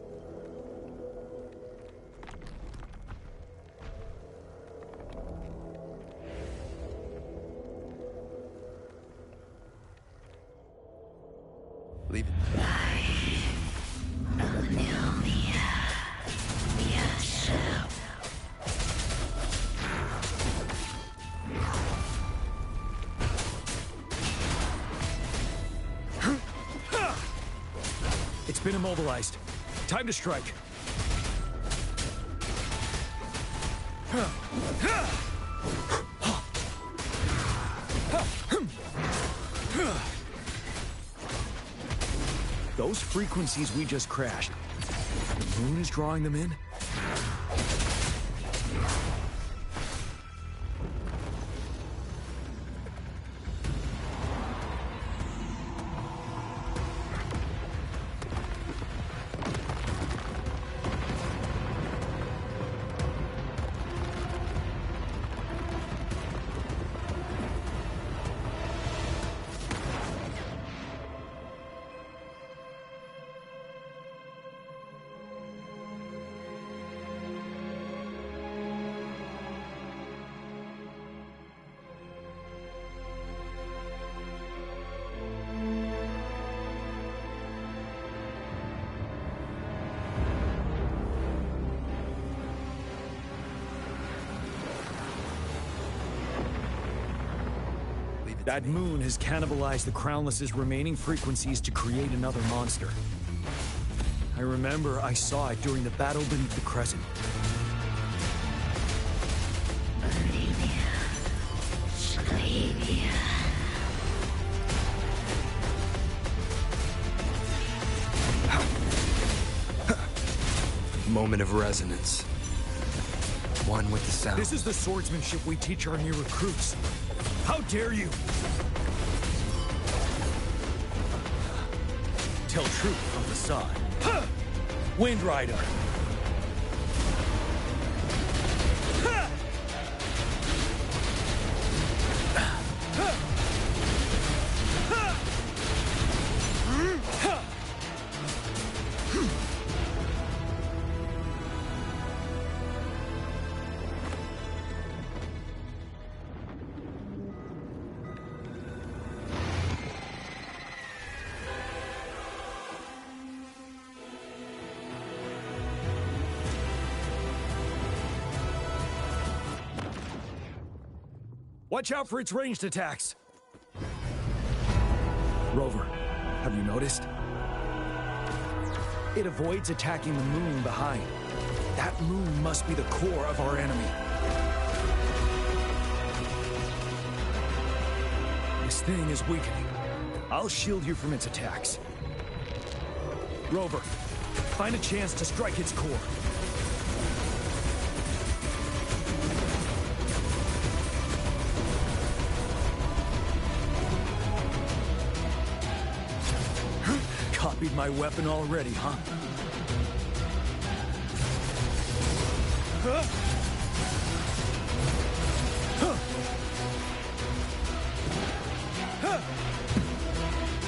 Leave it. It's been immobilized. Time to strike. Those frequencies we just crashed. The moon is drawing them in? That moon has cannibalized the Crownless's remaining frequencies to create another monster. I remember I saw it during the battle beneath the Crescent. Moment of resonance. One with the sound. This is the swordsmanship we teach our new recruits. How dare you! Tell truth from facade. Wind Rider! Watch out for its ranged attacks! Rover, have you noticed? It avoids attacking the moon behind. That moon must be the core of our enemy. This thing is weakening. I'll shield you from its attacks. Rover, find a chance to strike its core. Copied my weapon already, huh?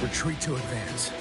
Retreat to advance.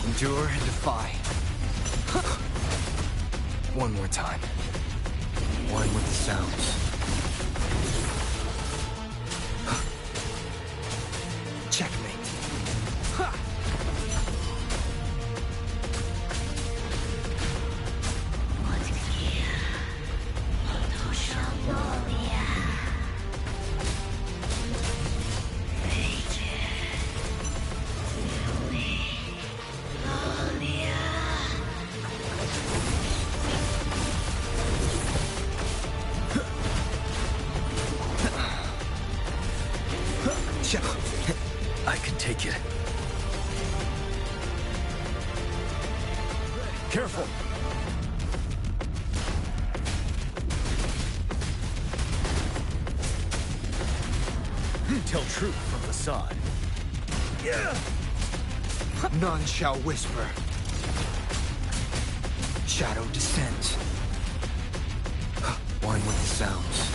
Endure and defy. One more time. One with the sounds. Checkmate. I can take it. Careful! Tell truth from facade. Yeah! None shall whisper. Shadow descends. Wine with the sounds.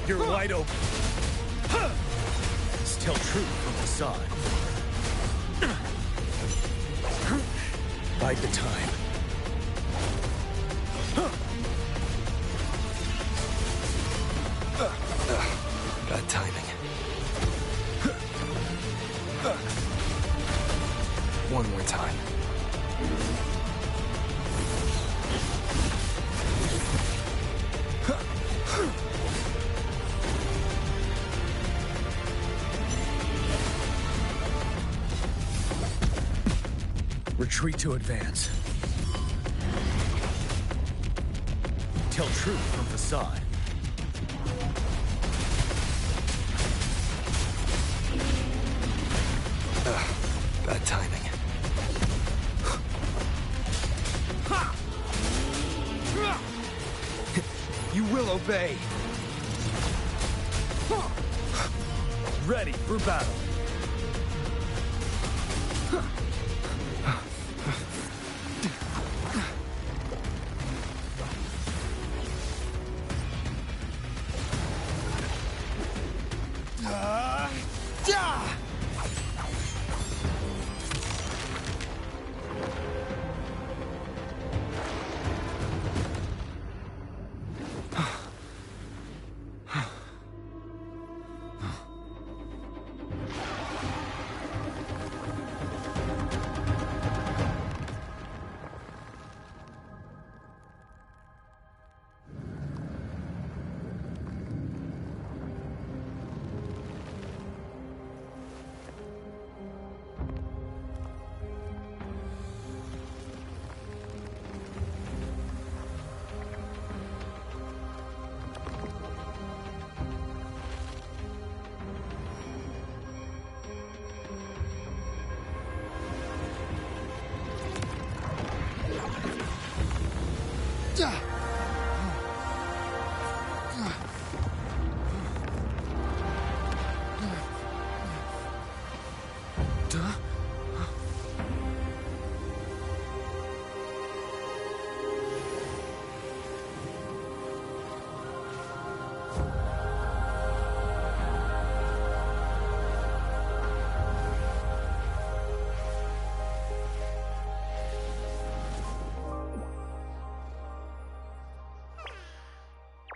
You're wide open. Still true from the side. Bide the time. Bad timing. One more time. Retreat to advance. Tell truth from facade. Bad timing. You will obey. Ready for battle.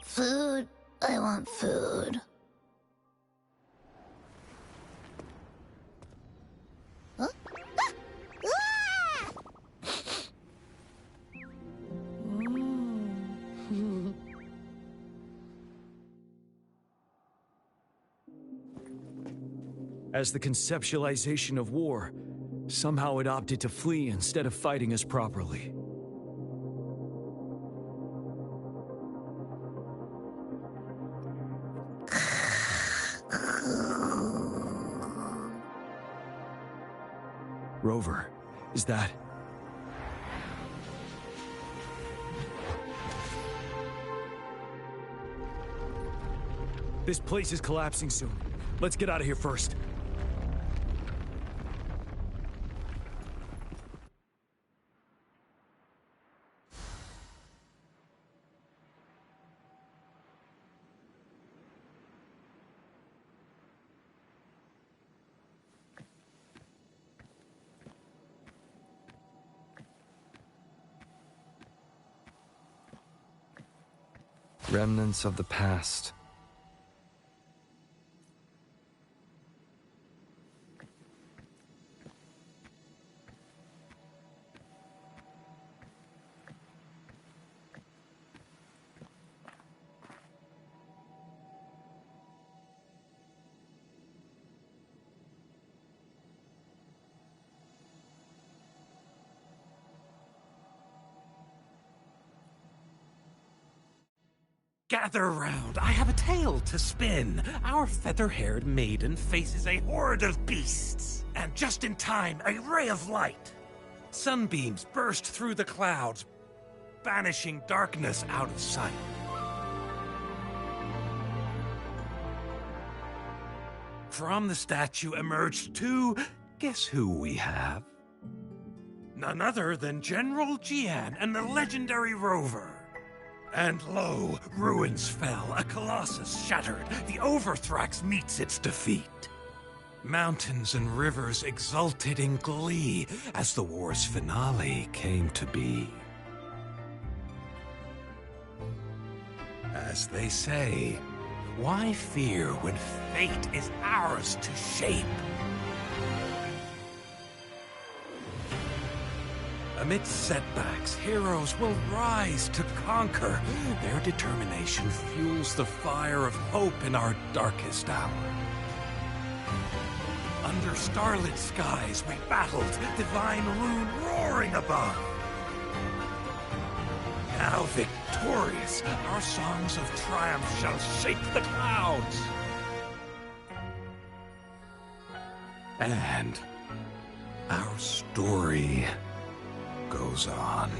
Food. I want food. Huh? As the conceptualization of war, somehow it opted to flee instead of fighting us properly. Rover, is that... This place is collapsing soon. Let's get out of here first. Remnants of the past. Gather round, I have a tale to spin. Our feather-haired maiden faces a horde of beasts. And just in time, a ray of light. Sunbeams burst through the clouds, banishing darkness out of sight. from the statue emerged two... Guess who we have? None other than General Jian and the legendary Rover. And lo, ruins fell, a colossus shattered, the Overthrax meets its defeat. Mountains and rivers exulted in glee as the war's finale came to be. As they say, why fear when fate is ours to shape? Amidst setbacks, heroes will rise to conquer. Their determination fuels the fire of hope in our darkest hour. Under starlit skies we battled, divine rune roaring above. Now victorious, our songs of triumph shall shake the clouds. And our story goes on.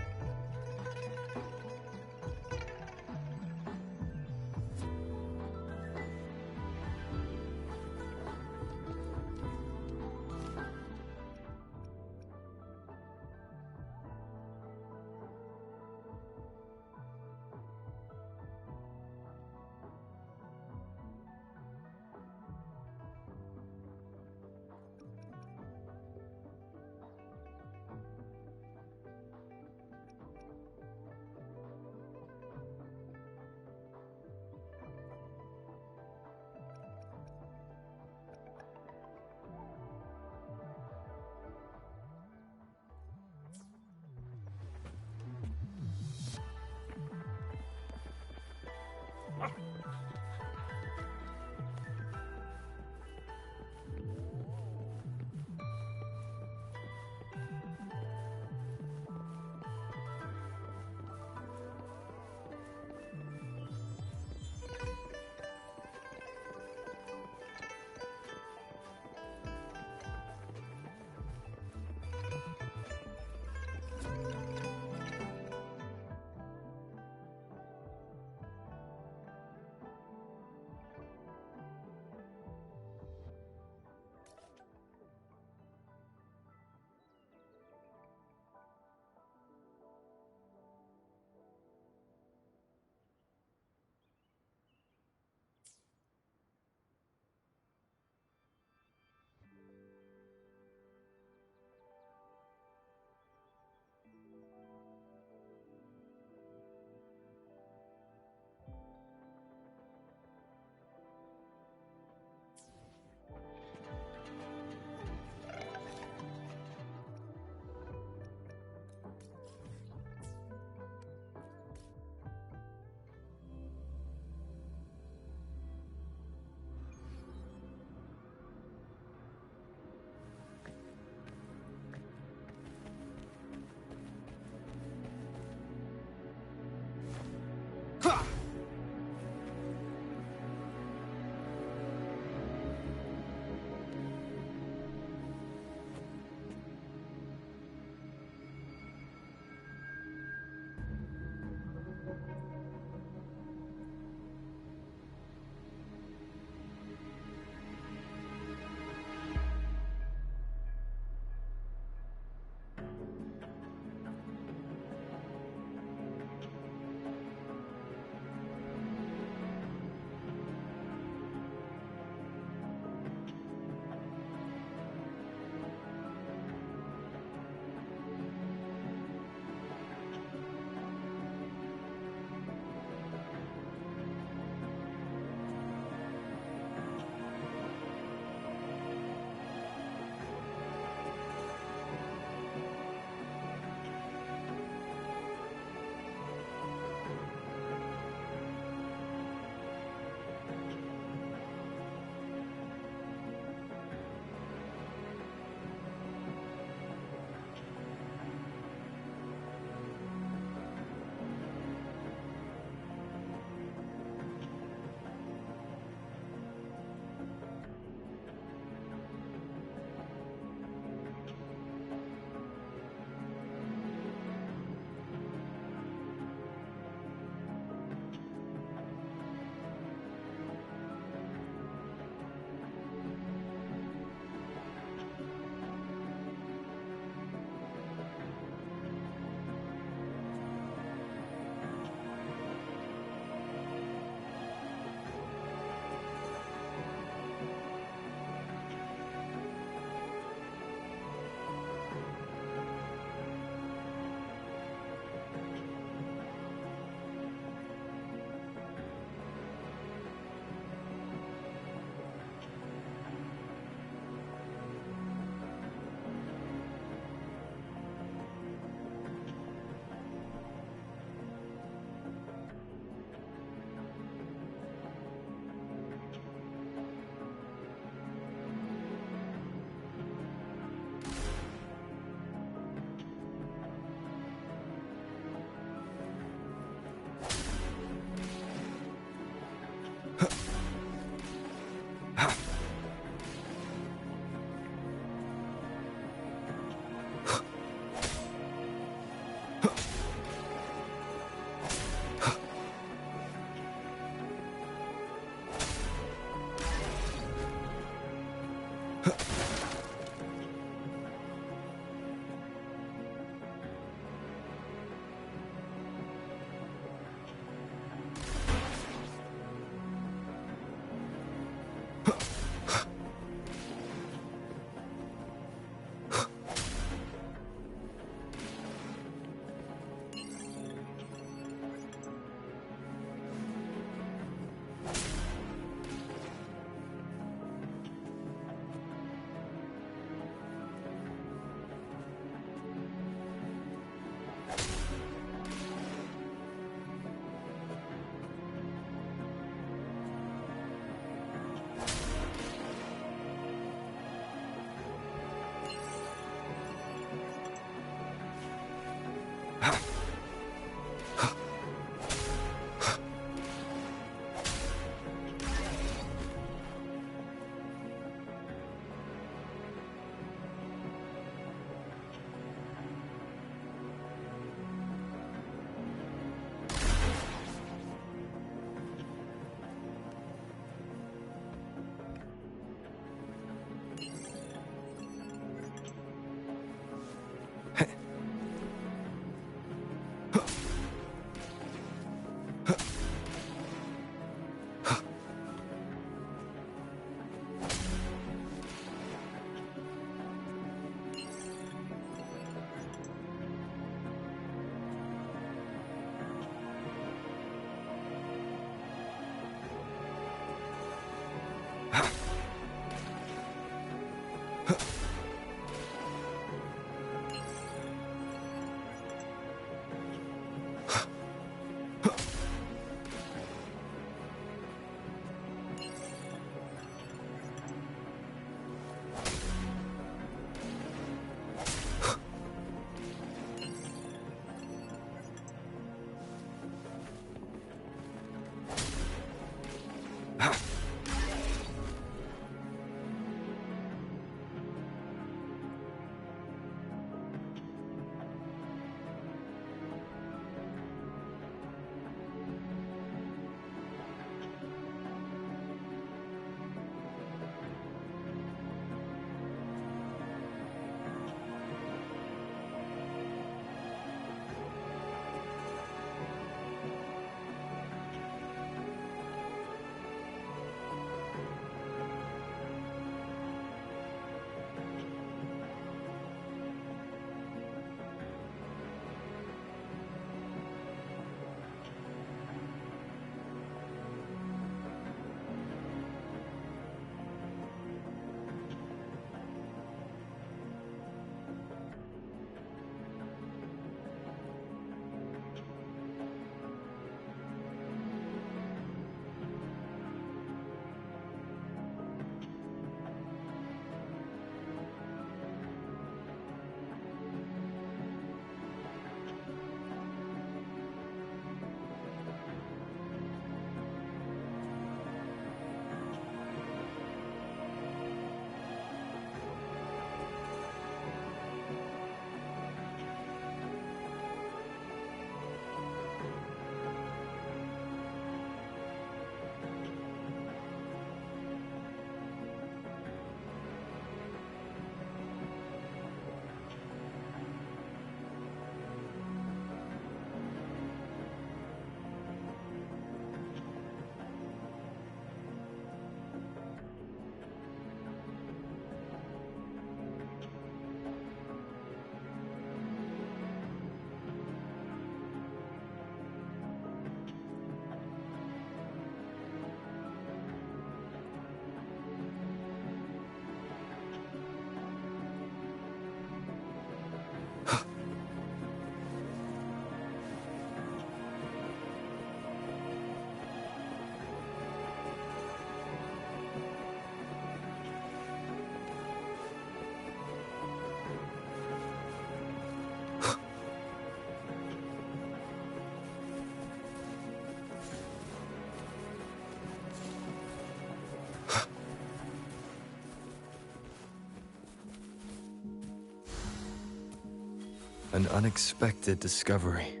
An unexpected discovery.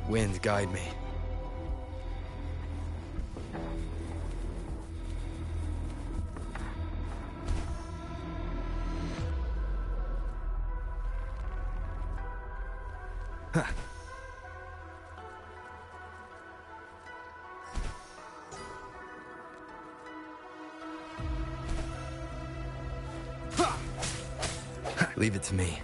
Wind, guide me. Leave it to me.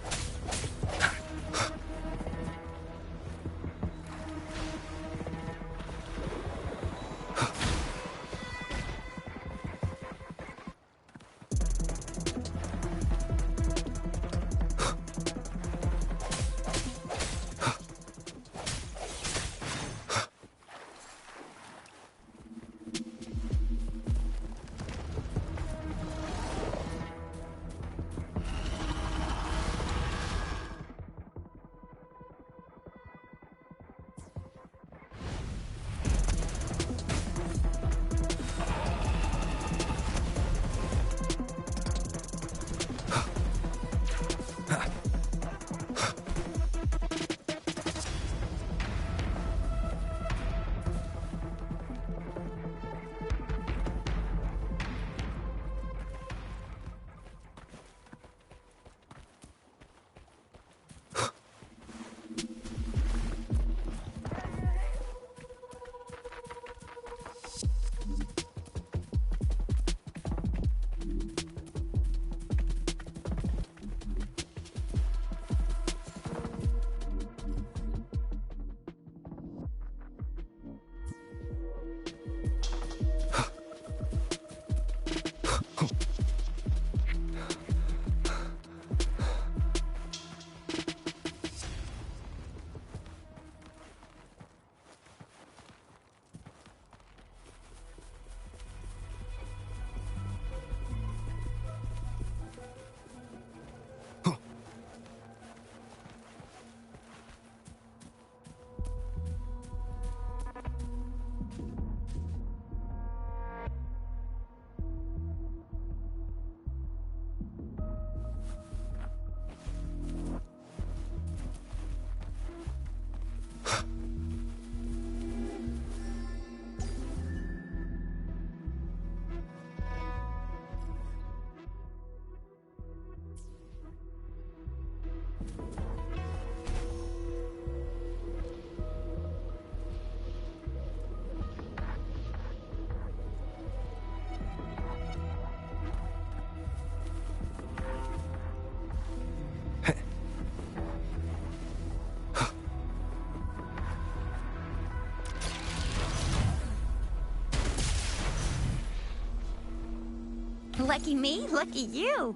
Lucky me, lucky you.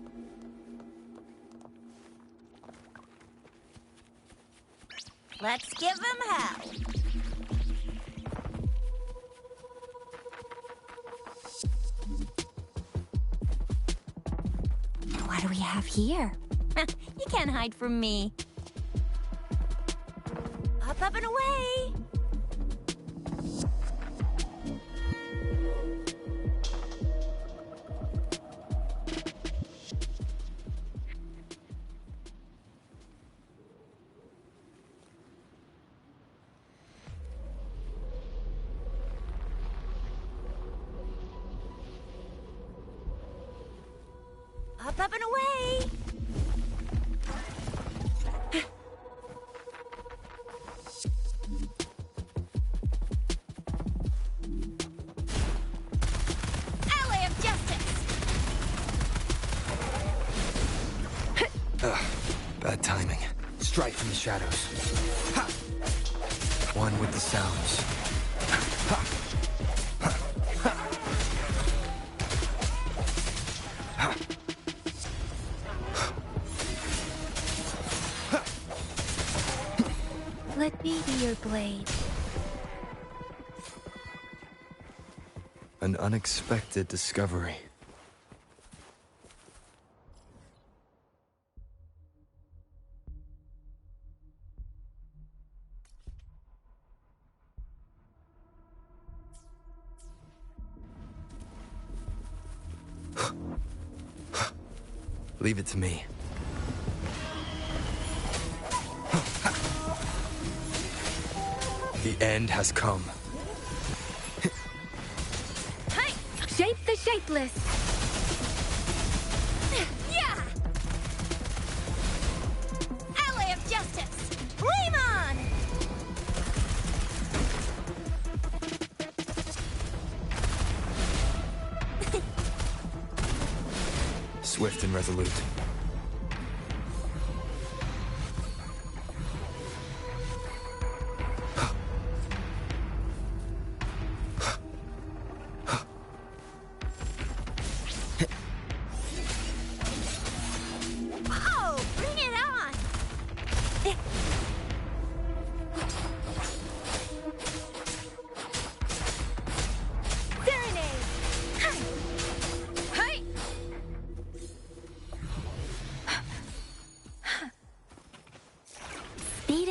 Let's give him hell. What do we have here? You can't hide from me. Up and away. Up and away! Ally of justice! Bad timing. Strike from the shadows. Ha! One with the sounds. Ha! Let me be your blade. An unexpected discovery. Leave it to me. The end has come. Hey! Shape the shapeless! Yeah! Ally of justice! Flame on! Swift and resolute.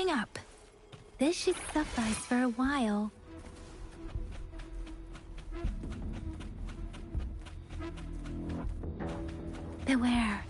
Speeding up. This should suffice for a while. Beware.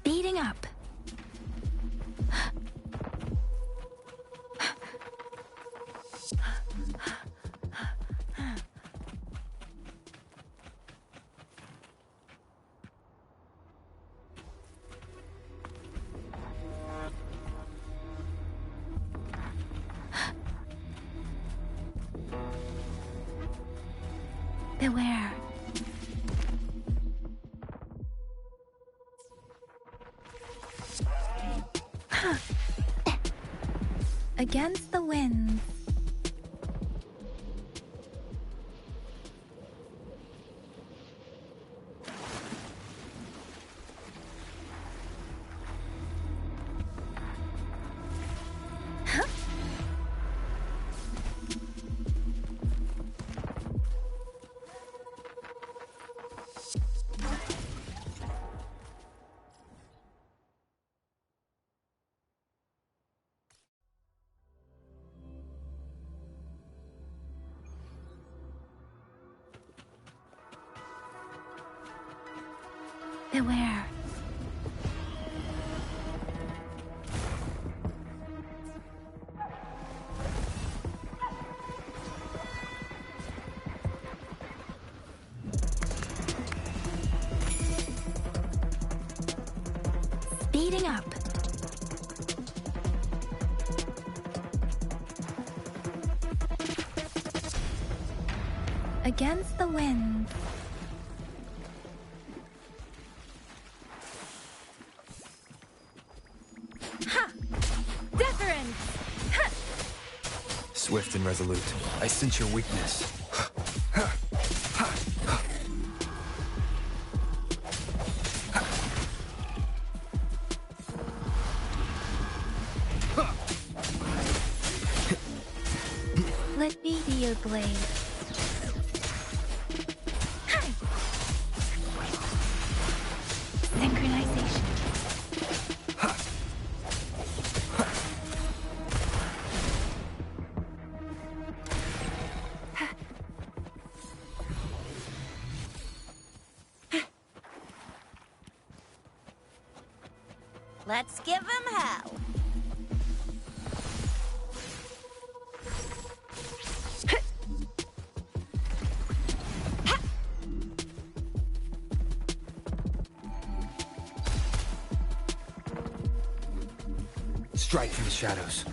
Speeding up. Beware. Against the winds. Beware. Speeding up. Against the wind. Swift and resolute. I sense your weakness. Let me be your blade. Synchronization. Let's give him hell. Strike from the shadows.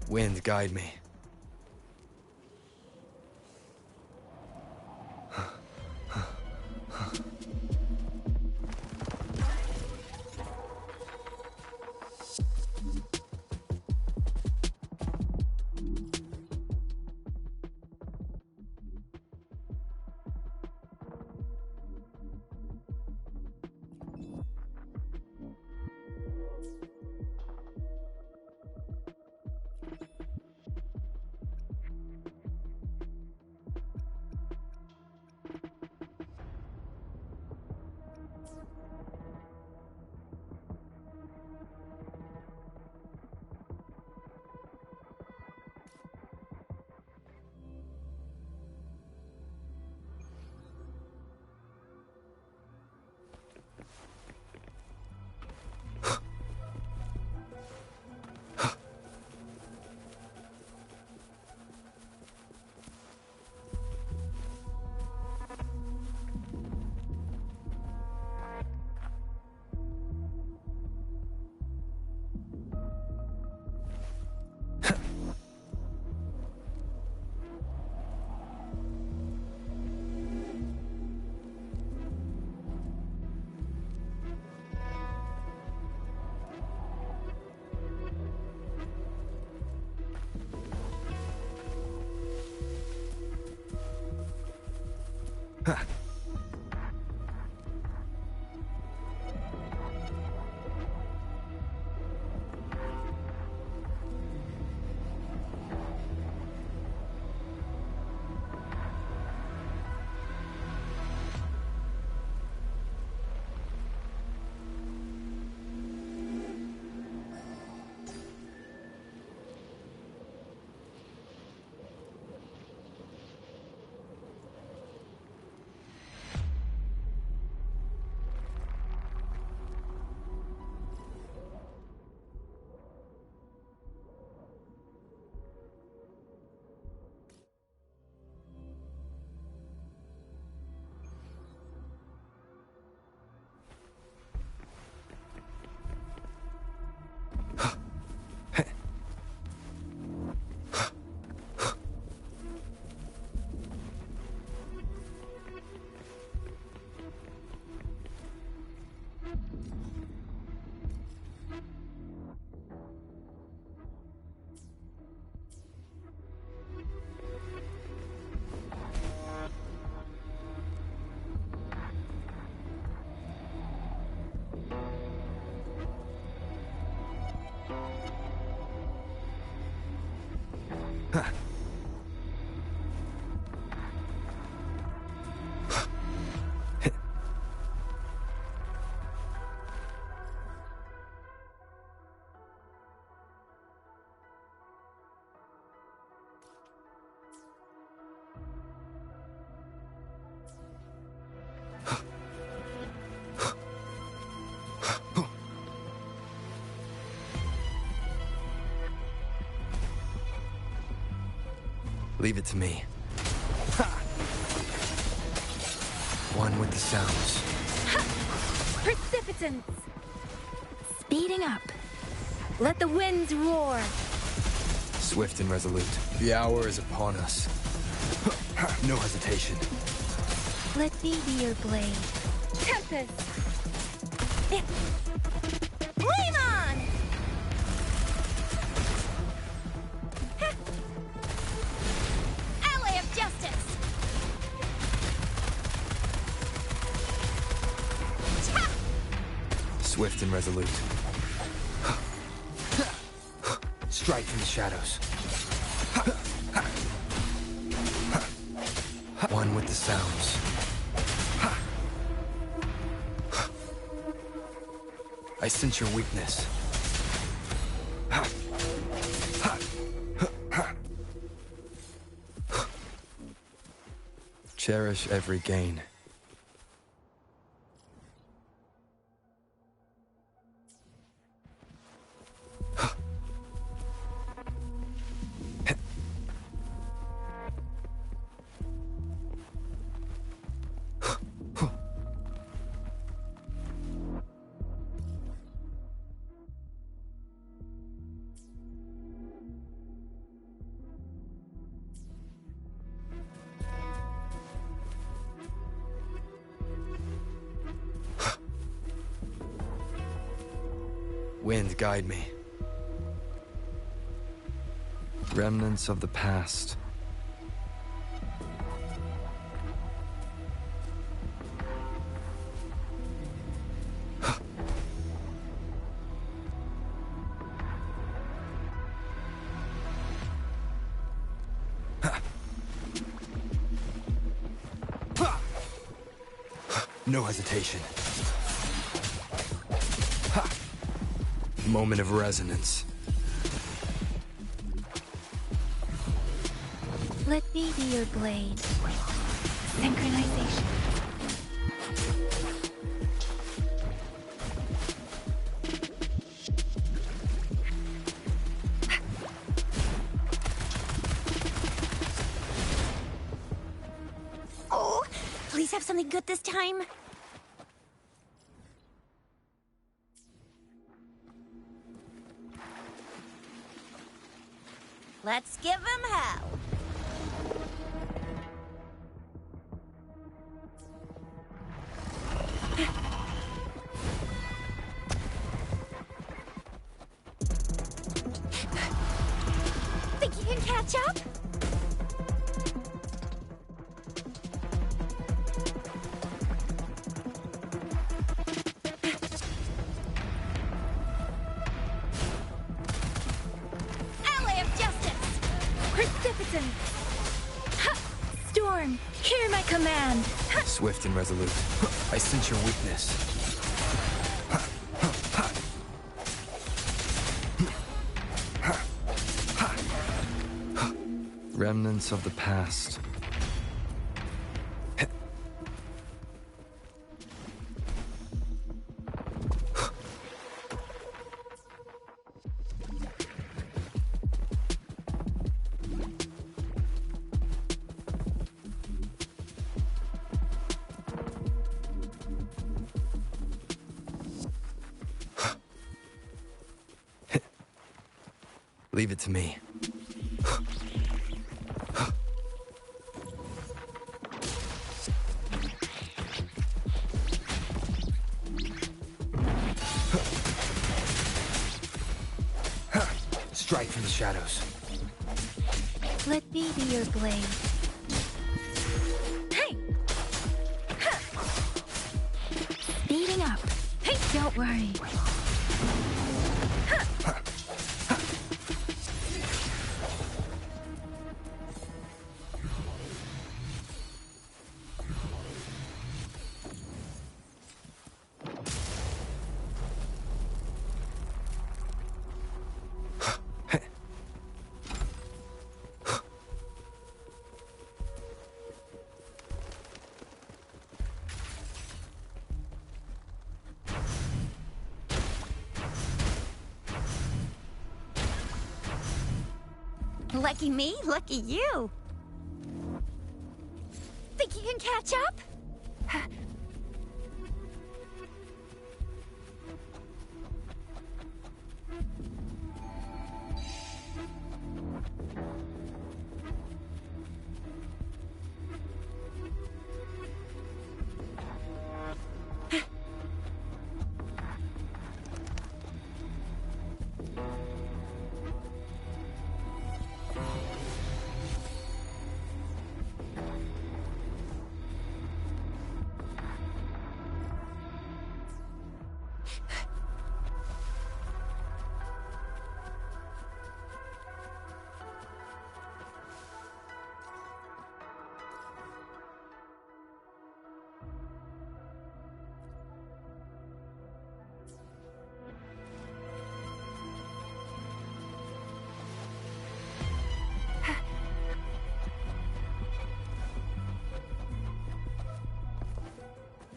Wind, guide me. Leave it to me. One with the sounds. Precipitance! Speeding up. Let the winds roar. Swift and resolute. The hour is upon us. No hesitation. Let me be your blade. Tempest! Flame on! Ally of justice! Swift and resolute. Strike from the shadows. One with the sounds. I sense your weakness. Cherish every gain. Wind, guide me. Remnants of the past. No hesitation. Moment of resonance. Let me be your blade. Synchronization. Oh, please have something good this time. Let's give him hell. Think you can catch up? storm! Hear my command! Swift and resolute. I sense your weakness. Remnants of the past. Leave it to me. Strike from the shadows. Let me be your blade. Hey! Speeding up. Hey, don't worry. Lucky me, lucky you. Think you can catch up?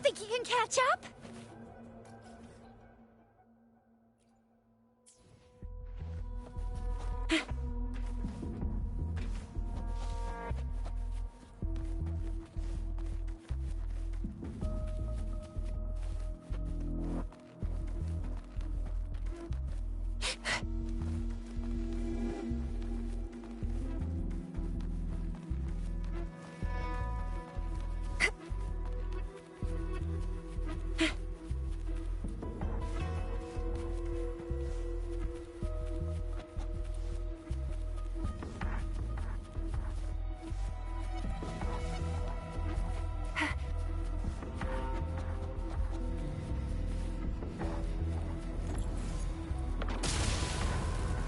Think you can catch up?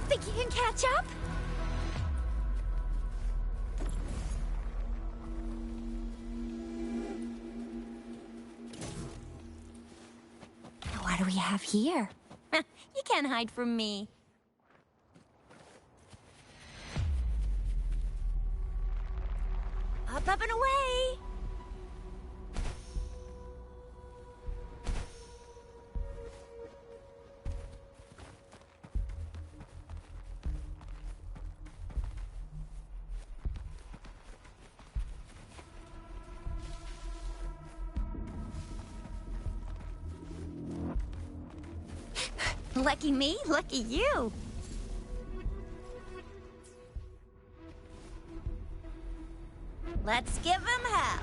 Think you can catch up? What do we have here? You can't hide from me. Up, up, and away! Lucky me, lucky you. Let's give him hell.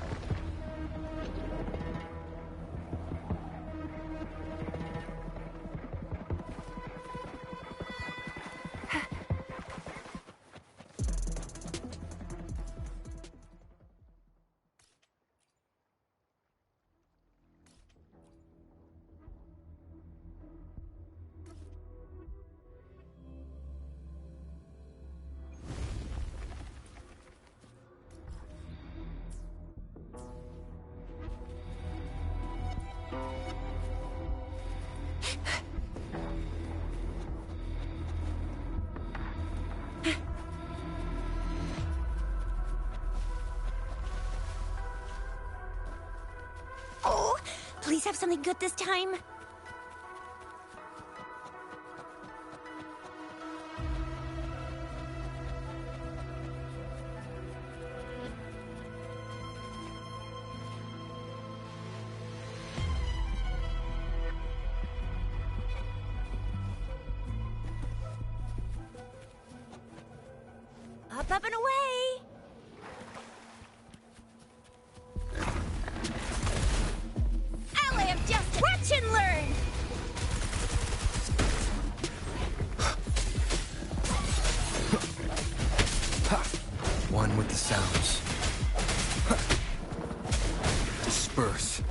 Please have something good this time. Up and away! Ally of Justice! Watch and learn! One with the sounds. Disperse.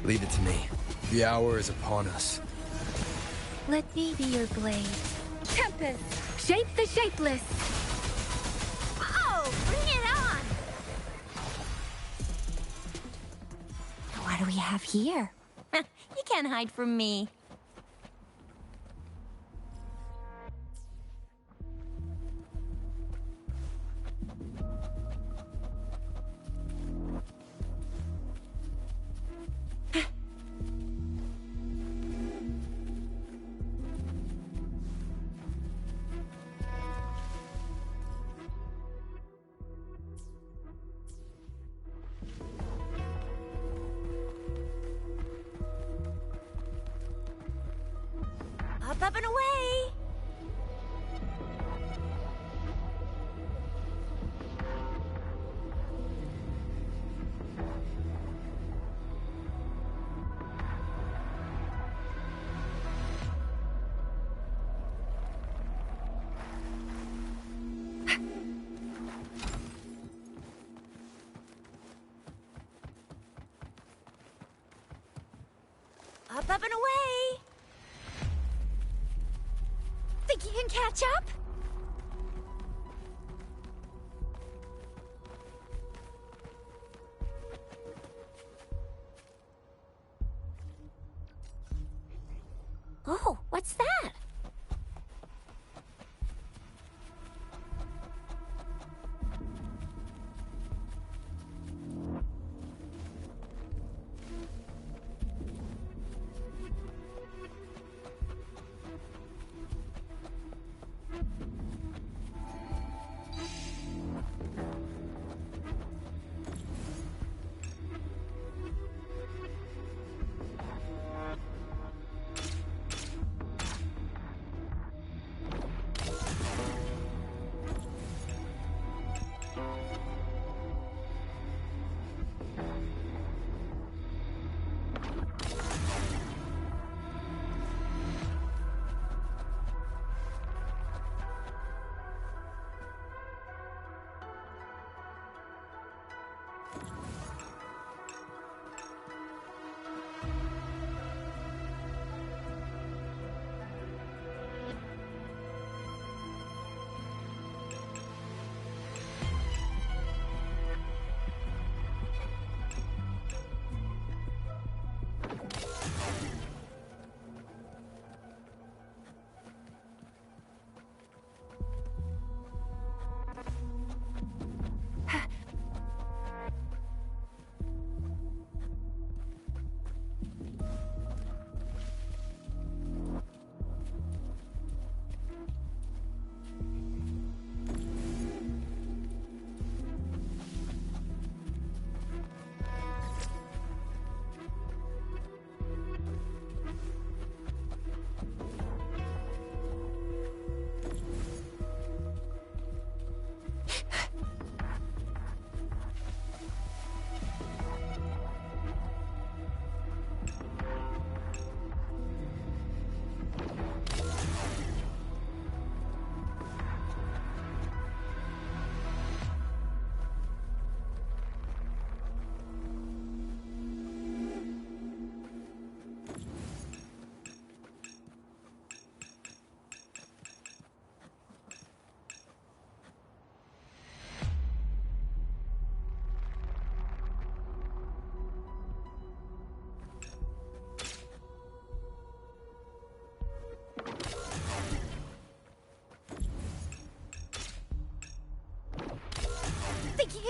Leave it to me. The hour is upon us. Let me be your blade. Tempest, shape the shapeless. Oh, bring it on! What do we have here? You can't hide from me. Up and away! Up and away! Think you can catch up? Oh, what's that?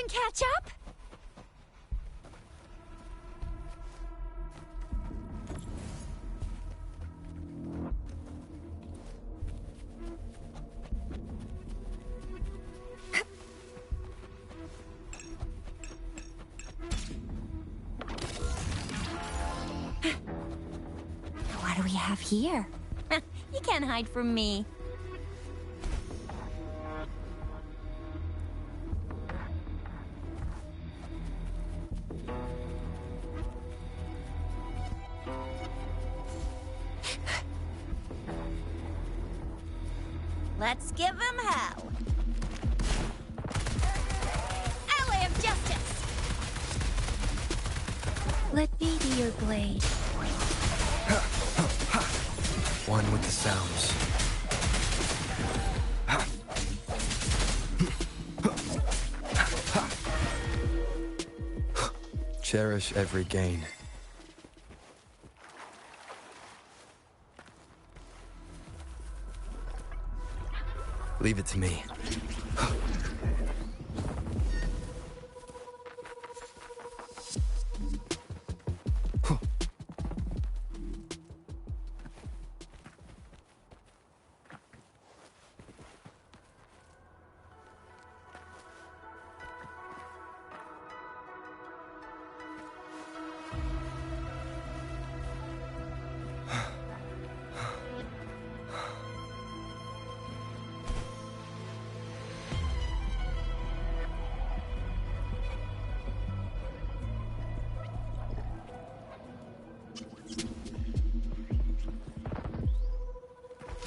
catch up? What do we have here? You can't hide from me. Let's give him hell. Ally of Justice! Let me be your blade. One with the sounds. Cherish every gain. Leave it to me.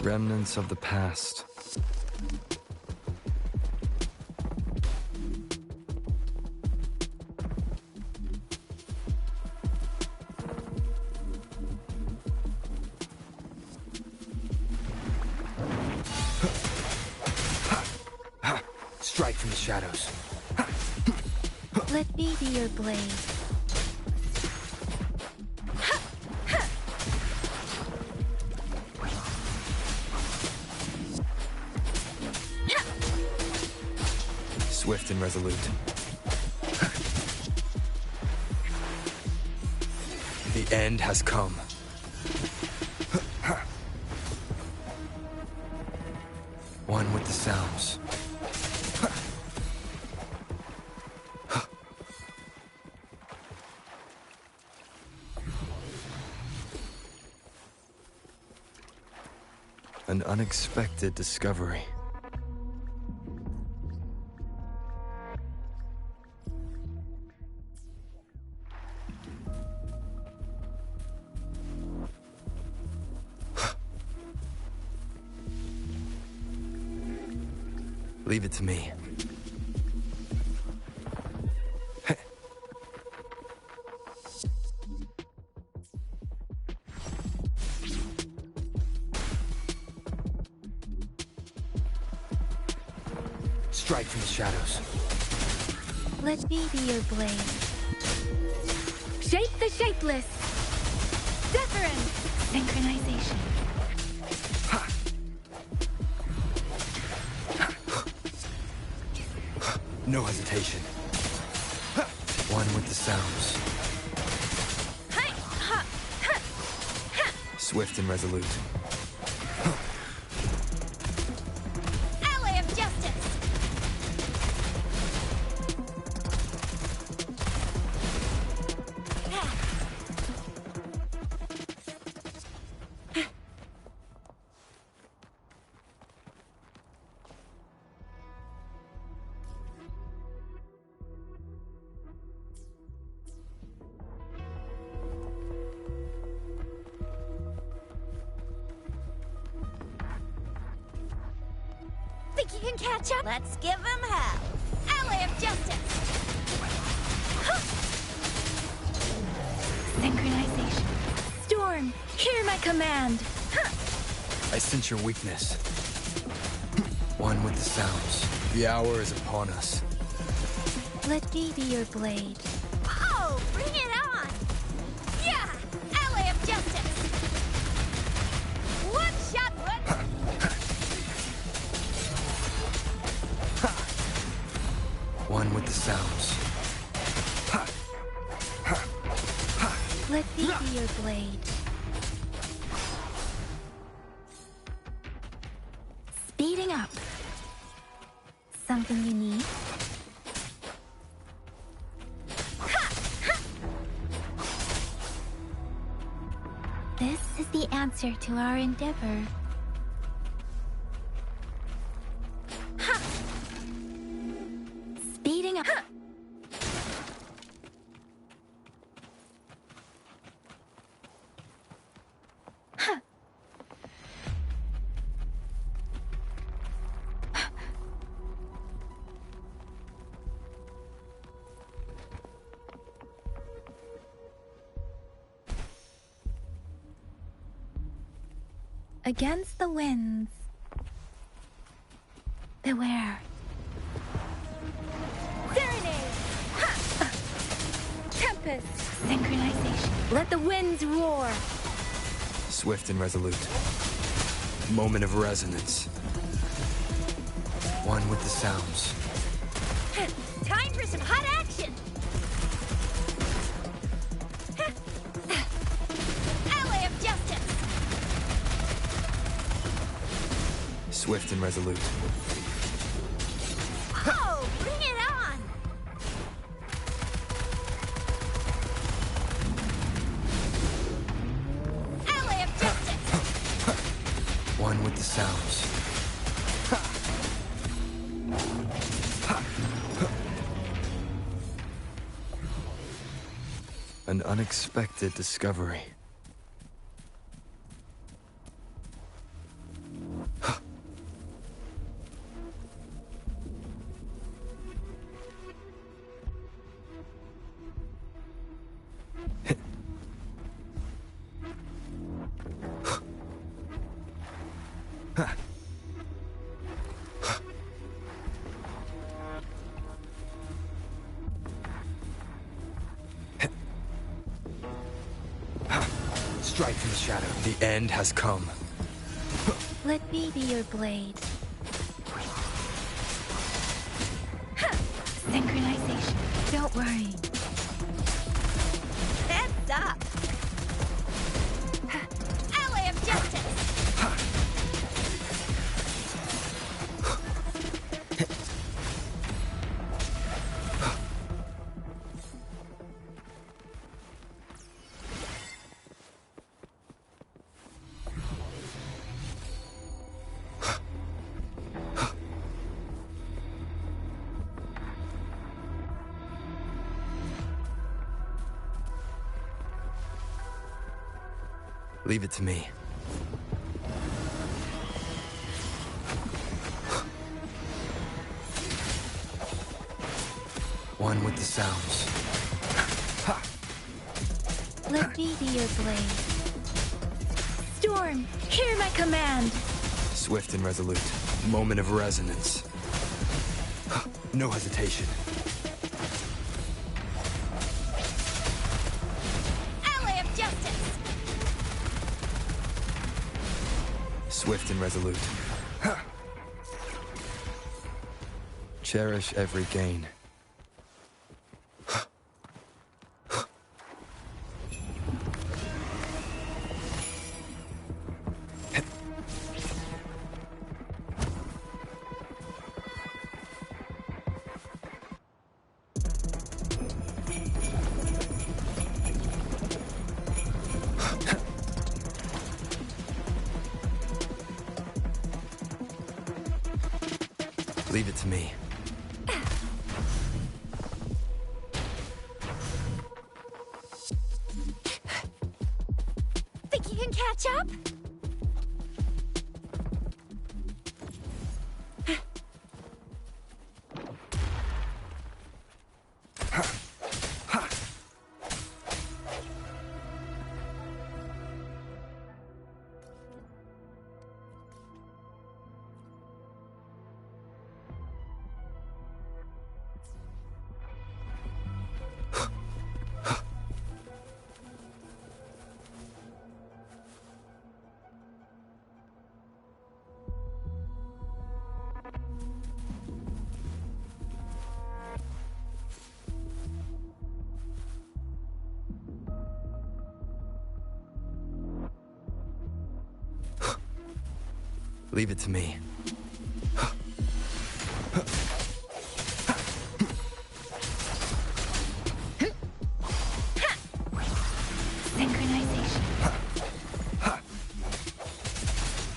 Remnants of the past. Strike from the shadows. Let me be your blade. Swift and resolute. The end has come. One with the sounds. An unexpected discovery. Leave it to me. Strike from the shadows. Let me be your blade. Shape the shapeless. Deference. Synchronization. No hesitation. One with the sounds. Swift and resolute. Ally of Justice! Think you can catch up? Let's give him hell. Ally of Justice! Synchronization. Storm, hear my command. I sense your weakness. One with the sounds. The hour is upon us. Let me be your blade. Oh, bring it on! Yeah! Ally of Justice! One shot, One One with the sounds. Let me be your blade. Speeding up. Something you need? This is the answer to our endeavor. Speeding up. Against the winds. Beware. Serenade! Tempest! Synchronization. Let the winds roar! Swift and resolute. Moment of resonance. One with the sounds. Time for some hot action! Ally of justice! Swift and resolute. Oh, bring it on! Ally of justice! One with the sounds. An unexpected discovery. Strike from the shadow. The end has come. Let me be your blade. Synchronization. Don't worry. Heads up! Ally of justice! Leave it to me. One with the sounds. Let me be your blade. Storm, hear my command. Swift and resolute. Moment of resonance. No hesitation. Ally of justice! Swift and resolute. Cherish every gain. Leave it to me. Think you can catch up? Leave it to me. Synchronization.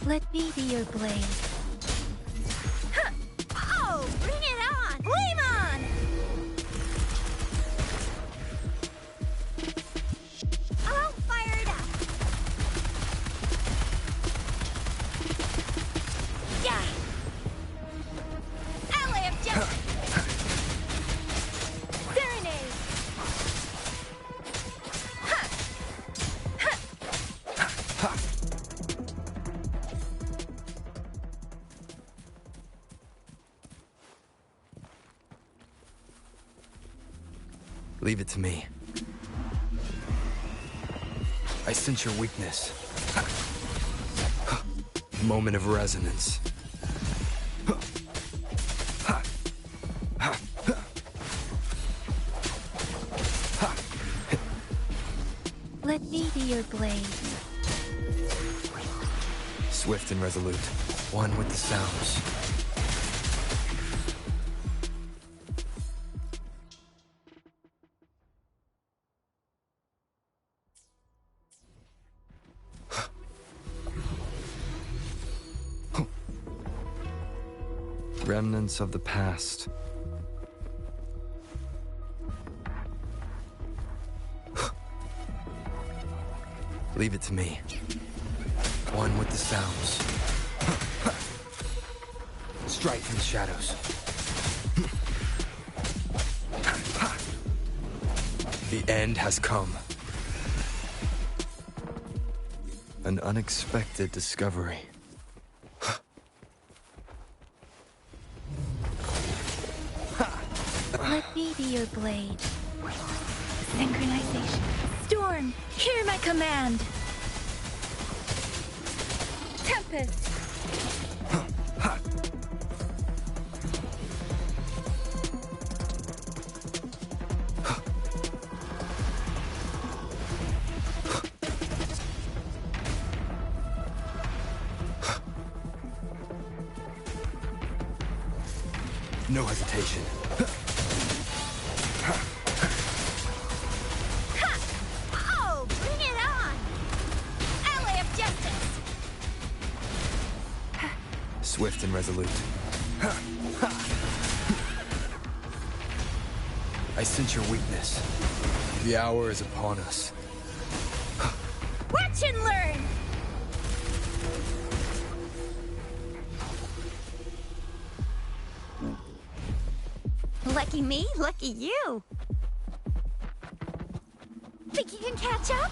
Let me be your blade. Oh, bring it on! Flame on! I'll fire it up! Yeah! Ally of Justice! Serenade! Leave it to me. I sense your weakness. Moment of resonance. Let me be your blade. Swift and resolute. One with the sounds. Remnants of the past. Leave it to me. One with the sounds. Strike from the shadows. The end has come. An unexpected discovery. Let me be your blade. Synchronization. Storm, hear my command. Tempest. No hesitation. Oh, bring it on! Ally of Justice! Swift and resolute. I sense your weakness. The hour is upon us. Watch and learn! Lucky me, lucky you. Think you can catch up?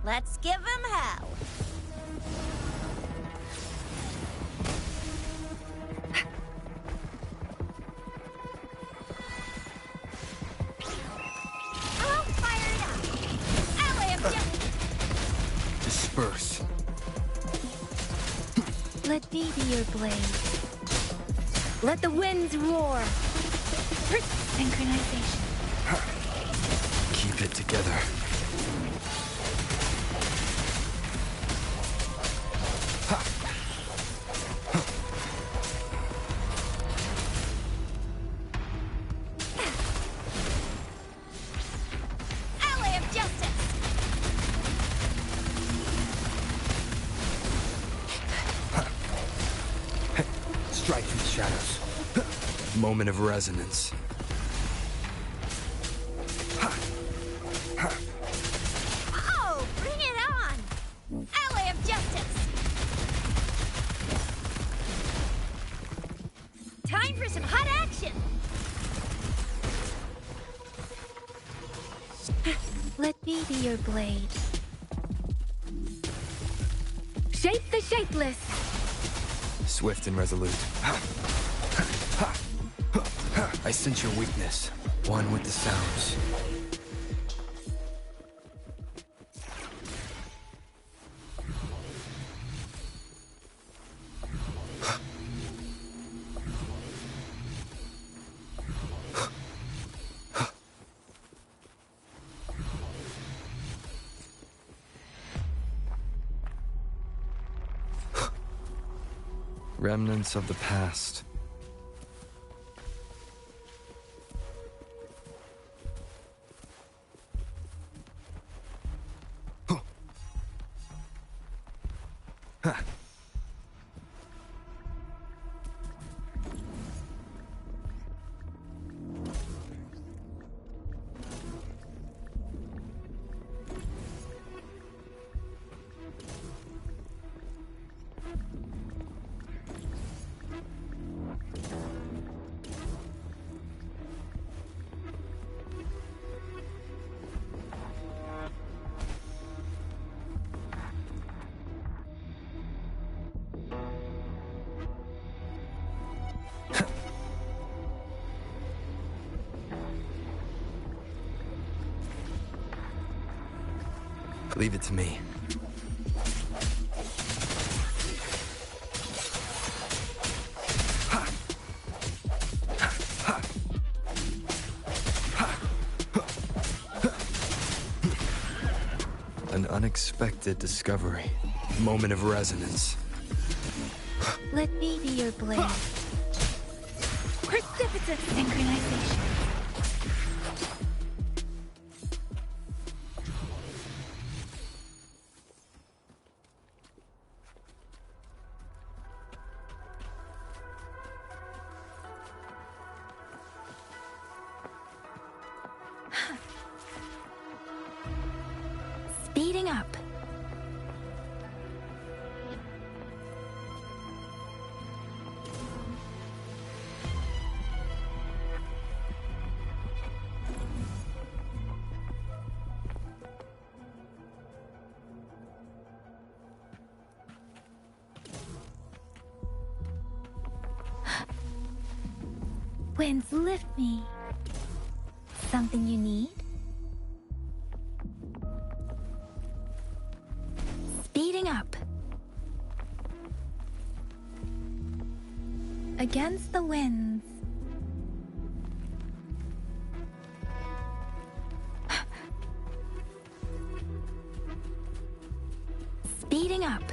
Let's give him hell. I'll fire it up. Ally of Justice. Disperse. Let me be your blade. Let the winds roar. Synchronization. Keep it together. Ally of Justice. Strike from the shadows. Moment of resonance. Oh, bring it on! Ally of Justice. Time for some hot action. Let me be your blade. Shape the shapeless! Swift and resolute. I sense your weakness. One with the sounds. Remnants of the past. Leave it to me. An unexpected discovery. Moment of resonance. Let me be your blade. Precipitous synchronization. Speeding up. Winds lift me. Something you need? Speeding up. Against the winds. Speeding up.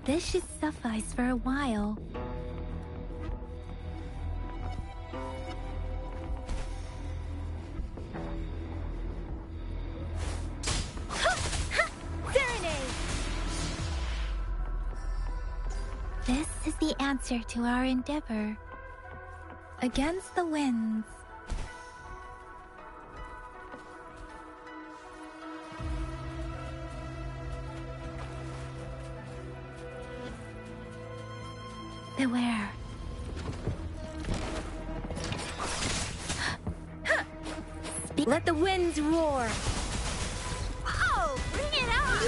This should suffice for a while. Serenade! This is the answer to our endeavor. Against the winds. Beware. Let the winds roar. Oh, bring it on!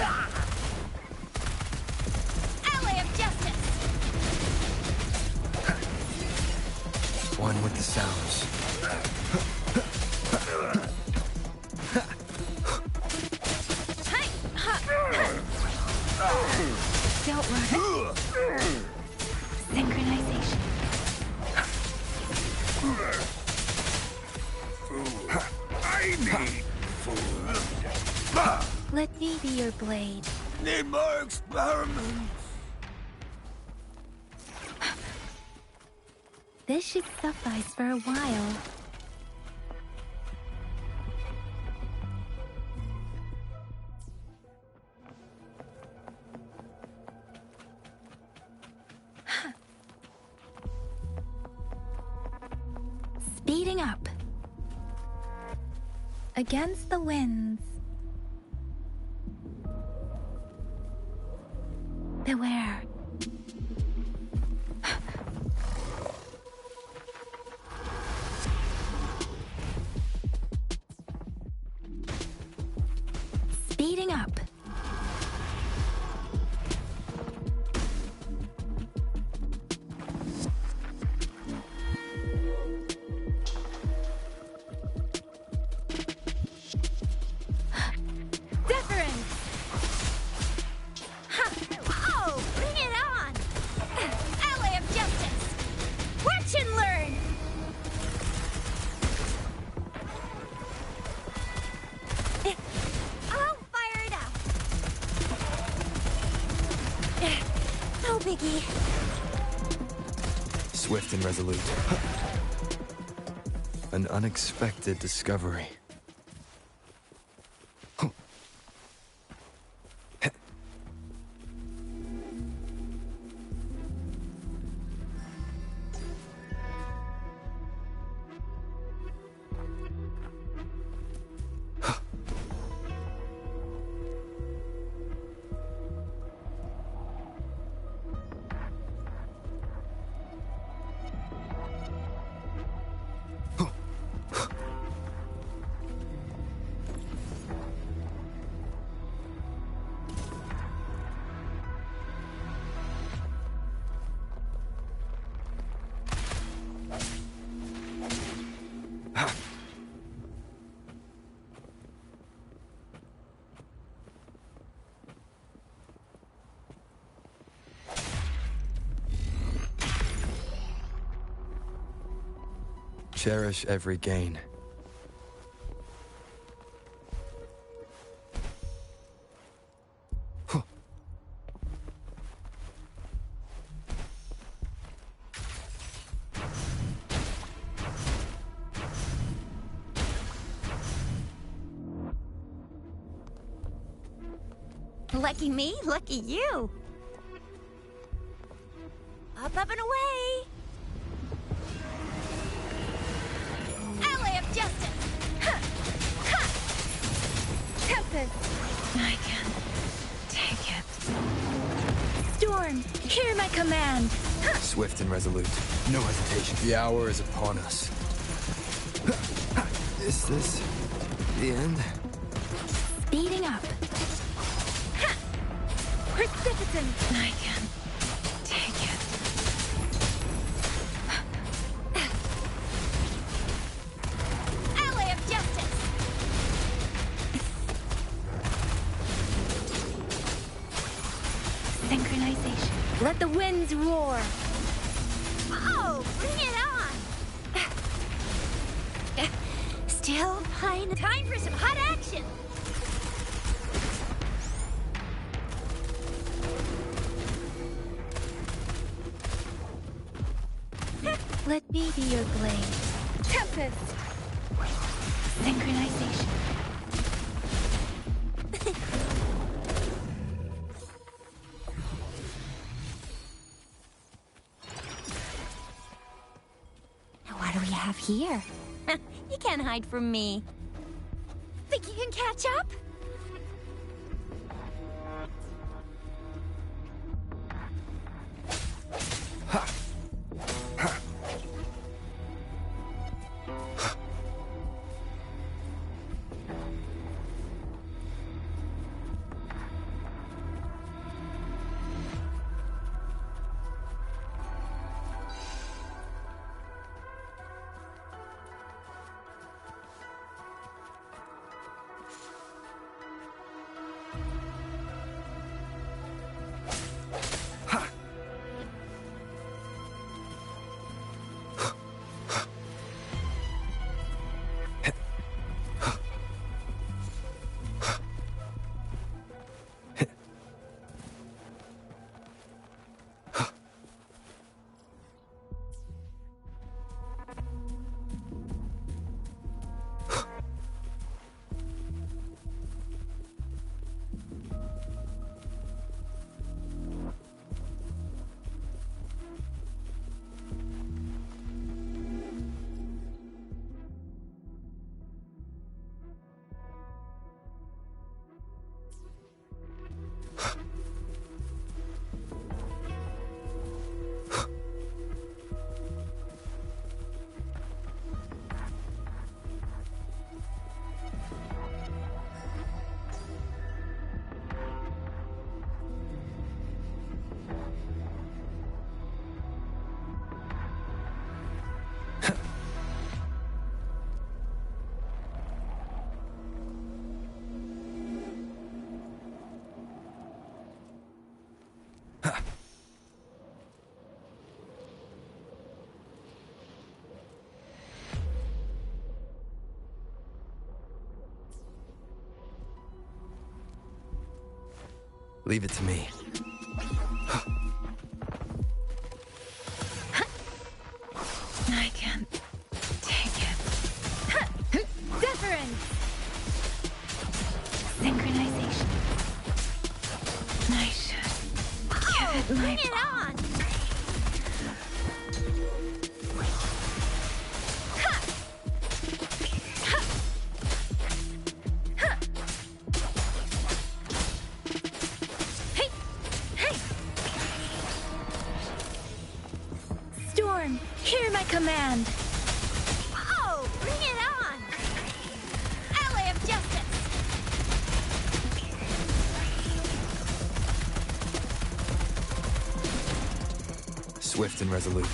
Ally of justice! One with the sounds. Don't run. Synchronization. I need food. Let me be your blade. Need more experiments. This should suffice for a while. Speeding up. Against the winds. Beware. Speeding up. Swift and resolute. An unexpected discovery. Cherish every gain. Lucky me, lucky you. Up and away. Ally of justice. Tempest. I can take it. Storm, hear my command. Swift and resolute. No hesitation. The hour is upon us. Is this the end? Speeding up. Precipitant. I can take it. Ally of justice! Synchronization. Let the winds roar. Oh, bring it on! Still fine. Time for some hot action! Let me be your blade. Tempest! Synchronization. Now what do we have here? You can't hide from me. Think you can catch up? Leave it to me. I can't take it. Deference! Synchronization. I should give it my Bring it on! Storm, hear my command. Oh, bring it on! Ally of Justice! Swift and resolute.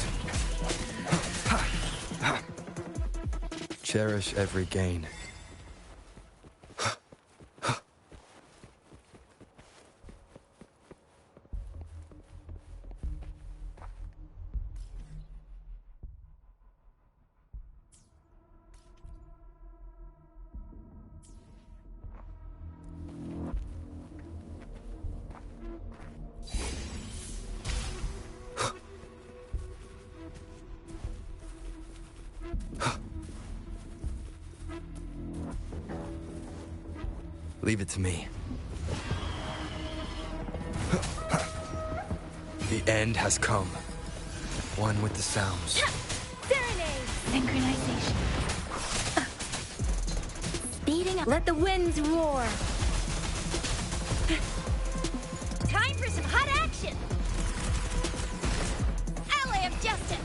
Cherish every gain. Leave it to me. The end has come. One with the sounds. Serenade! Synchronization. Speeding up. Let the winds roar. Time for some hot action! Ally of Justice!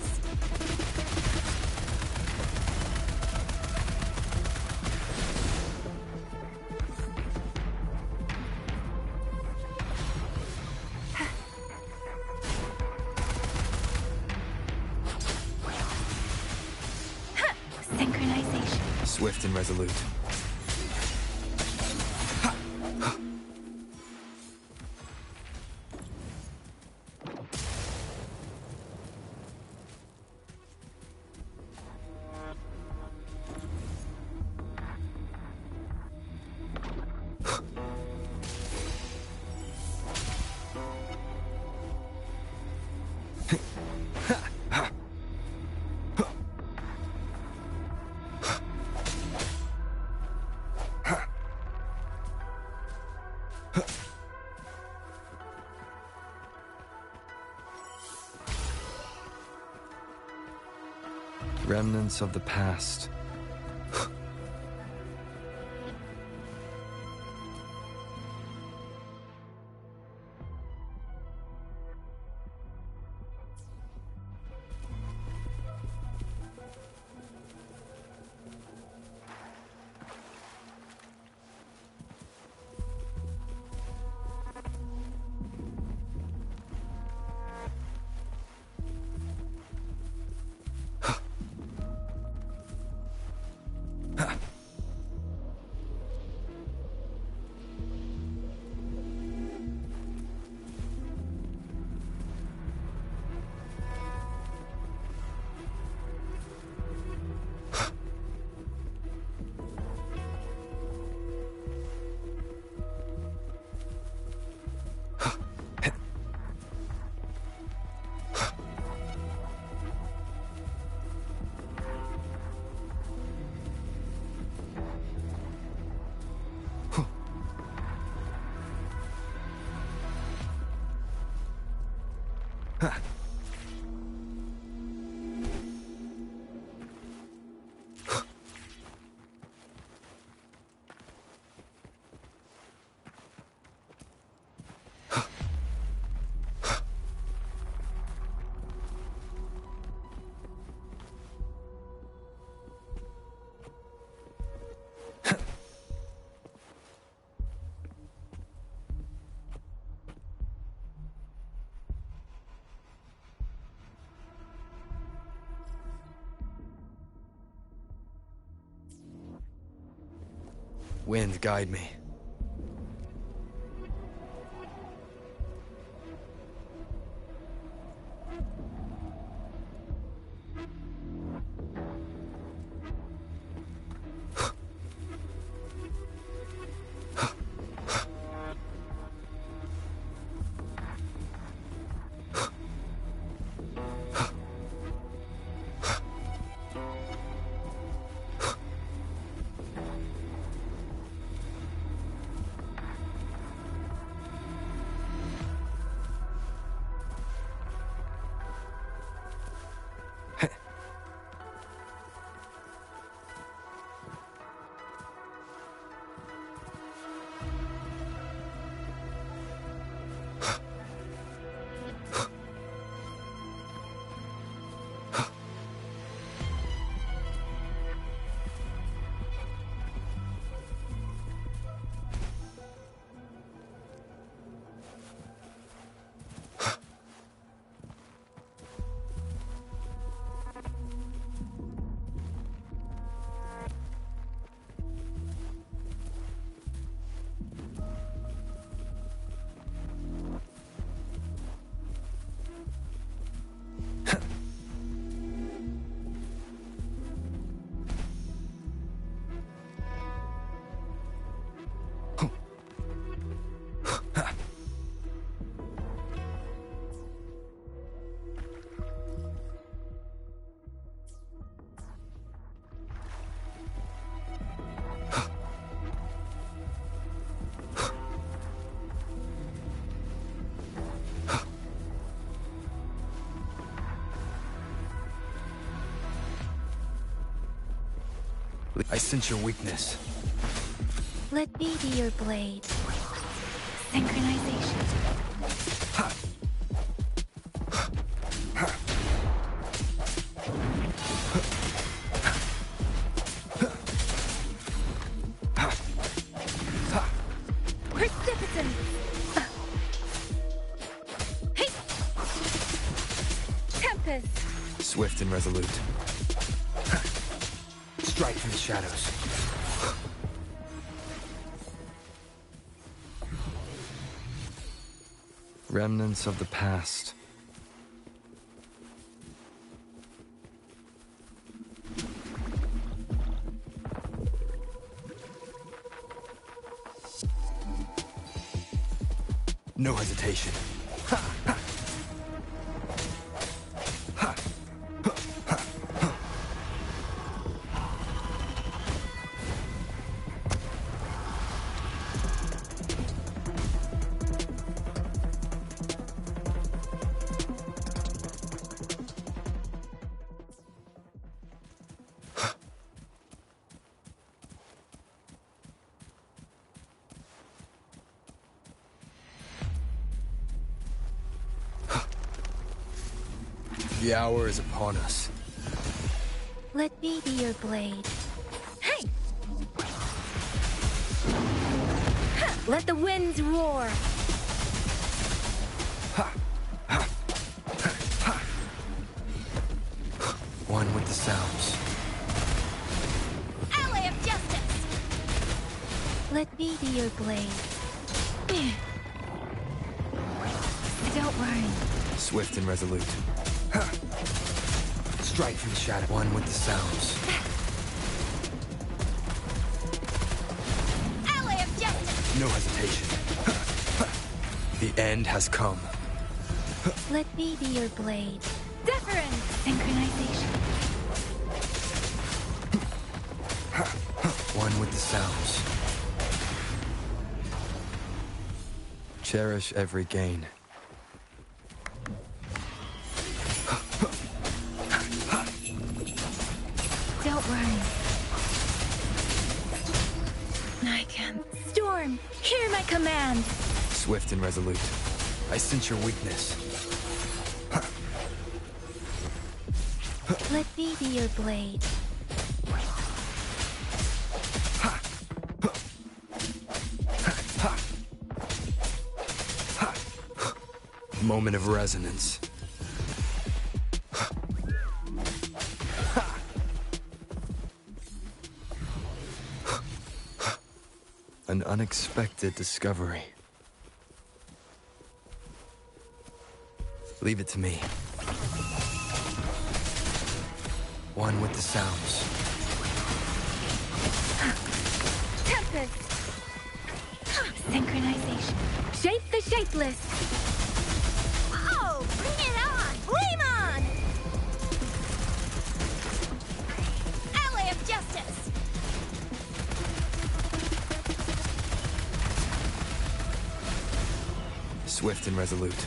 Synchronization. Swift and resolute. Remnants of the past. Wind, guide me. I sense your weakness. Let me be your blade. Synchronization. Precipitant. Hey. Tempest. Swift and resolute. Strike from the shadows. Remnants of the past. No hesitation. The hour is upon us. Let me be your blade. Hey! Let the winds roar. One with the sounds. Ally of justice! Let me be your blade. Don't worry. Swift and resolute. Strike from the shadow. One with the sounds. Ally of justice! No hesitation. The end has come. Let me be your blade. Deference! Synchronization. One with the sounds. Cherish every gain. Don't worry. I can. Storm, hear my command. Swift and resolute. I sense your weakness. Let me be your blade. Moment of resonance. An unexpected discovery. Leave it to me. One with the sounds. Tempest! Synchronization. Shape the shapeless. Oh, bring it on! Flame on! Ally of justice! Swift and resolute.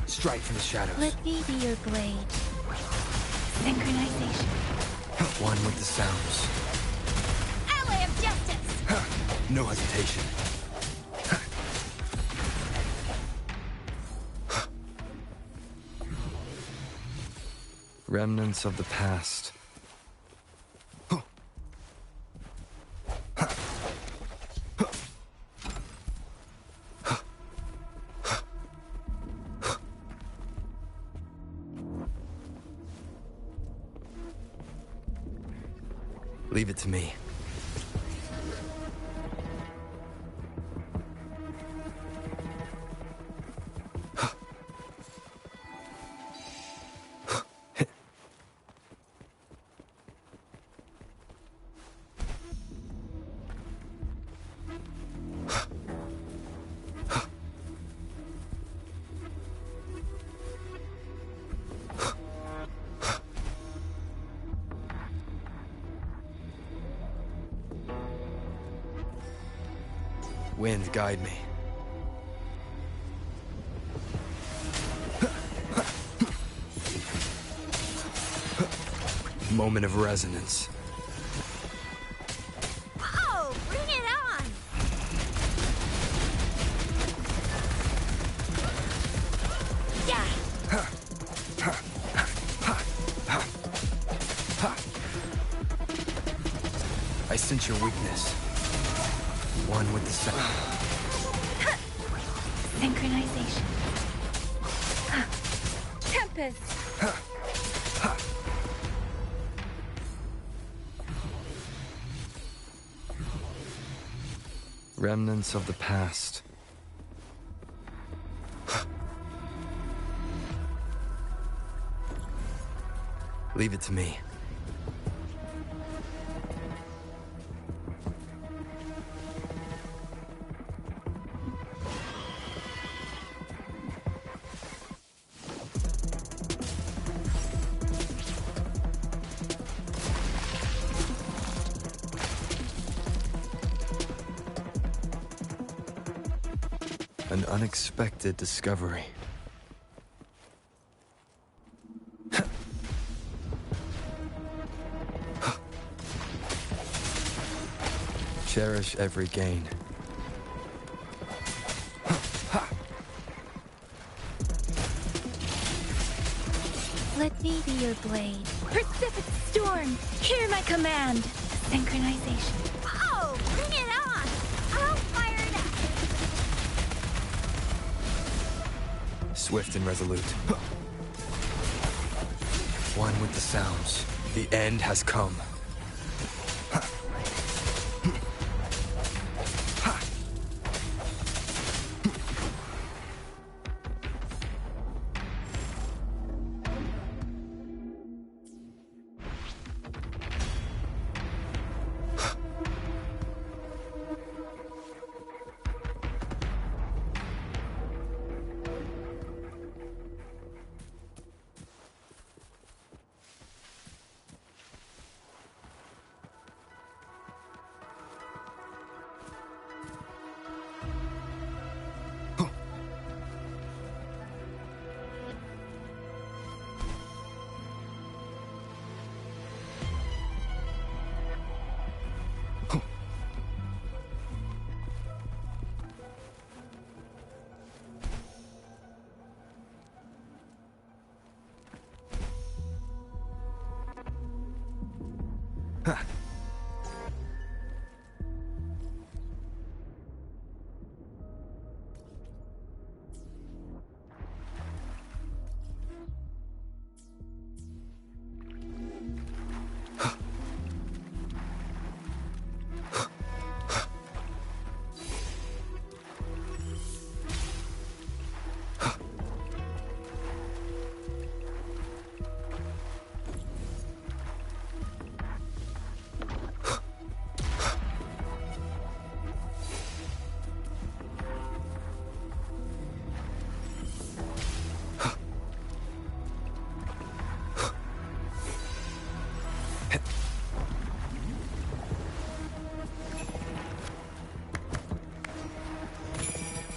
Strike from the shadows. Let me be your blade. Synchronization. One with the sounds. Ally of justice! No hesitation. Remnants of the past. Leave it to me. Wind, guide me. Moment of resonance. sense your weakness. One with the sound. Synchronization. Tempest. Remnants of the past. Leave it to me. An unexpected discovery. Cherish every gain. Let me be your blade. Pacific Storm, hear my command. Synchronization. Oh, bring it on! I'll fire it up! Swift and resolute. One with the sounds. The end has come.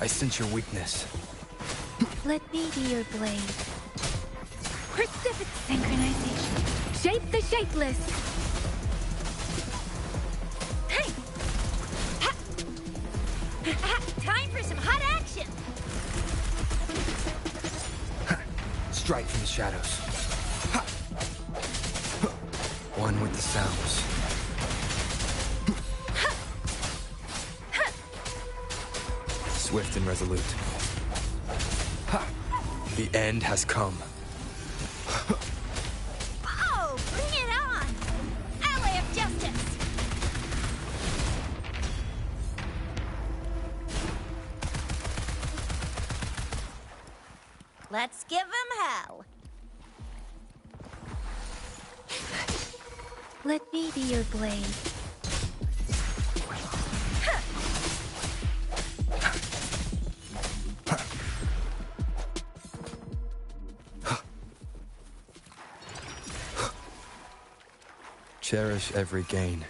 I sense your weakness. Let me be your blade. Pacific synchronization. Shape the shapeless. Hey! Ha! Ha! Time for some hot action! Strike from the shadows. One with the sounds. Swift and resolute. The end has come. Oh, bring it on! Ally of Justice! Let's give him hell! Let me be your blade. Cherish every gain.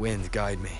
Wind, guide me.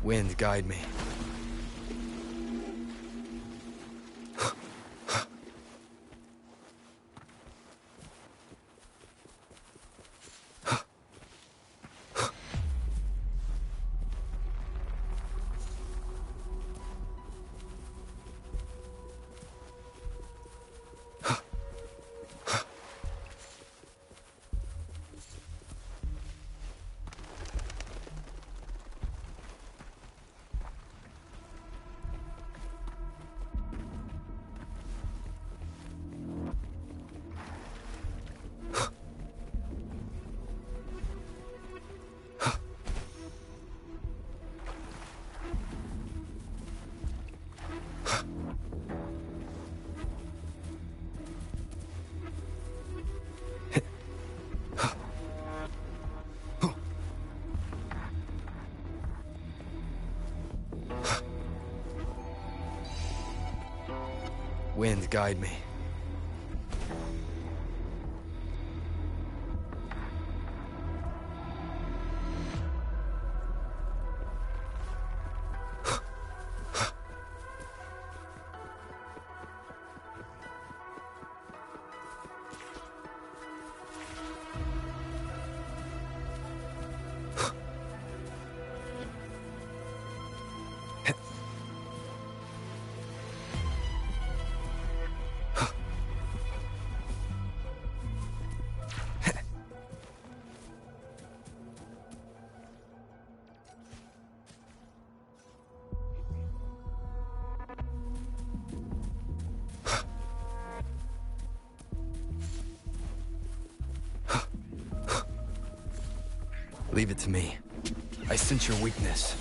Wind, guide me. Wind, guide me. Leave it to me. I sense your weakness.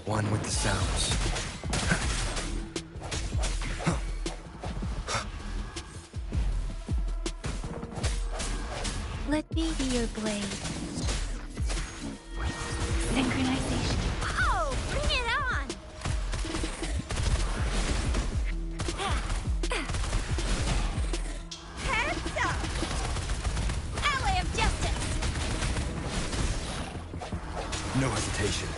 One with the sounds. Let me be your blade. Synchronization. Oh, bring it on! Heads up! Ally of justice! No hesitation.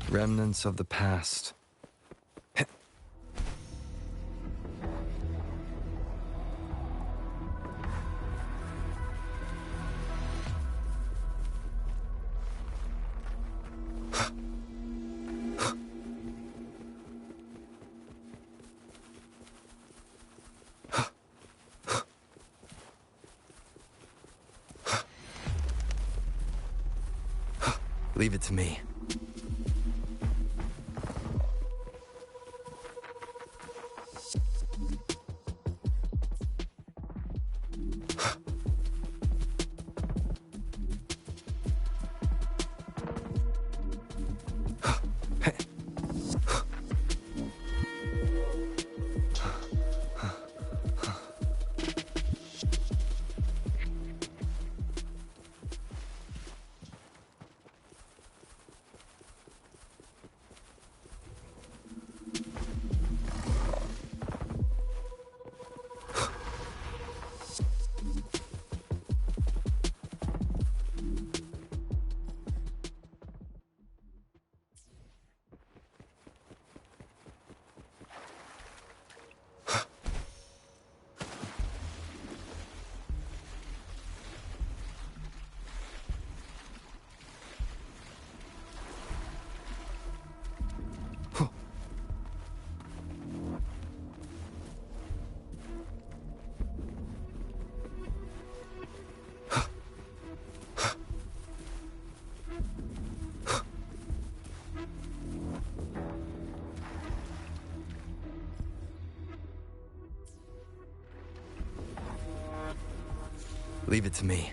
Remnants of the past. Leave it to me. Leave it to me.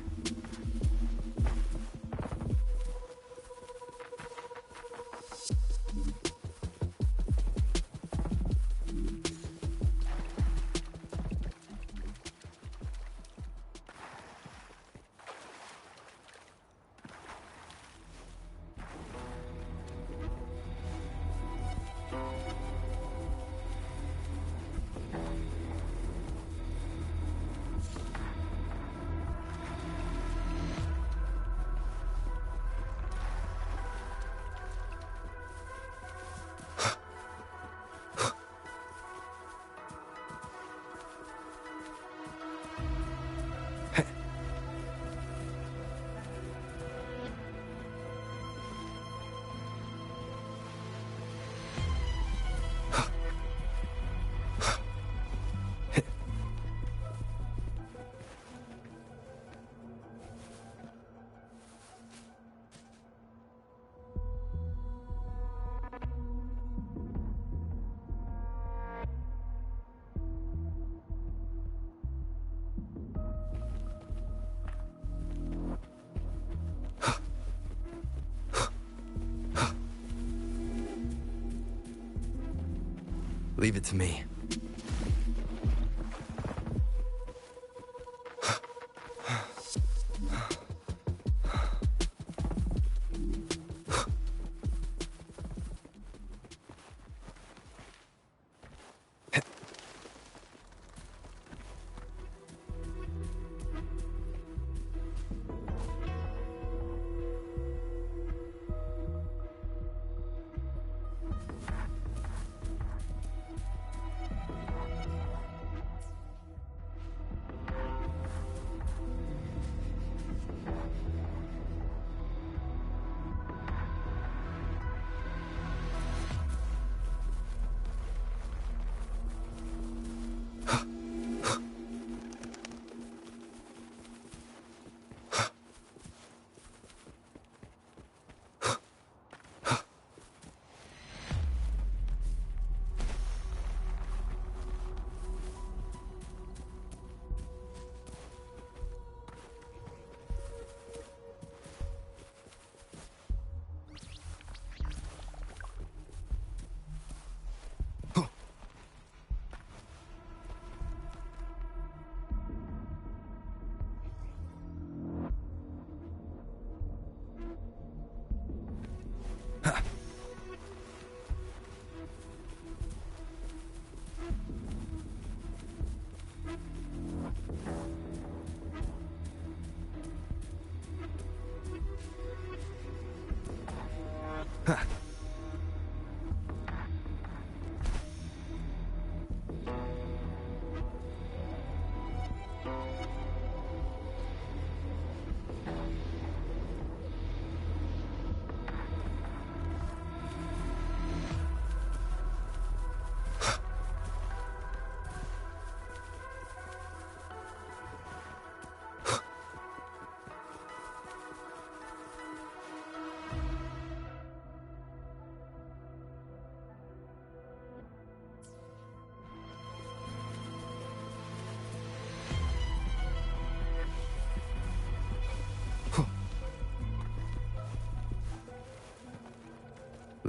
Leave it to me.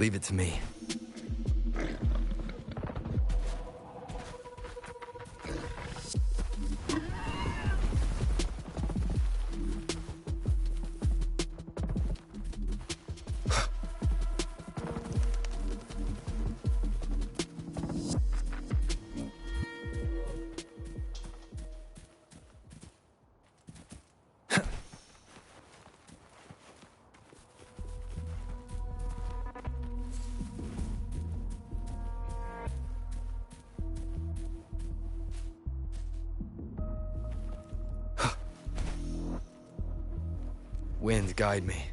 Leave it to me. Wind, guide me.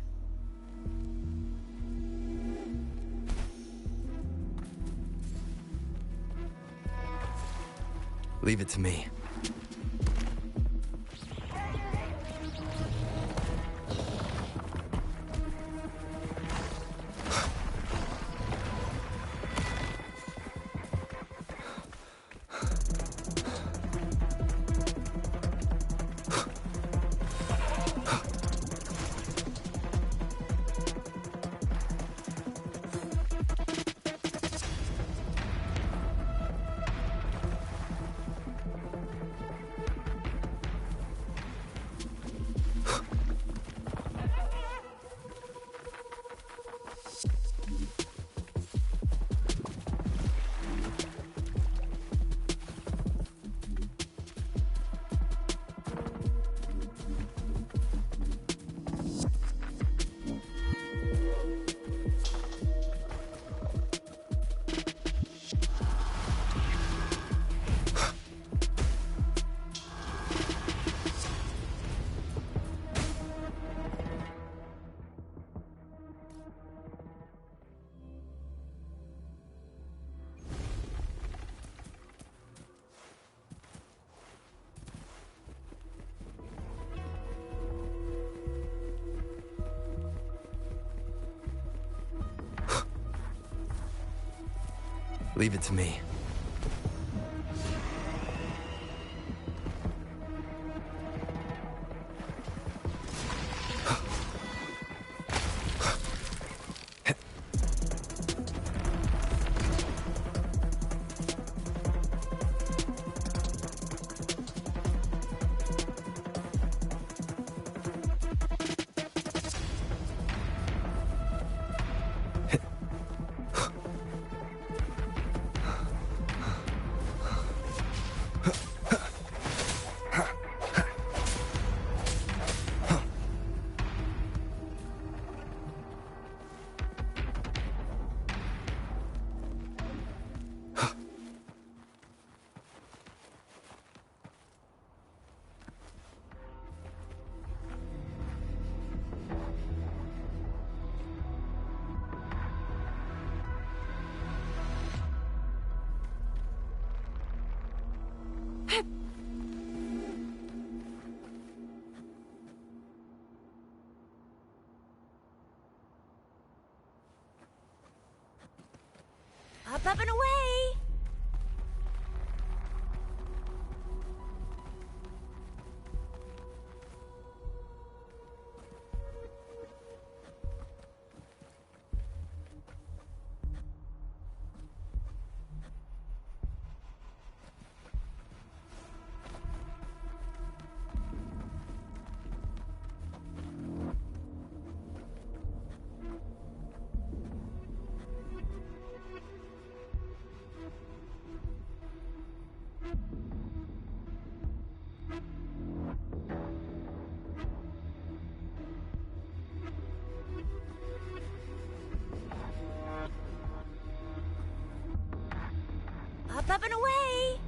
Leave it to me. Leave it to me. Up and away! Up and away!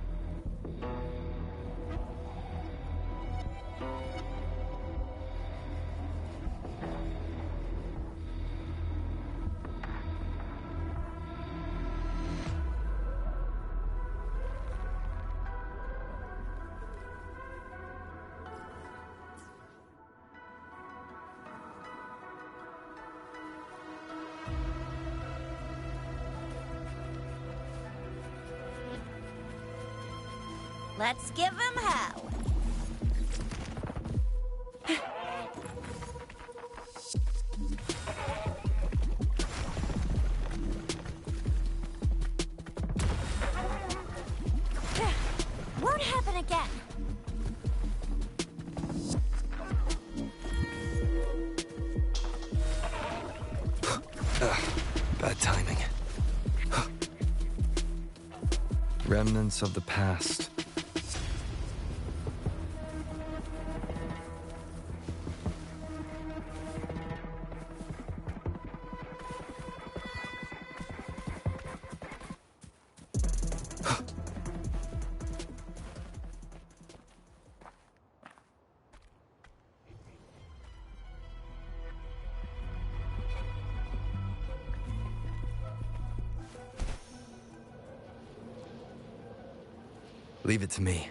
Let's give him hell. Won't happen again. Bad timing. Remnants of the past. Leave it to me.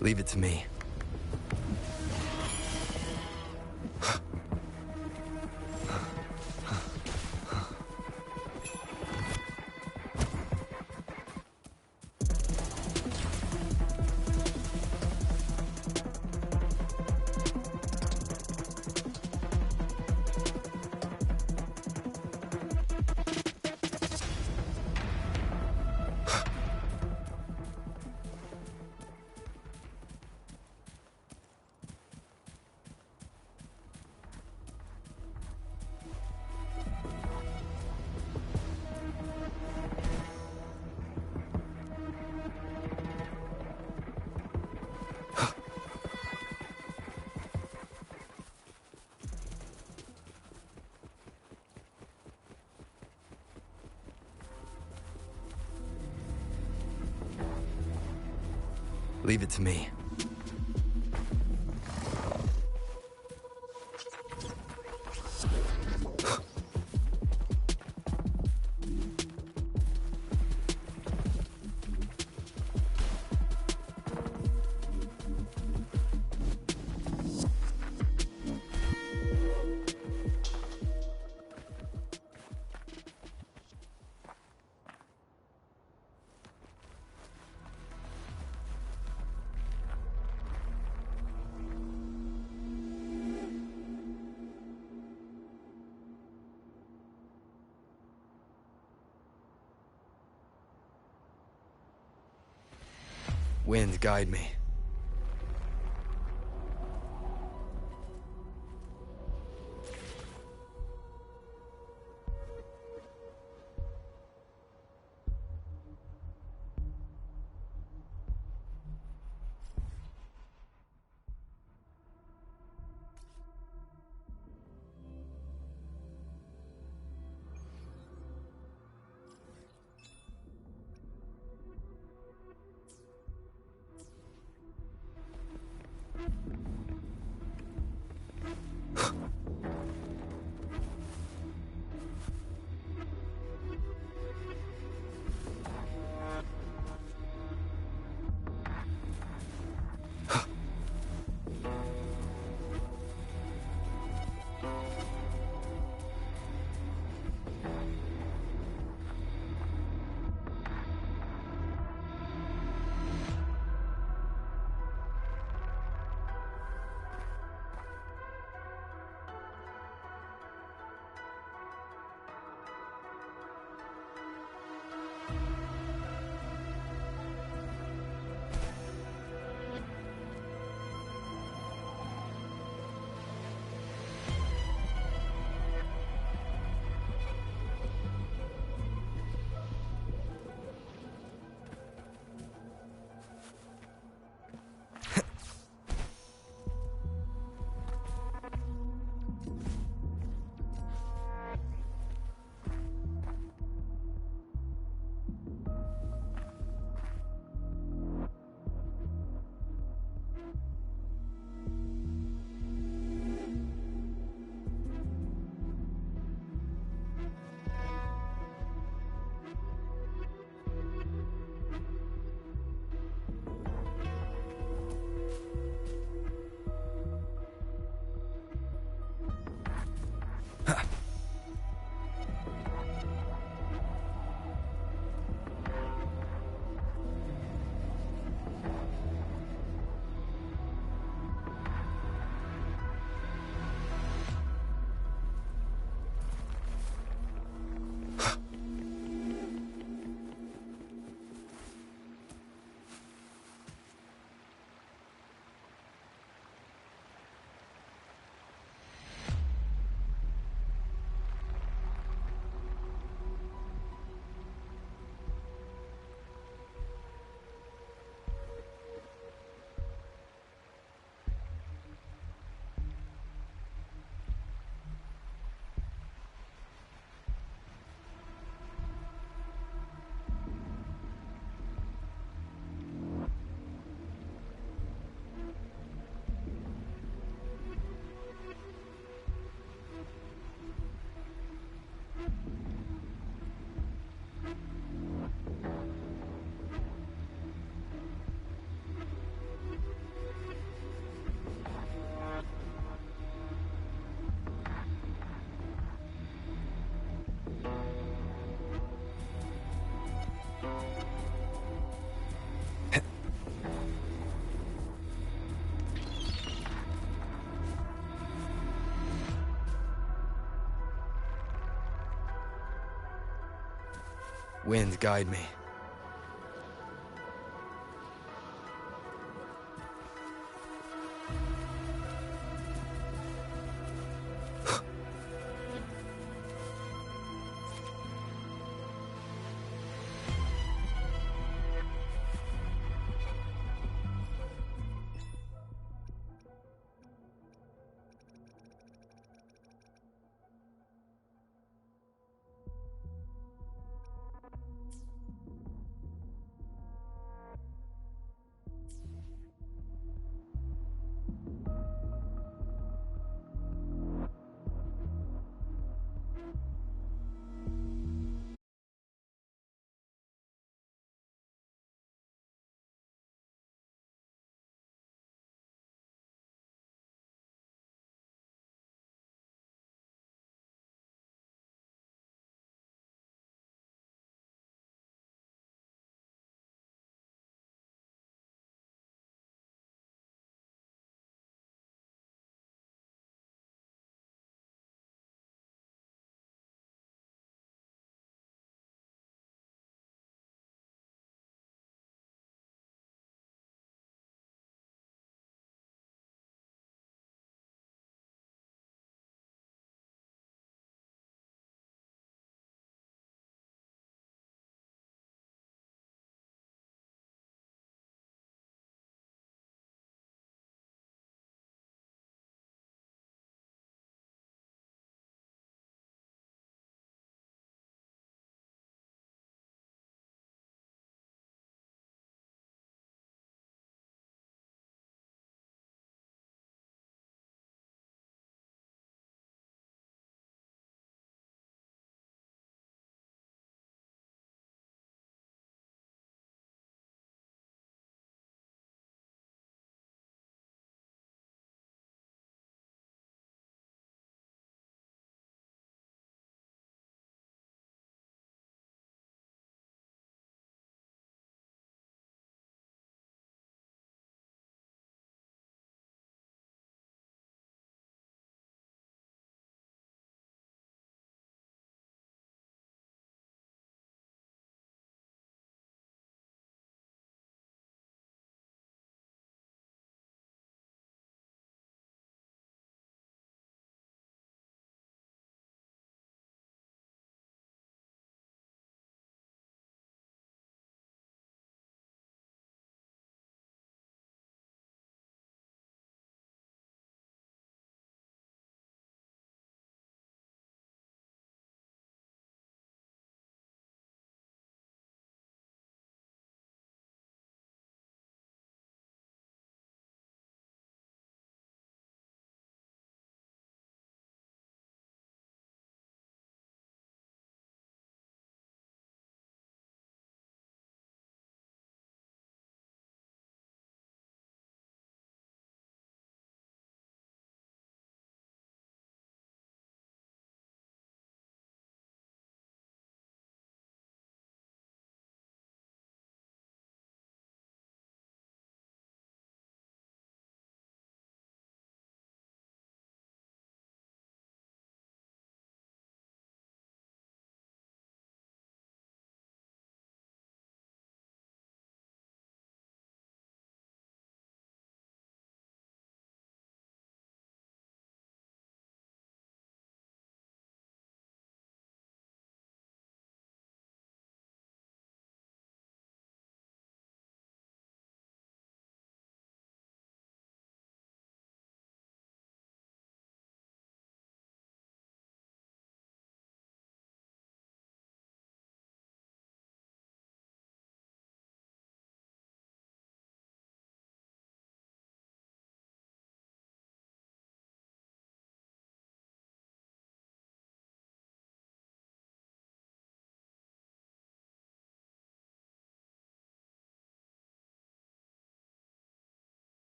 Leave it to me. Leave it to me. Wind, guide me. Wind, guide me.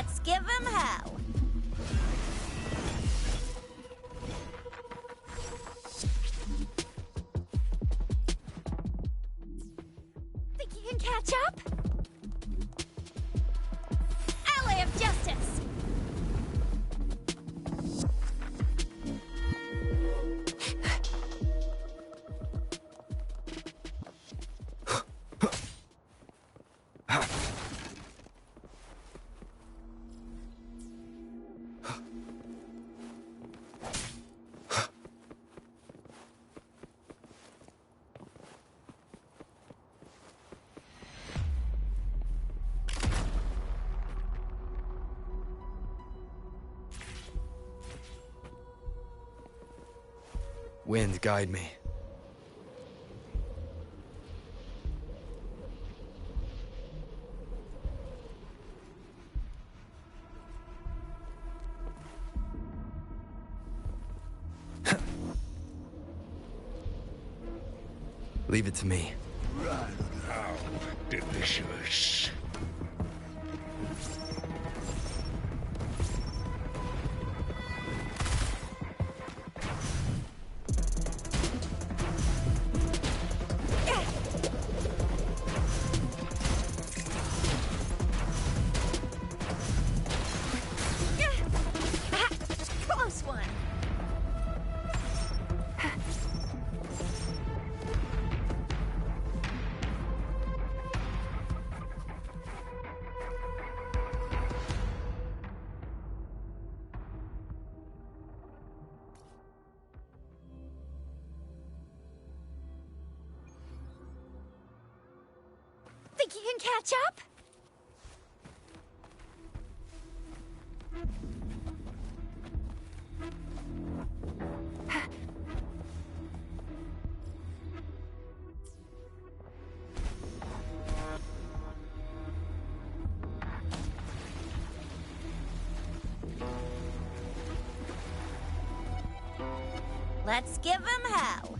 Let's give him hell. Think you can catch up? Ally of Justice! Wind, guide me. Leave it to me. How delicious. Close one. Think you can catch up? Let's give him hell.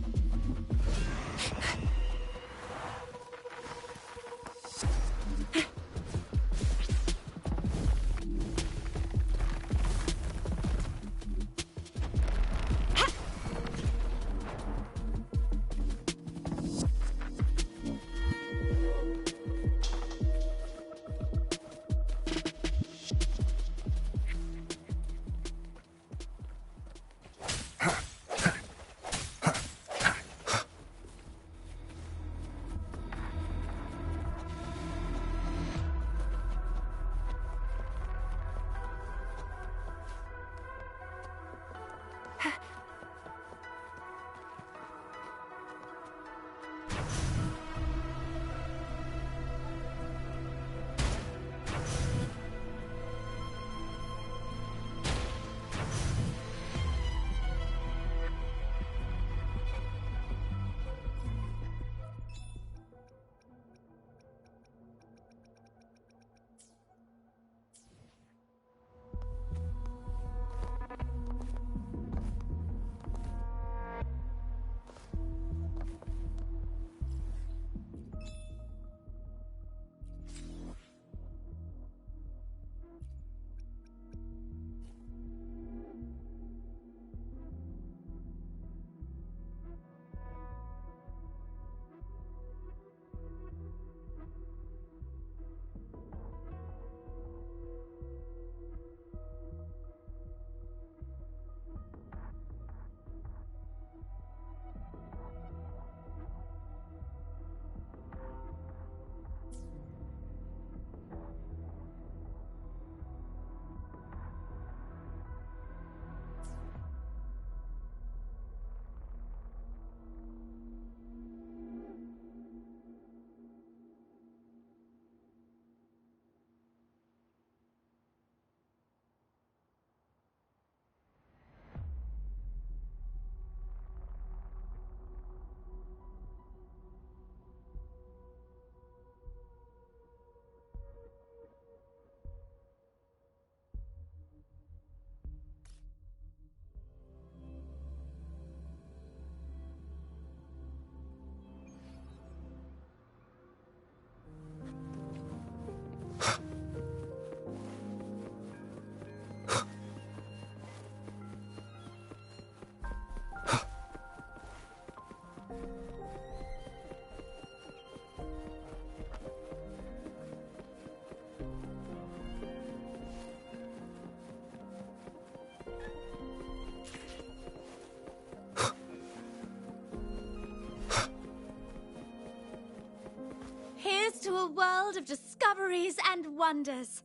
world of discoveries and wonders.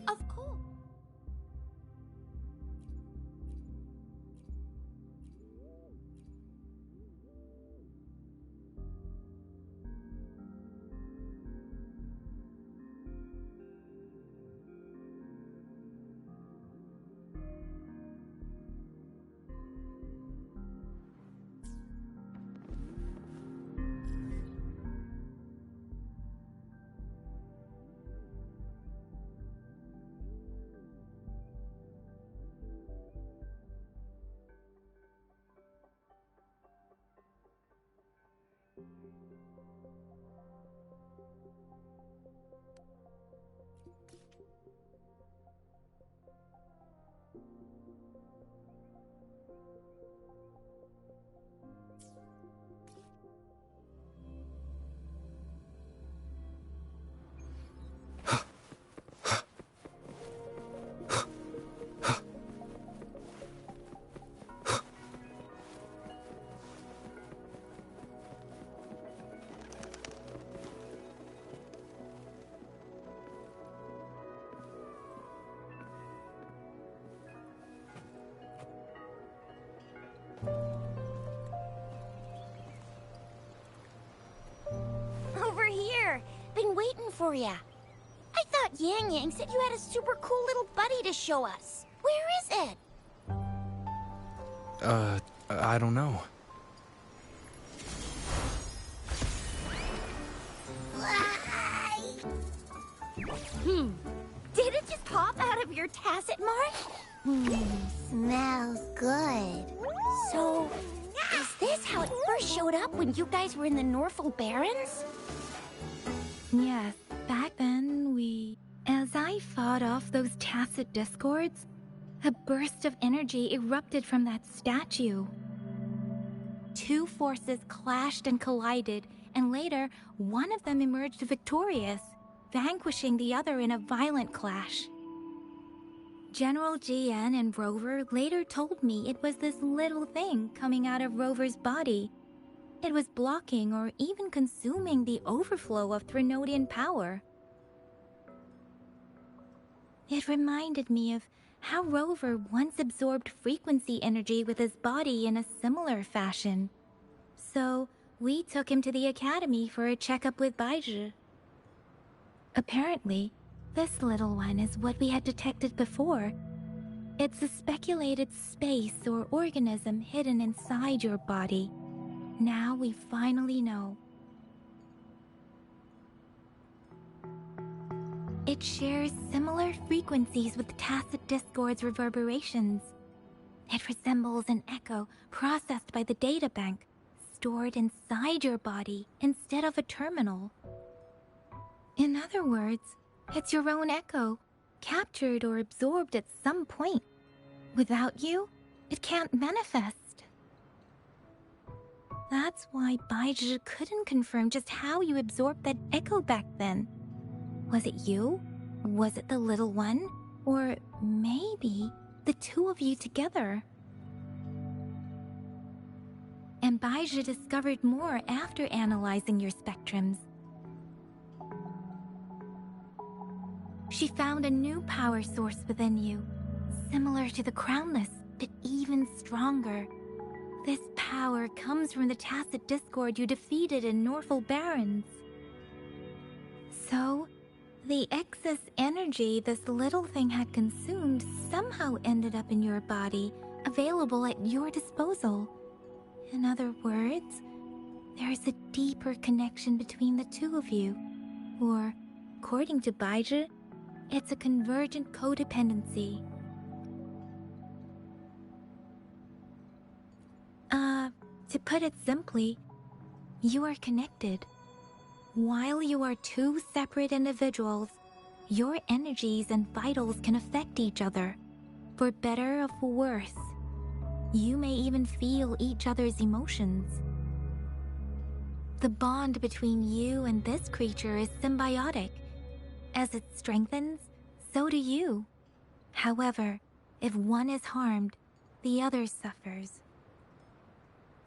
Of course. Over here. Been waiting for ya. I thought Yang Yang said you had a super cool little buddy to show us. Where is it? I don't know. Did it just pop out of your tacit mark? Smells good. So, is this how it first showed up when you guys were in the Norfall Barrens? Yes, back then as I fought off those tacit discords, a burst of energy erupted from that statue. Two forces clashed and collided, and later, one of them emerged victorious, vanquishing the other in a violent clash. General GN and Rover later told me it was this little thing coming out of Rover's body. It was blocking or even consuming the overflow of Threnodian power. It reminded me of how Rover once absorbed frequency energy with his body in a similar fashion. So, we took him to the academy for a checkup with Baizhi. Apparently, this little one is what we had detected before. It's a speculated space or organism hidden inside your body. Now we finally know. It shares similar frequencies with tacit discord's reverberations. It resembles an echo processed by the data bank, stored inside your body instead of a terminal. In other words, it's your own echo, captured or absorbed at some point. Without you, it can't manifest. That's why Baizhi couldn't confirm just how you absorbed that echo back then. Was it you? Was it the little one? Or maybe the two of you together? And Baizhi discovered more after analyzing your spectrums. She found a new power source within you, similar to the Crownless, but even stronger. This power comes from the tacit discord you defeated in Norfall Barrens. So, the excess energy this little thing had consumed somehow ended up in your body, available at your disposal. In other words, there's a deeper connection between the two of you. Or, according to Baizhi, it's a convergent codependency. To put it simply, you are connected. While you are two separate individuals, your energies and vitals can affect each other, for better or for worse. You may even feel each other's emotions. The bond between you and this creature is symbiotic. As it strengthens, so do you. However, if one is harmed, the other suffers.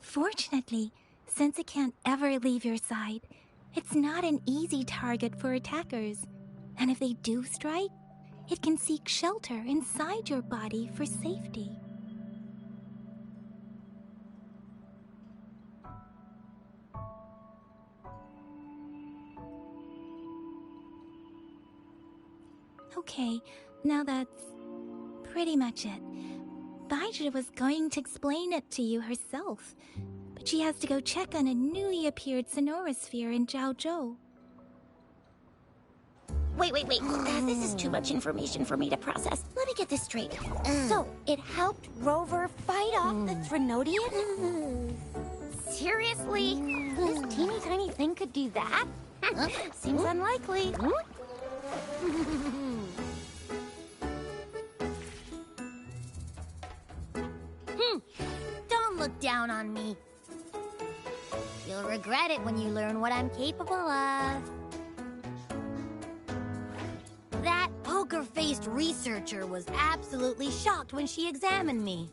Fortunately, since it can't ever leave your side, It's not an easy target for attackers. And if they do strike, it can seek shelter inside your body for safety. Okay, now that's pretty much it. Baizhi was going to explain it to you herself, but she has to go check on a newly appeared sonorosphere in Jiaozhou. Wait. This is too much information for me to process. Let me get this straight. So, it helped Rover fight off the Threnodian? Seriously? This teeny tiny thing could do that? Seems unlikely. Don't look down on me. You'll regret it when you learn what I'm capable of. That poker-faced researcher was absolutely shocked when she examined me.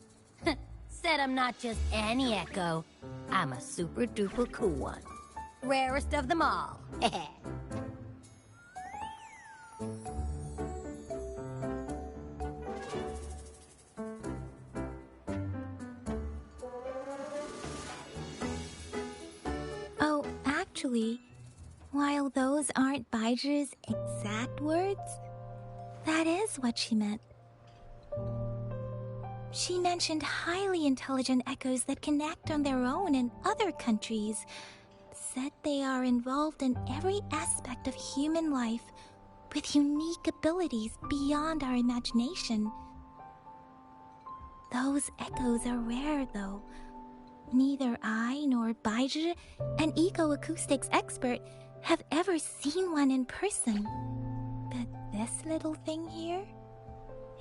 Said I'm not just any echo. I'm a super-duper cool one. Rarest of them all. Oh, actually, while those aren't Baizhi's exact words, that is what she meant. She mentioned highly intelligent echoes that can act on their own in other countries. Said they are involved in every aspect of human life with unique abilities beyond our imagination. Those echoes are rare, though. Neither I nor Baizhi, an eco-acoustics expert, have ever seen one in person. But this little thing here,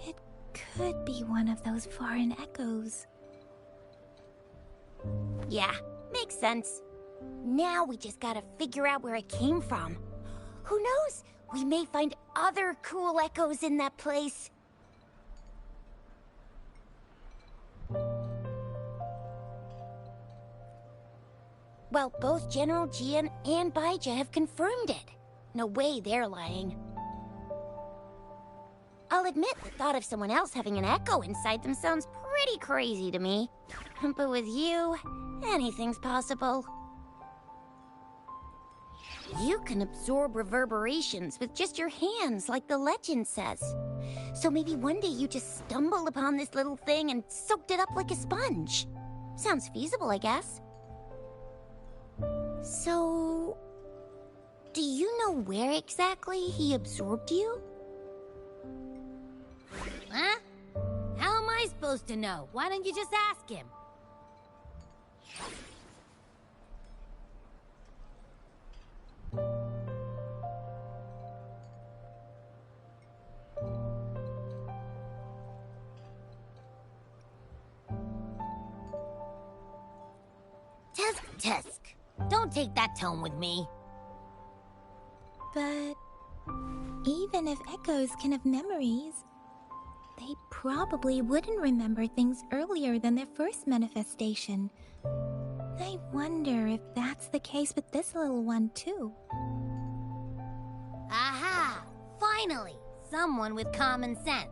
it could be one of those foreign echoes. Yeah, makes sense. Now we just gotta figure out where it came from. Who knows? We may find other cool echoes in that place. Well, both General Jian and Baizhi have confirmed it. No way they're lying. I'll admit the thought of someone else having an echo inside them sounds pretty crazy to me. But with you, anything's possible. You can absorb reverberations with just your hands, like the legend says. So maybe one day you just stumbled upon this little thing and soaked it up like a sponge. Sounds feasible, I guess. So, do you know where exactly he absorbed you? Huh? How am I supposed to know? Why don't you just ask him? Tusk. Don't take that tone with me. But even if echoes can have memories, they probably wouldn't remember things earlier than their first manifestation. I wonder if that's the case with this little one, too. Aha! Finally! Someone with common sense.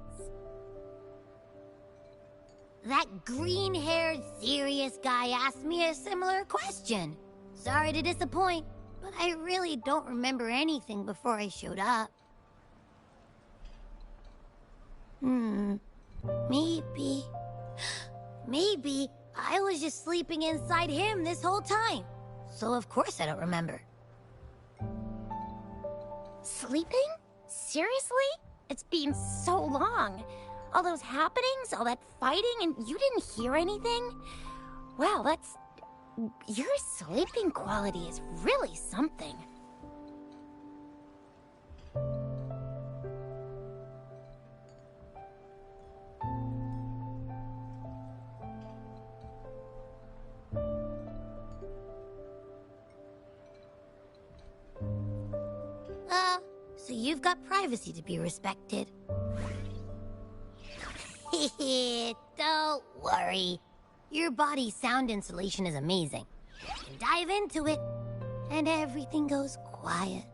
That green-haired, serious guy asked me a similar question. Sorry to disappoint, but I really don't remember anything before I showed up. Maybe I was just sleeping inside him this whole time. So of course I don't remember. Sleeping? Seriously? It's been so long. All those happenings, all that fighting, and you didn't hear anything? Wow, that's... Your sleeping quality is really something. So you've got privacy to be respected. Don't worry. Your body's sound insulation is amazing. You can dive into it. and everything goes quiet.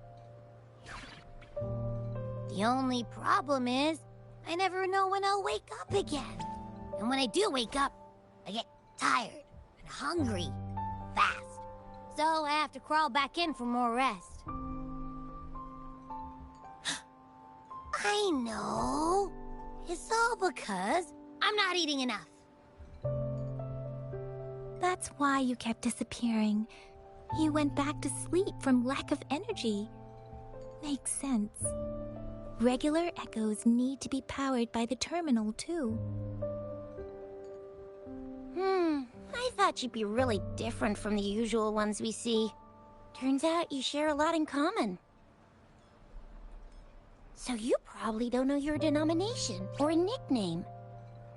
The only problem is, I never know when I'll wake up again. And when I do wake up, I get tired and hungry fast. So I have to crawl back in for more rest. I know. It's all because I'm not eating enough. That's why you kept disappearing. You went back to sleep from lack of energy. Makes sense. Regular echoes need to be powered by the terminal, too. I thought you'd be really different from the usual ones we see. Turns out you share a lot in common. So you probably don't know your denomination or a nickname.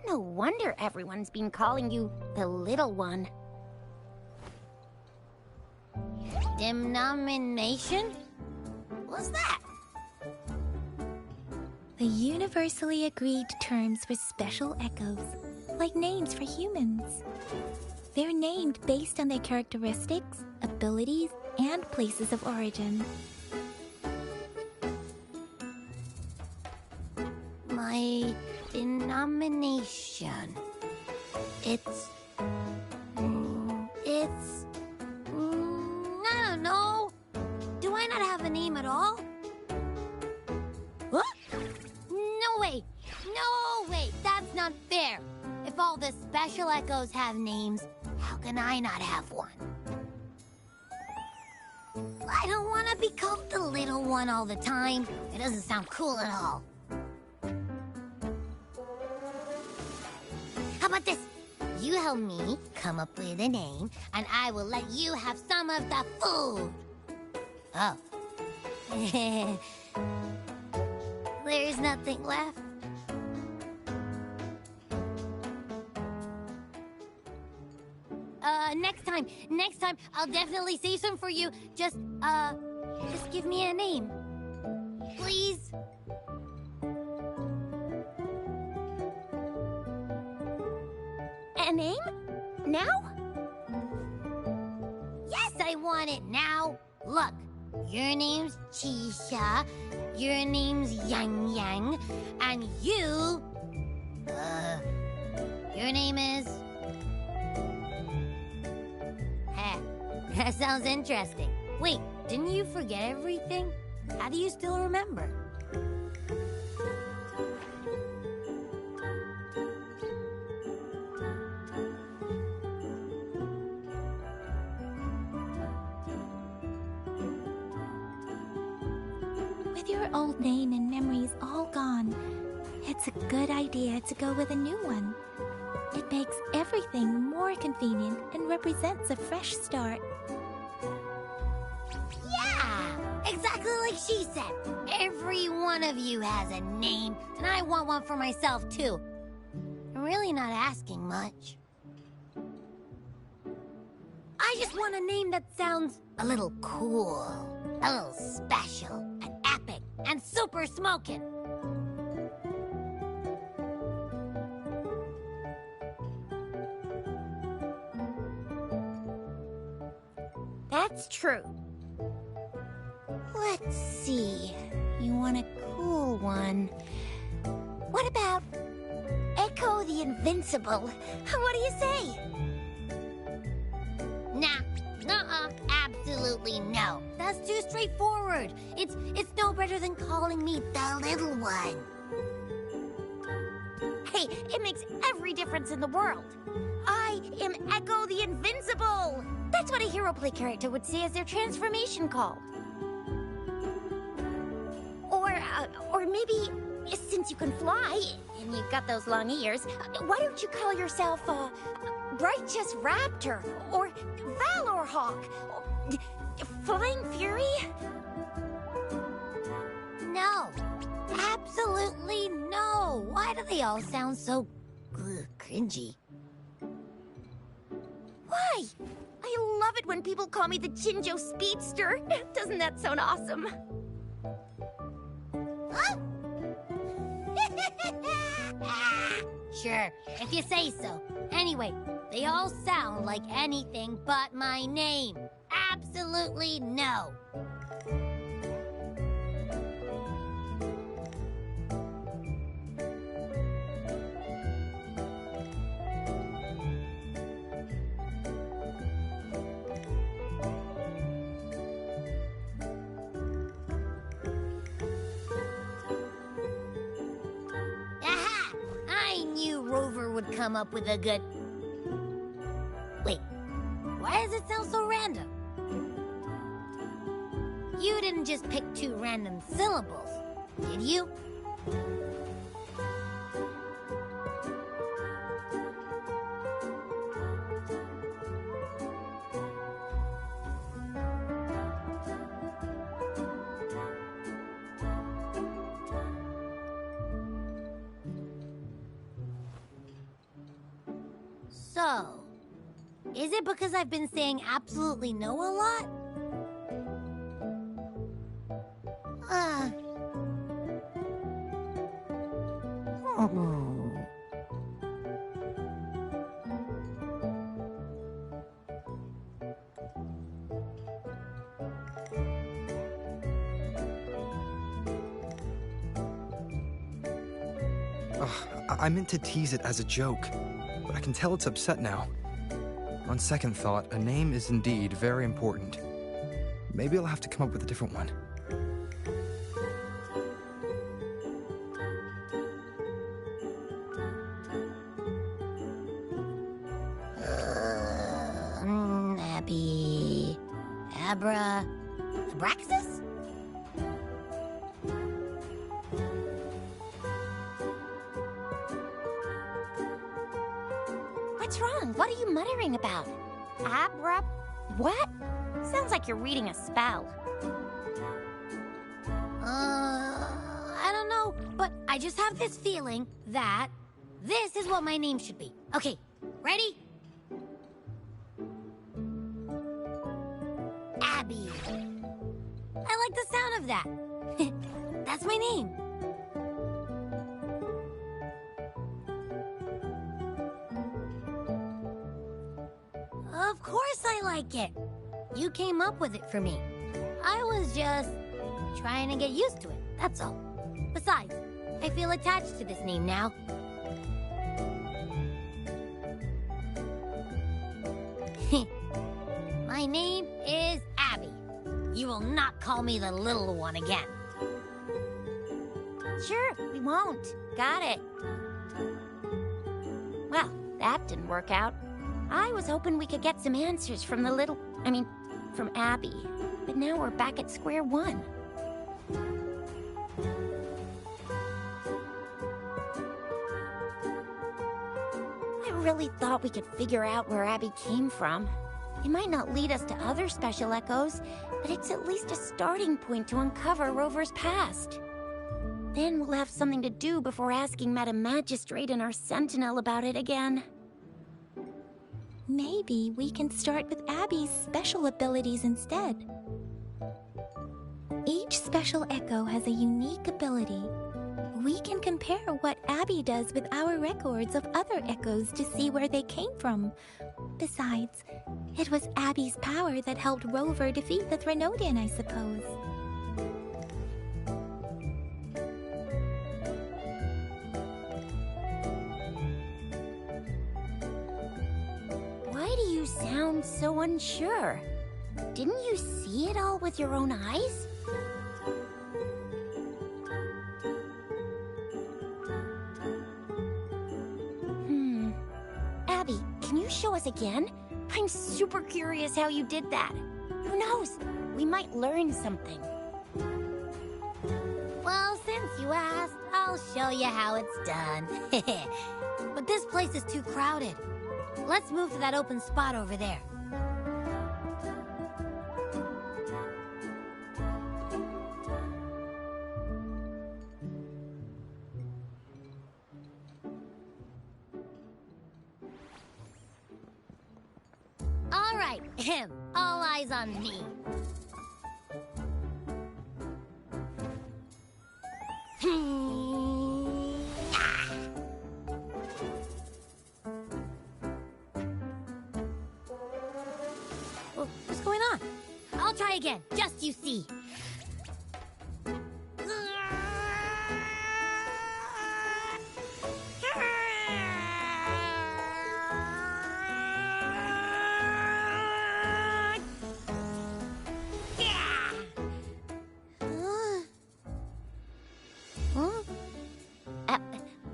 No wonder everyone's been calling you the Little One. Denomination? What's that? The universally agreed terms for special echoes, like names for humans. They're named based on their characteristics, abilities, and places of origin. My denomination. It's... I don't know. Do I not have a name at all? What? No way! No way! That's not fair! If all the special echoes have names, how can I not have one? I don't want to be called the Little One all the time. It doesn't sound cool at all. How about this? You help me come up with a name, and I will let you have some of the food. Oh. There's nothing left. Next time, I'll definitely save some for you. Just give me a name. Please? A name? Now? Yes, I want it now. Look, your name's Chisha, your name's Yang Yang, and you... your name is... That sounds interesting. Wait, didn't you forget everything? How do you still remember? With your old name and memories all gone, it's a good idea to go with a new one. It makes everything more convenient and represents a fresh start. Yeah! Exactly like she said. Every one of you has a name, and I want one for myself, too. I'm really not asking much. I just want a name that sounds a little cool, a little special, and epic, and super smoking. That's true. Let's see. You want a cool one. What about Echo the Invincible? What do you say? Nah. Nuh-uh. Absolutely no. That's too straightforward. It's no better than calling me the Little One. Hey, it makes every difference in the world. I am Echo the Invincible. That's what a hero play character would say as their transformation call. Or maybe, since you can fly, and you've got those long ears, why don't you call yourself, Righteous Raptor, or Valor Hawk, or Flying Fury? No. Absolutely no. Why do they all sound so cringy? Why? I love it when people call me the Jinjo Speedster. Doesn't that sound awesome? Huh? Sure, if you say so. Anyway, they all sound like anything but my name. Absolutely no. Aha! I knew Rover would come up with a good... Wait, why does it sound so random? You didn't just pick two random syllables, did you? So, is it because I've been saying absolutely no a lot? I meant to tease it as a joke, but I can tell it's upset now. On second thought, a name is indeed very important. Maybe I'll have to come up with a different one. Abby... Abraxas? What's wrong? What are you muttering about? What? Sounds like you're reading a spell. I don't know, but I just have this feeling that this is what my name should be. Okay, ready? Abby. I like the sound of that. That's my name. Of course I like it. You came up with it for me. I was just trying to get used to it, that's all. Besides, I feel attached to this name now. My name is Abby. You will not call me the little one again. Sure, we won't. Got it. Well, that didn't work out. I was hoping we could get some answers from from Abby. But now we're back at square one. I really thought we could figure out where Abby came from. It might not lead us to other special echoes, but it's at least a starting point to uncover Rover's past. Then we'll have something to do before asking Madam Magistrate and our Sentinel about it again. Maybe we can start with Abby's special abilities instead. Each special echo has a unique ability. We can compare what Abby does with our records of other echoes to see where they came from. Besides, it was Abby's power that helped Rover defeat the Threnodian, I suppose. Why do you sound so unsure? Didn't you see it all with your own eyes? Abby, can you show us again? I'm super curious how you did that. Who knows? We might learn something. Well, since you asked, I'll show you how it's done. But this place is too crowded. Let's move to that open spot over there. All right, all eyes on me. try again, just you see.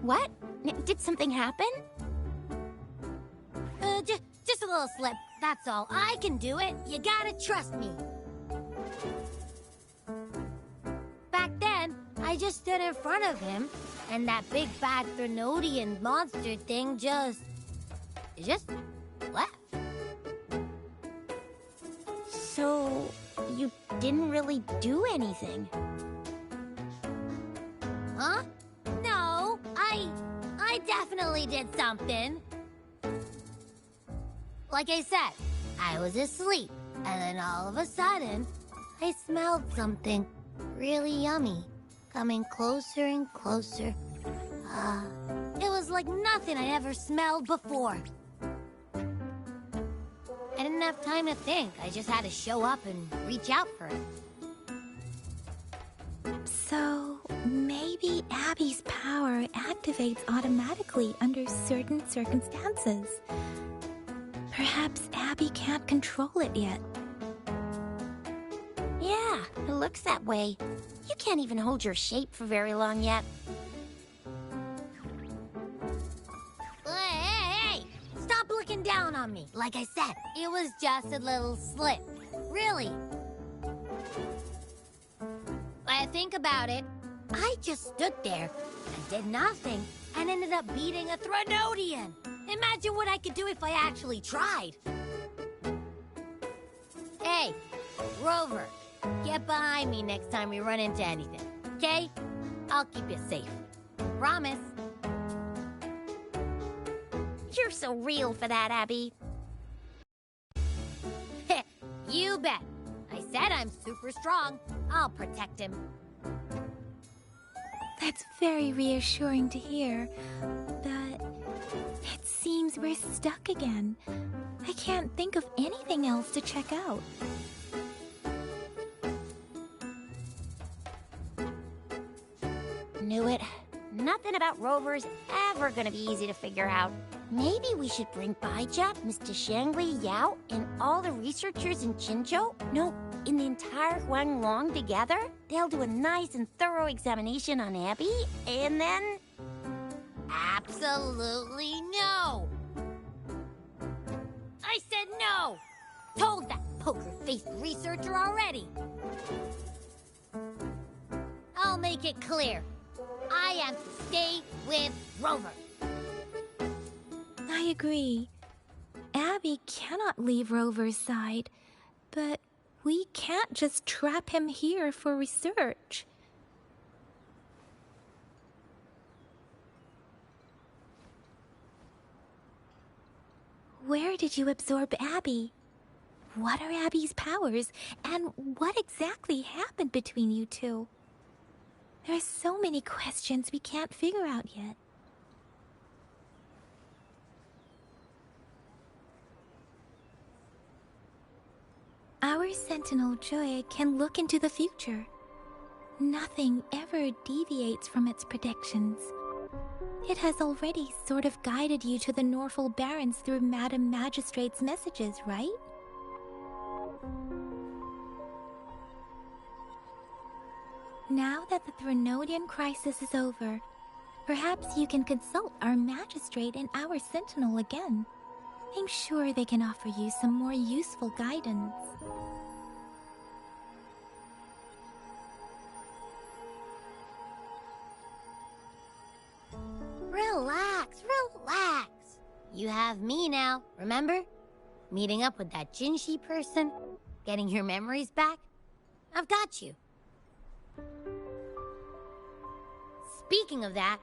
What? Did something happen? Just a little slip, that's all. I can do it. You gotta trust me. Back then, I just stood in front of him, and that big bad Threnodian monster thing just left. So, you didn't really do anything? Huh? No, I definitely did something. Like I said, I was asleep, and then all of a sudden, I smelled something really yummy, coming closer and closer. It was like nothing I'd ever smelled before. I didn't have time to think. I just had to show up and reach out for it. So, maybe Abby's power activates automatically under certain circumstances. Perhaps Abby can't control it yet. Yeah, it looks that way. You can't even hold your shape for very long yet. Hey! Stop looking down on me. Like I said, it was just a little slip. Really. When I think about it, I just stood there and did nothing and ended up beating a Threnodian. Imagine what I could do if I actually tried. Hey, Rover, get behind me next time we run into anything, okay? I'll keep you safe. Promise. You're so real for that, Abby. You bet. I said I'm super strong. I'll protect him. That's very reassuring to hear, but it seems we're stuck again. I can't think of anything else to check out. Knew it. Nothing about Rover's ever gonna be easy to figure out. Maybe we should bring Baija, Mr. Shangli, Yao, and all the researchers in Chinchou? No, in the entire Huanglong together? They'll do a nice and thorough examination on Abby, and then... Absolutely no! I said no! Told that poker-faced researcher already! I'll make it clear. I am to stay with Rover. I agree. Abby cannot leave Rover's side, but we can't just trap him here for research. Where did you absorb Abby? What are Abby's powers, and what exactly happened between you two? There are so many questions we can't figure out yet. Our Sentinel Joy can look into the future. Nothing ever deviates from its predictions. It has already sort of guided you to the Norfall Barrens through Madam Magistrate's messages, right? Now that the Threnodian crisis is over, perhaps you can consult our Magistrate and our Sentinel again. I'm sure they can offer you some more useful guidance. Relax, relax. You have me now, remember? Meeting up with that Jinshi person, getting your memories back. I've got you. Speaking of that,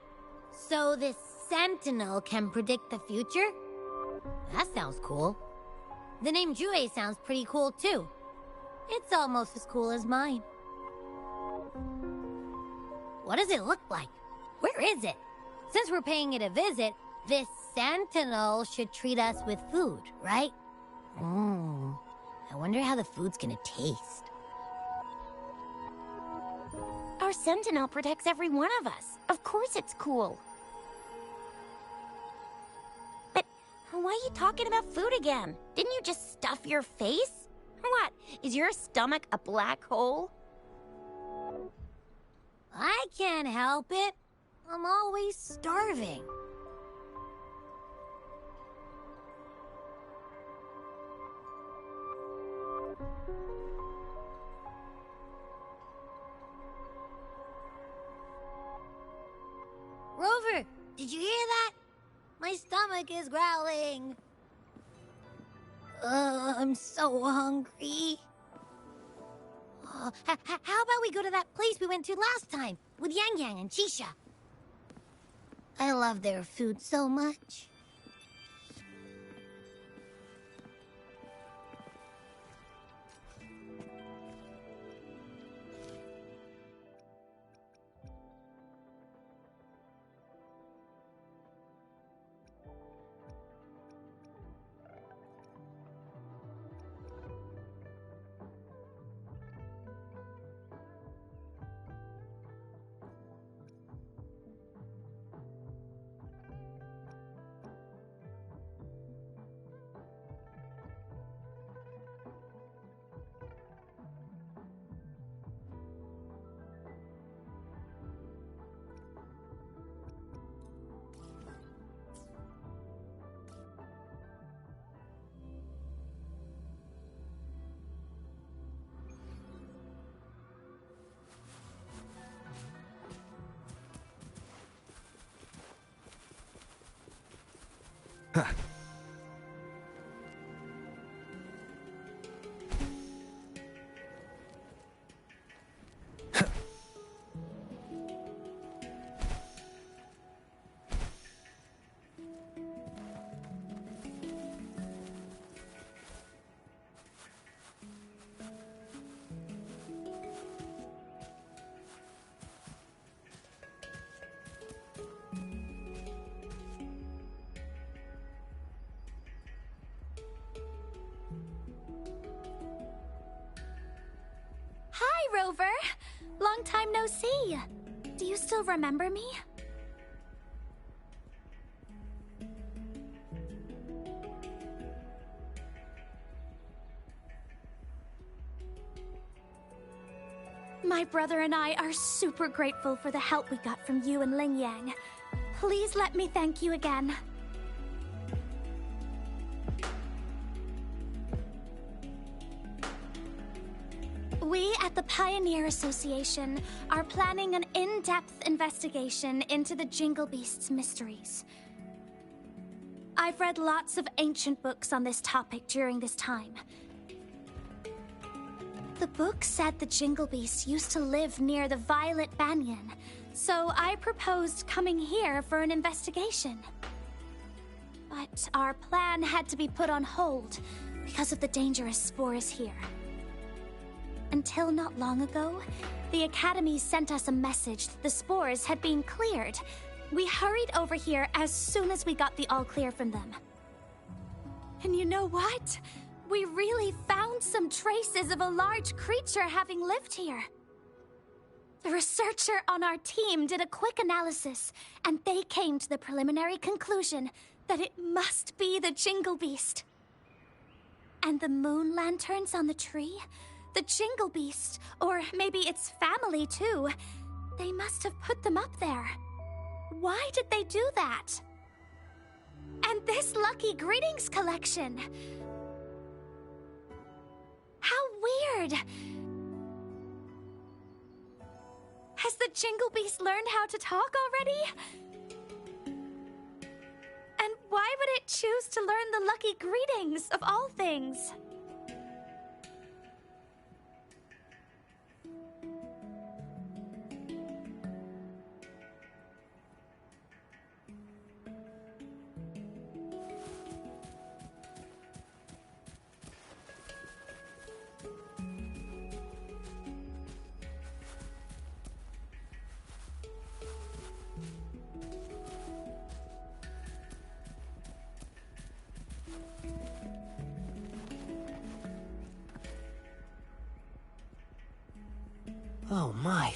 so this Sentinel can predict the future? That sounds cool. The name Jue sounds pretty cool too. It's almost as cool as mine. What does it look like? Where is it? Since we're paying it a visit, this Sentinel should treat us with food, right? I wonder how the food's gonna taste. Our sentinel protects every one of us. Of course it's cool. But why are you talking about food again? Didn't you just stuff your face? What? Is your stomach a black hole? I can't help it. I'm always starving. Rover, did you hear that? My stomach is growling. I'm so hungry. How about we go to that place we went to last time with Yang Yang and Chisha? I love their food so much. Hi, Rover. Long time no see. Do you still remember me? My brother and I are super grateful for the help we got from you and Ling Yang. Please let me thank you again. We at the Pioneer Association are planning an in-depth investigation into the Jingle Beast's mysteries. I've read lots of ancient books on this topic during this time. The book said the Jingle Beast used to live near the Violet Banyan, so I proposed coming here for an investigation. But our plan had to be put on hold because of the dangerous spores here. Until not long ago, the Academy sent us a message that the spores had been cleared. We hurried over here as soon as we got the all-clear from them. And you know what? We really found some traces of a large creature having lived here. The researcher on our team did a quick analysis, and they came to the preliminary conclusion that it must be the Jingle Beast. And the moon lanterns on the tree? The Jingle Beast, or maybe its family too, they must have put them up there. Why did they do that? And this Lucky Greetings collection. How weird. Has the Jingle Beast learned how to talk already? And why would it choose to learn the Lucky Greetings of all things? Oh my.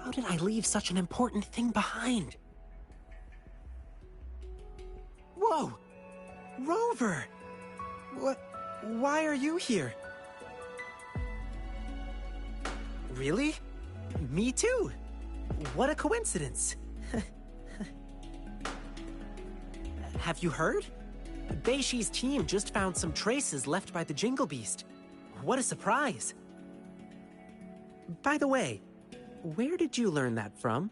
How did I leave such an important thing behind? Whoa! Rover! What? Why are you here? Really? Me too! What a coincidence! Have you heard? Beishi's team just found some traces left by the Jingle Beast. What a surprise! By the way, where did you learn that from?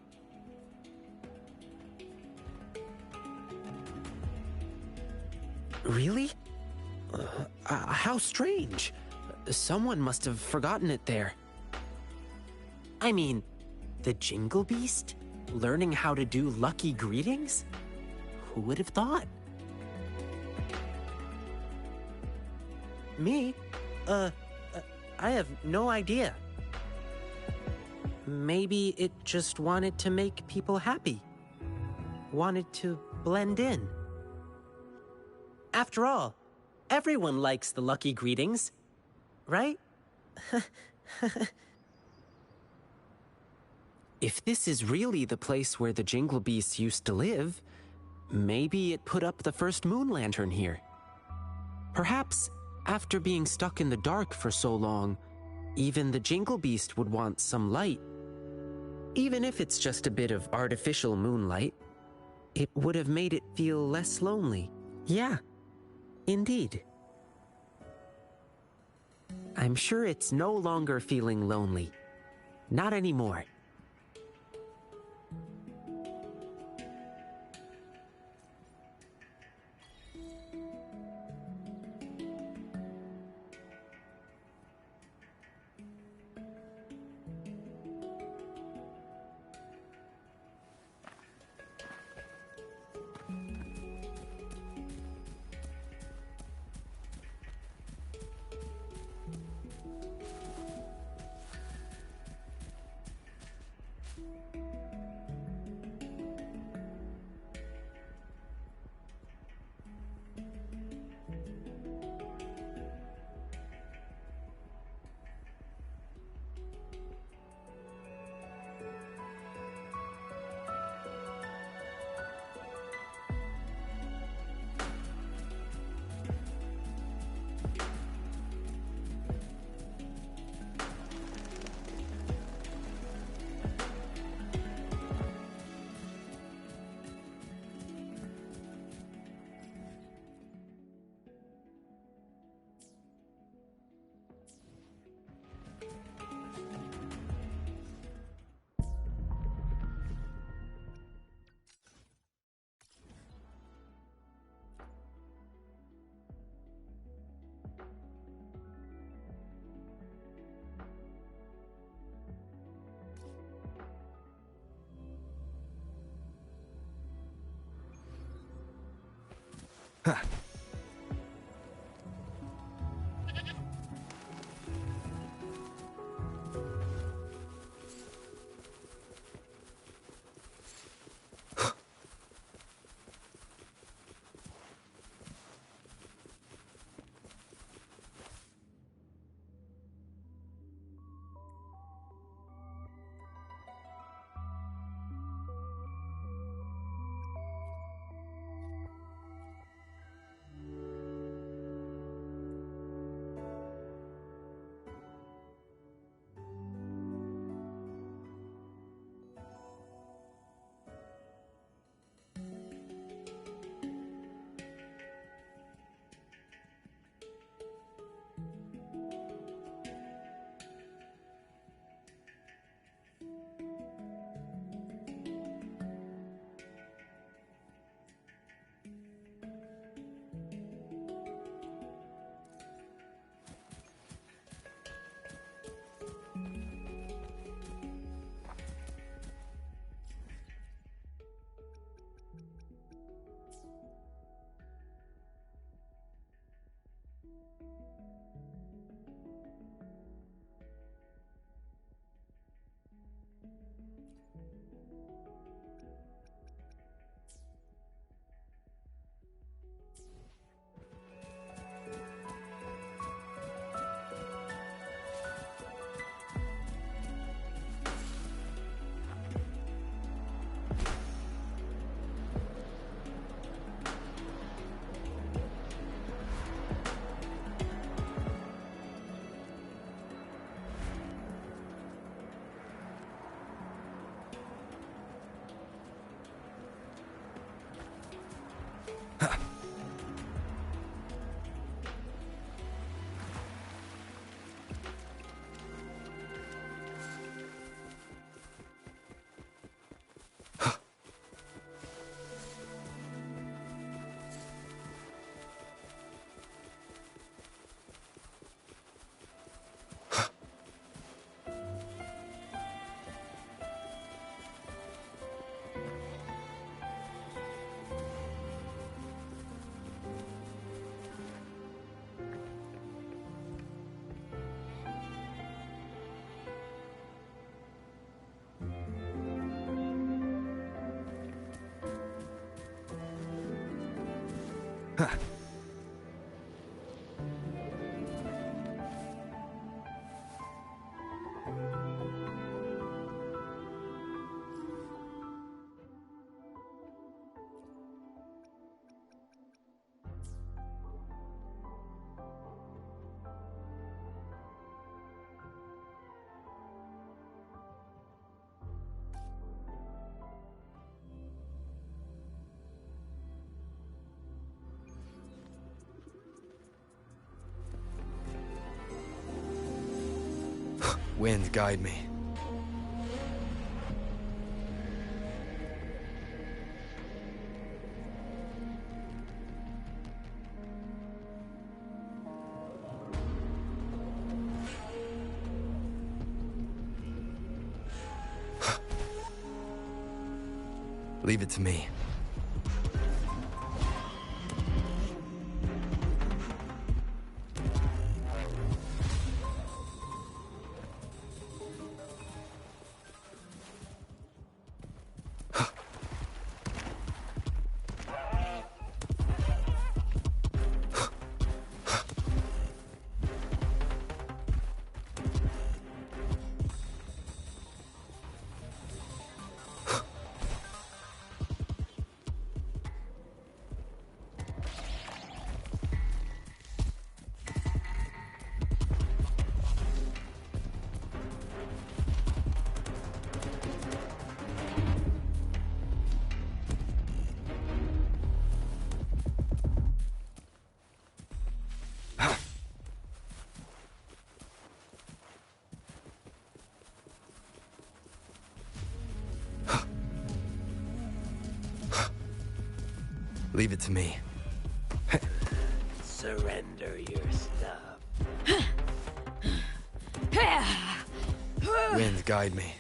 Really? How strange. Someone must have forgotten it there. I mean, the Jingle Beast? Learning how to do lucky greetings? Who would have thought? Me? I have no idea. Maybe it just wanted to make people happy. Wanted to blend in. After all, everyone likes the lucky greetings, right? If this is really the place where the Jingle Beasts used to live, maybe it put up the first moon lantern here. Perhaps, after being stuck in the dark for so long, even the Jingle Beast would want some light. Even if it's just a bit of artificial moonlight, it would have made it feel less lonely. Yeah, indeed. I'm sure it's no longer feeling lonely. Not anymore. Huh. Wind, guide me. Leave it to me. Leave it to me. Surrender your stuff. Wind, guide me.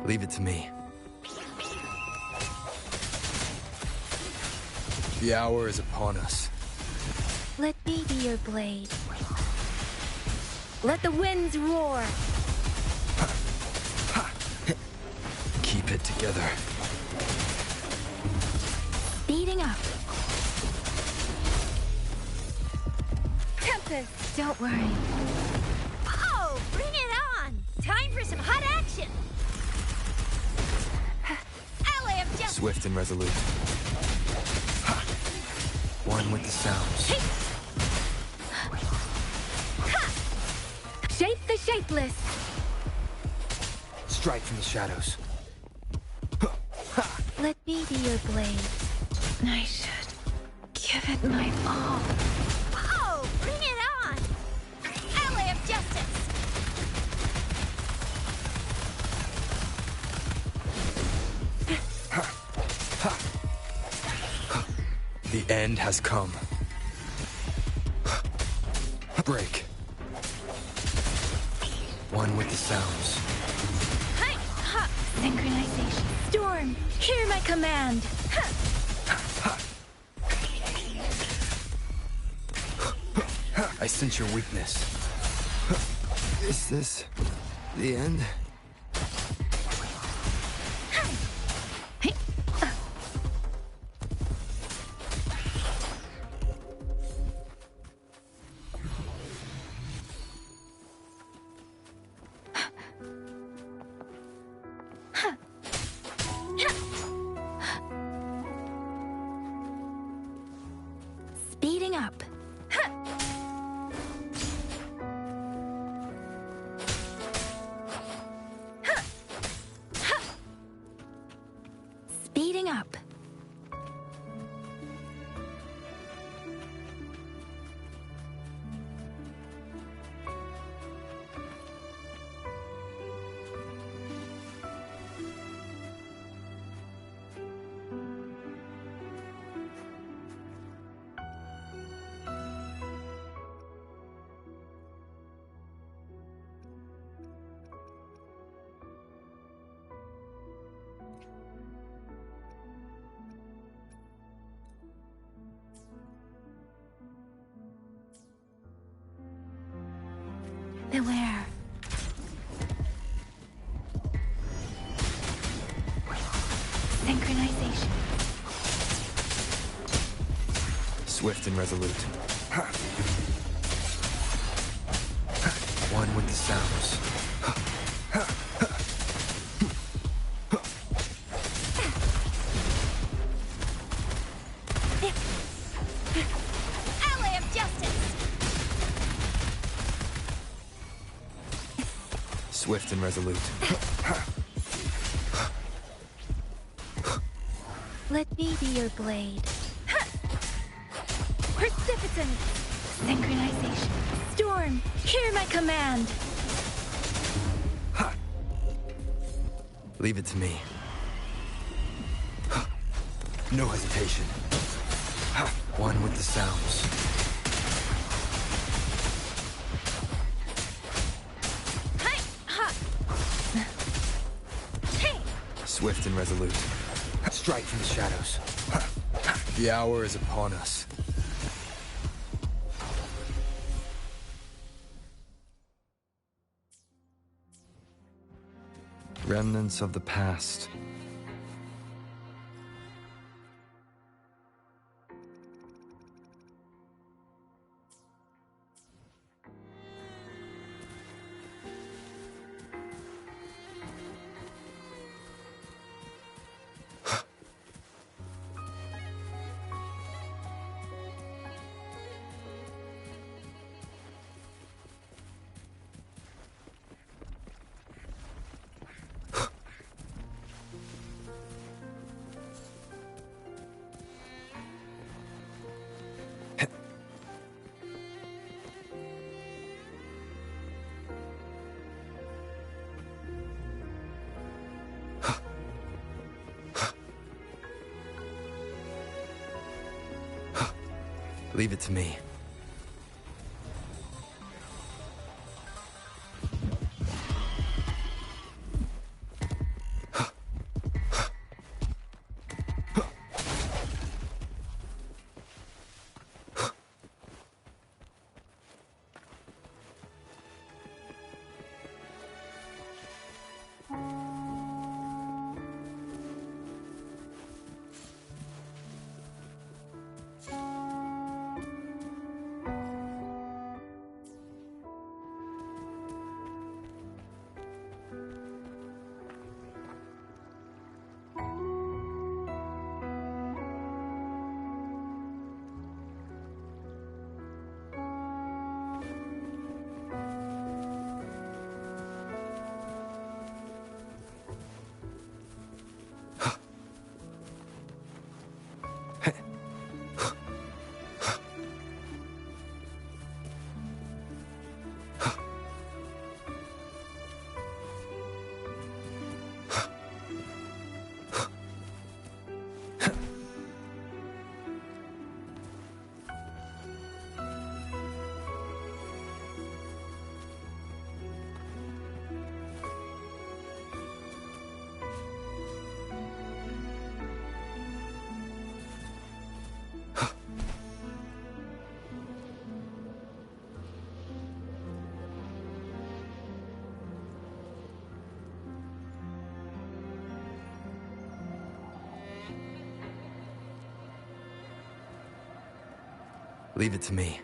Leave it to me. The hour is upon us. Let me be your blade. Let the winds roar. Keep it together. Speeding up. Tempest, don't worry. Oh, bring it on! Time for some hot action! Ally of Justice! Swift and resolute. One with the sounds. Shape the shapeless. Strike from the shadows. Let me be your blade. I should give it my all. Oh, bring it on! Ally of Justice! The end has come. Break. One with the sounds. Synchronization. Storm, hear my command. I sense your weakness. Is this the end? Speeding up. Speeding up. Beware. Synchronization. Swift and resolute. One with the sounds. Ally of Justice! Swift and resolute. Let me be your blade. Precipitant. Synchronization. Storm, hear my command. Leave it to me. No hesitation. One with the sounds. Swift and resolute. Strike from the shadows. The hour is upon us. Remnants of the past. Leave it to me. Leave it to me.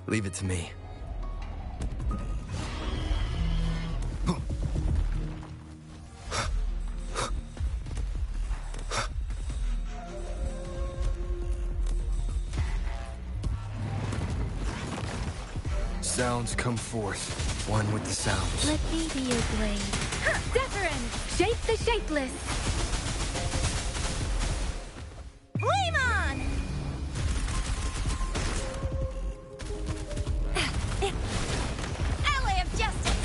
Leave it to me. Sounds come forth, one with the sounds. Let me be your blade. Zephyrin, shape the shapeless. Flame on! Ally of justice!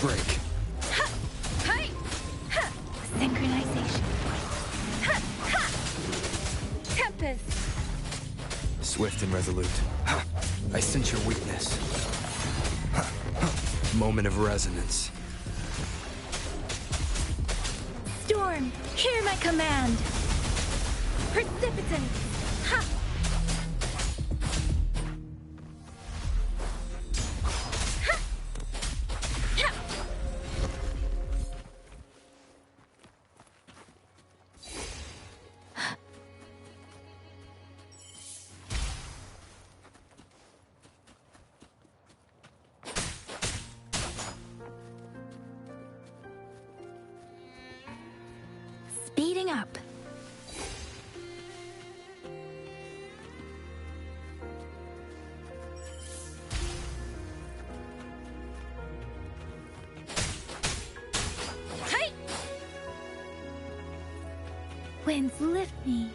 Break. Hey! Synchronization. Tempest. Swift and resolute. I sense your weakness. Moment of resonance. Storm, hear my command. Precipitant. Ha! Speeding up. Hey! Winds lift me.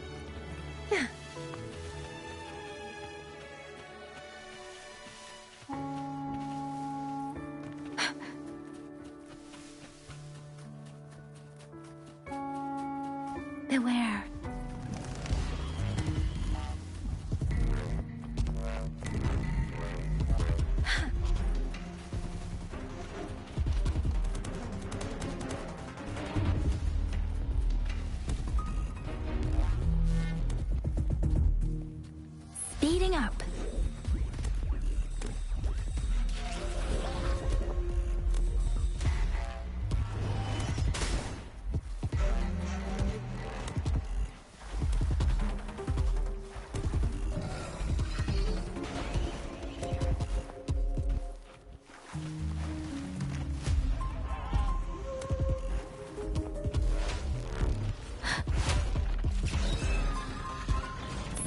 Beware. Speeding up.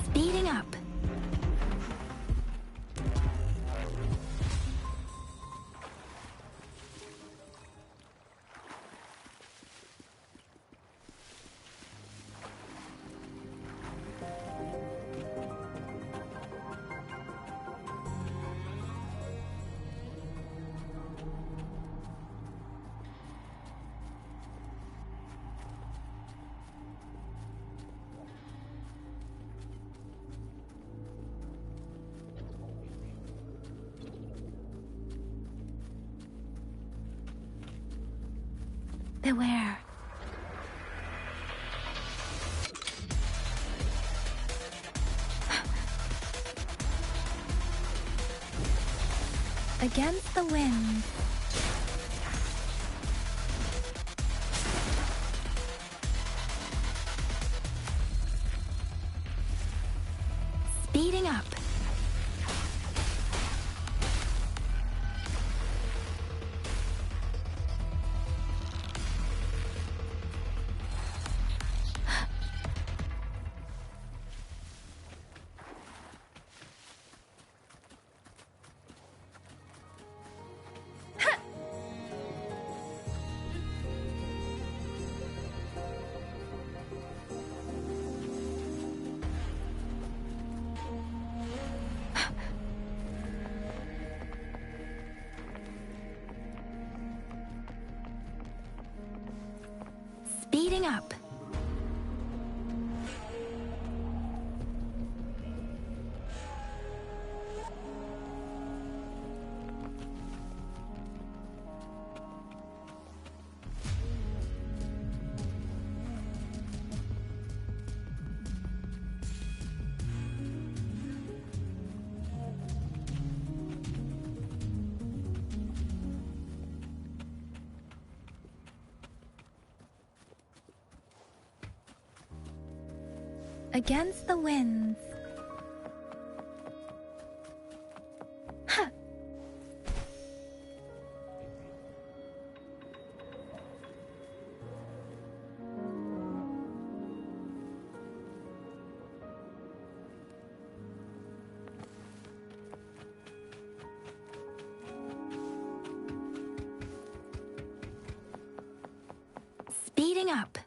Speeding up. Beware. Against the wind. Speeding up. Speeding up. Against the winds. Huh. Speeding up.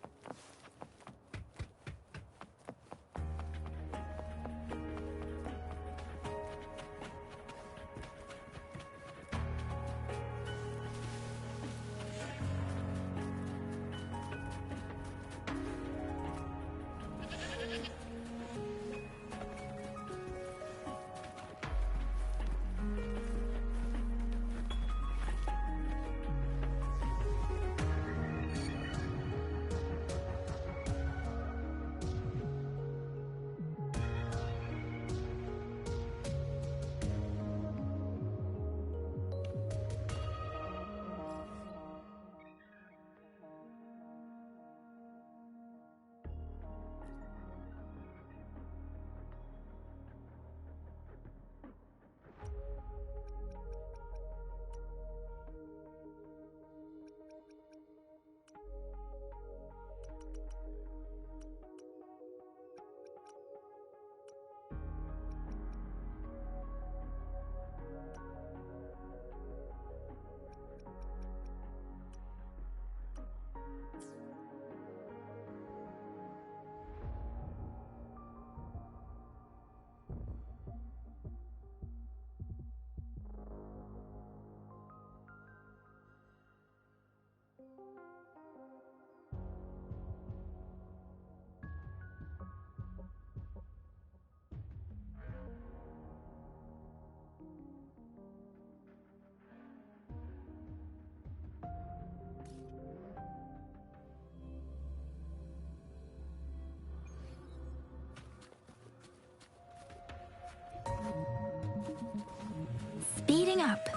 Speeding up.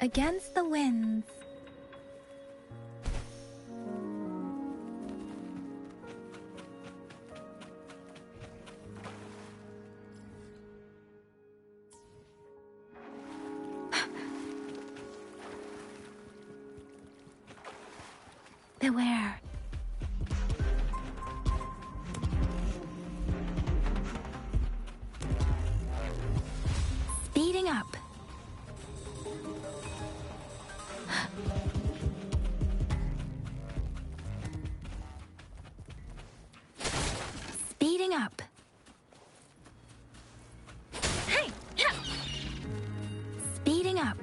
Against the winds. Beware. Speeding up. Speeding up. Hey! Speeding up.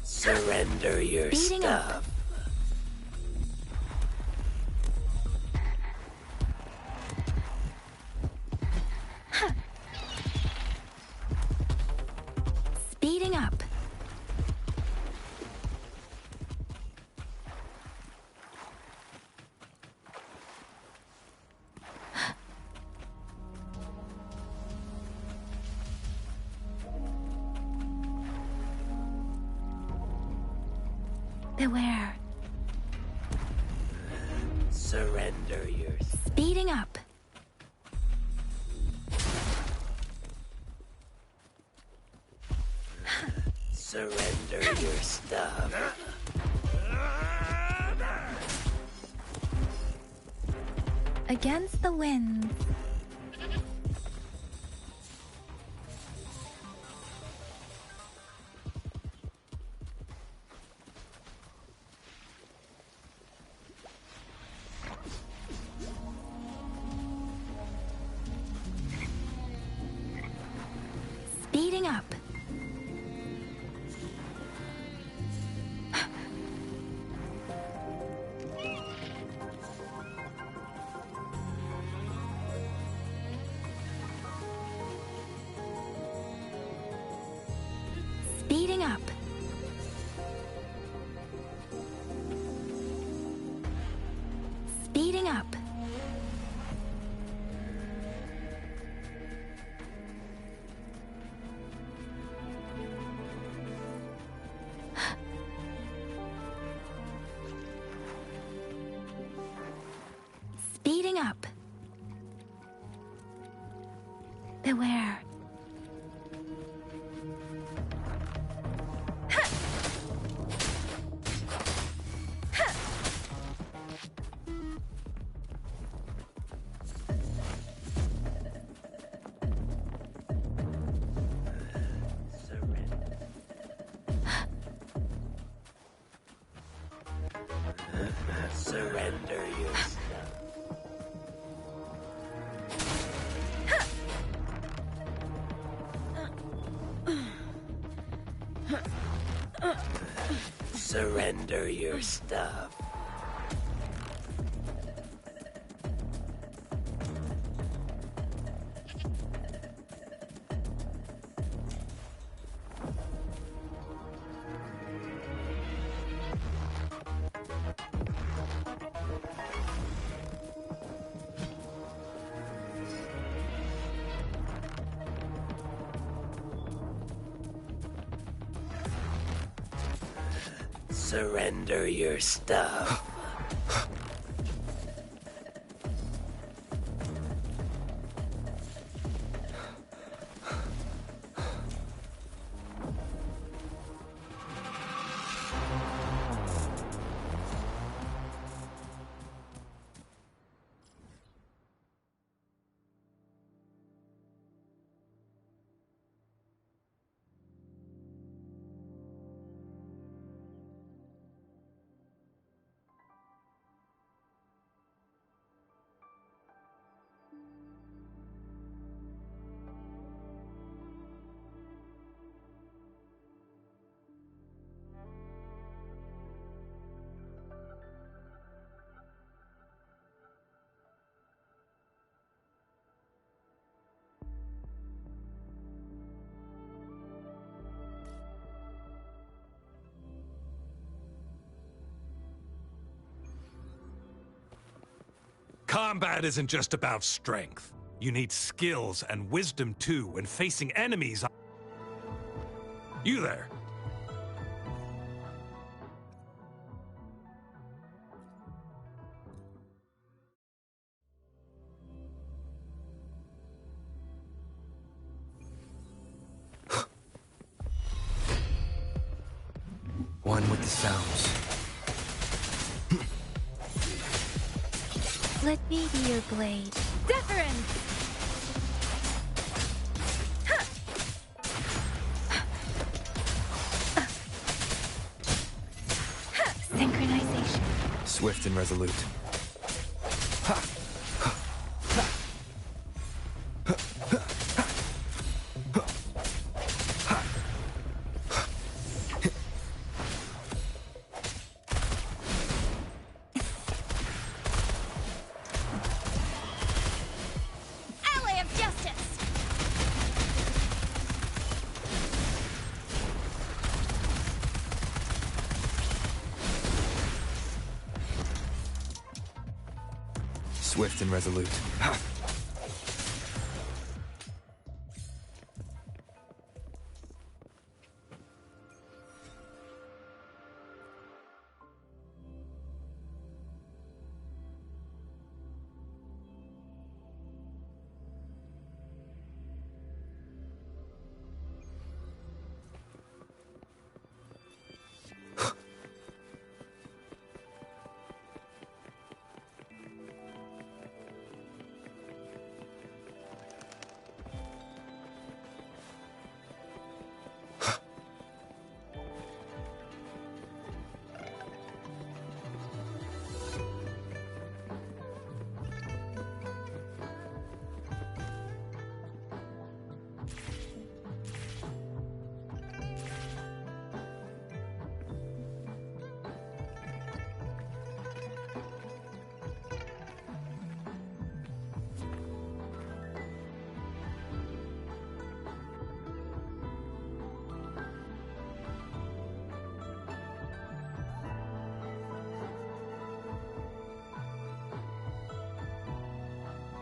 Surrender your Speeding stuff. up. Beware. Surrender your... Speeding up. Surrender your stuff. Against the wind. Speeding up. Speeding up. Speeding up. Speeding up. Beware. Surrender your stuff. Surrender your stuff. Surrender your stuff. Combat isn't just about strength. You need skills and wisdom too when facing enemies. You there? One with the sounds. Let me be your blade. Deference! Synchronization. Swift and resolute. Swift and resolute.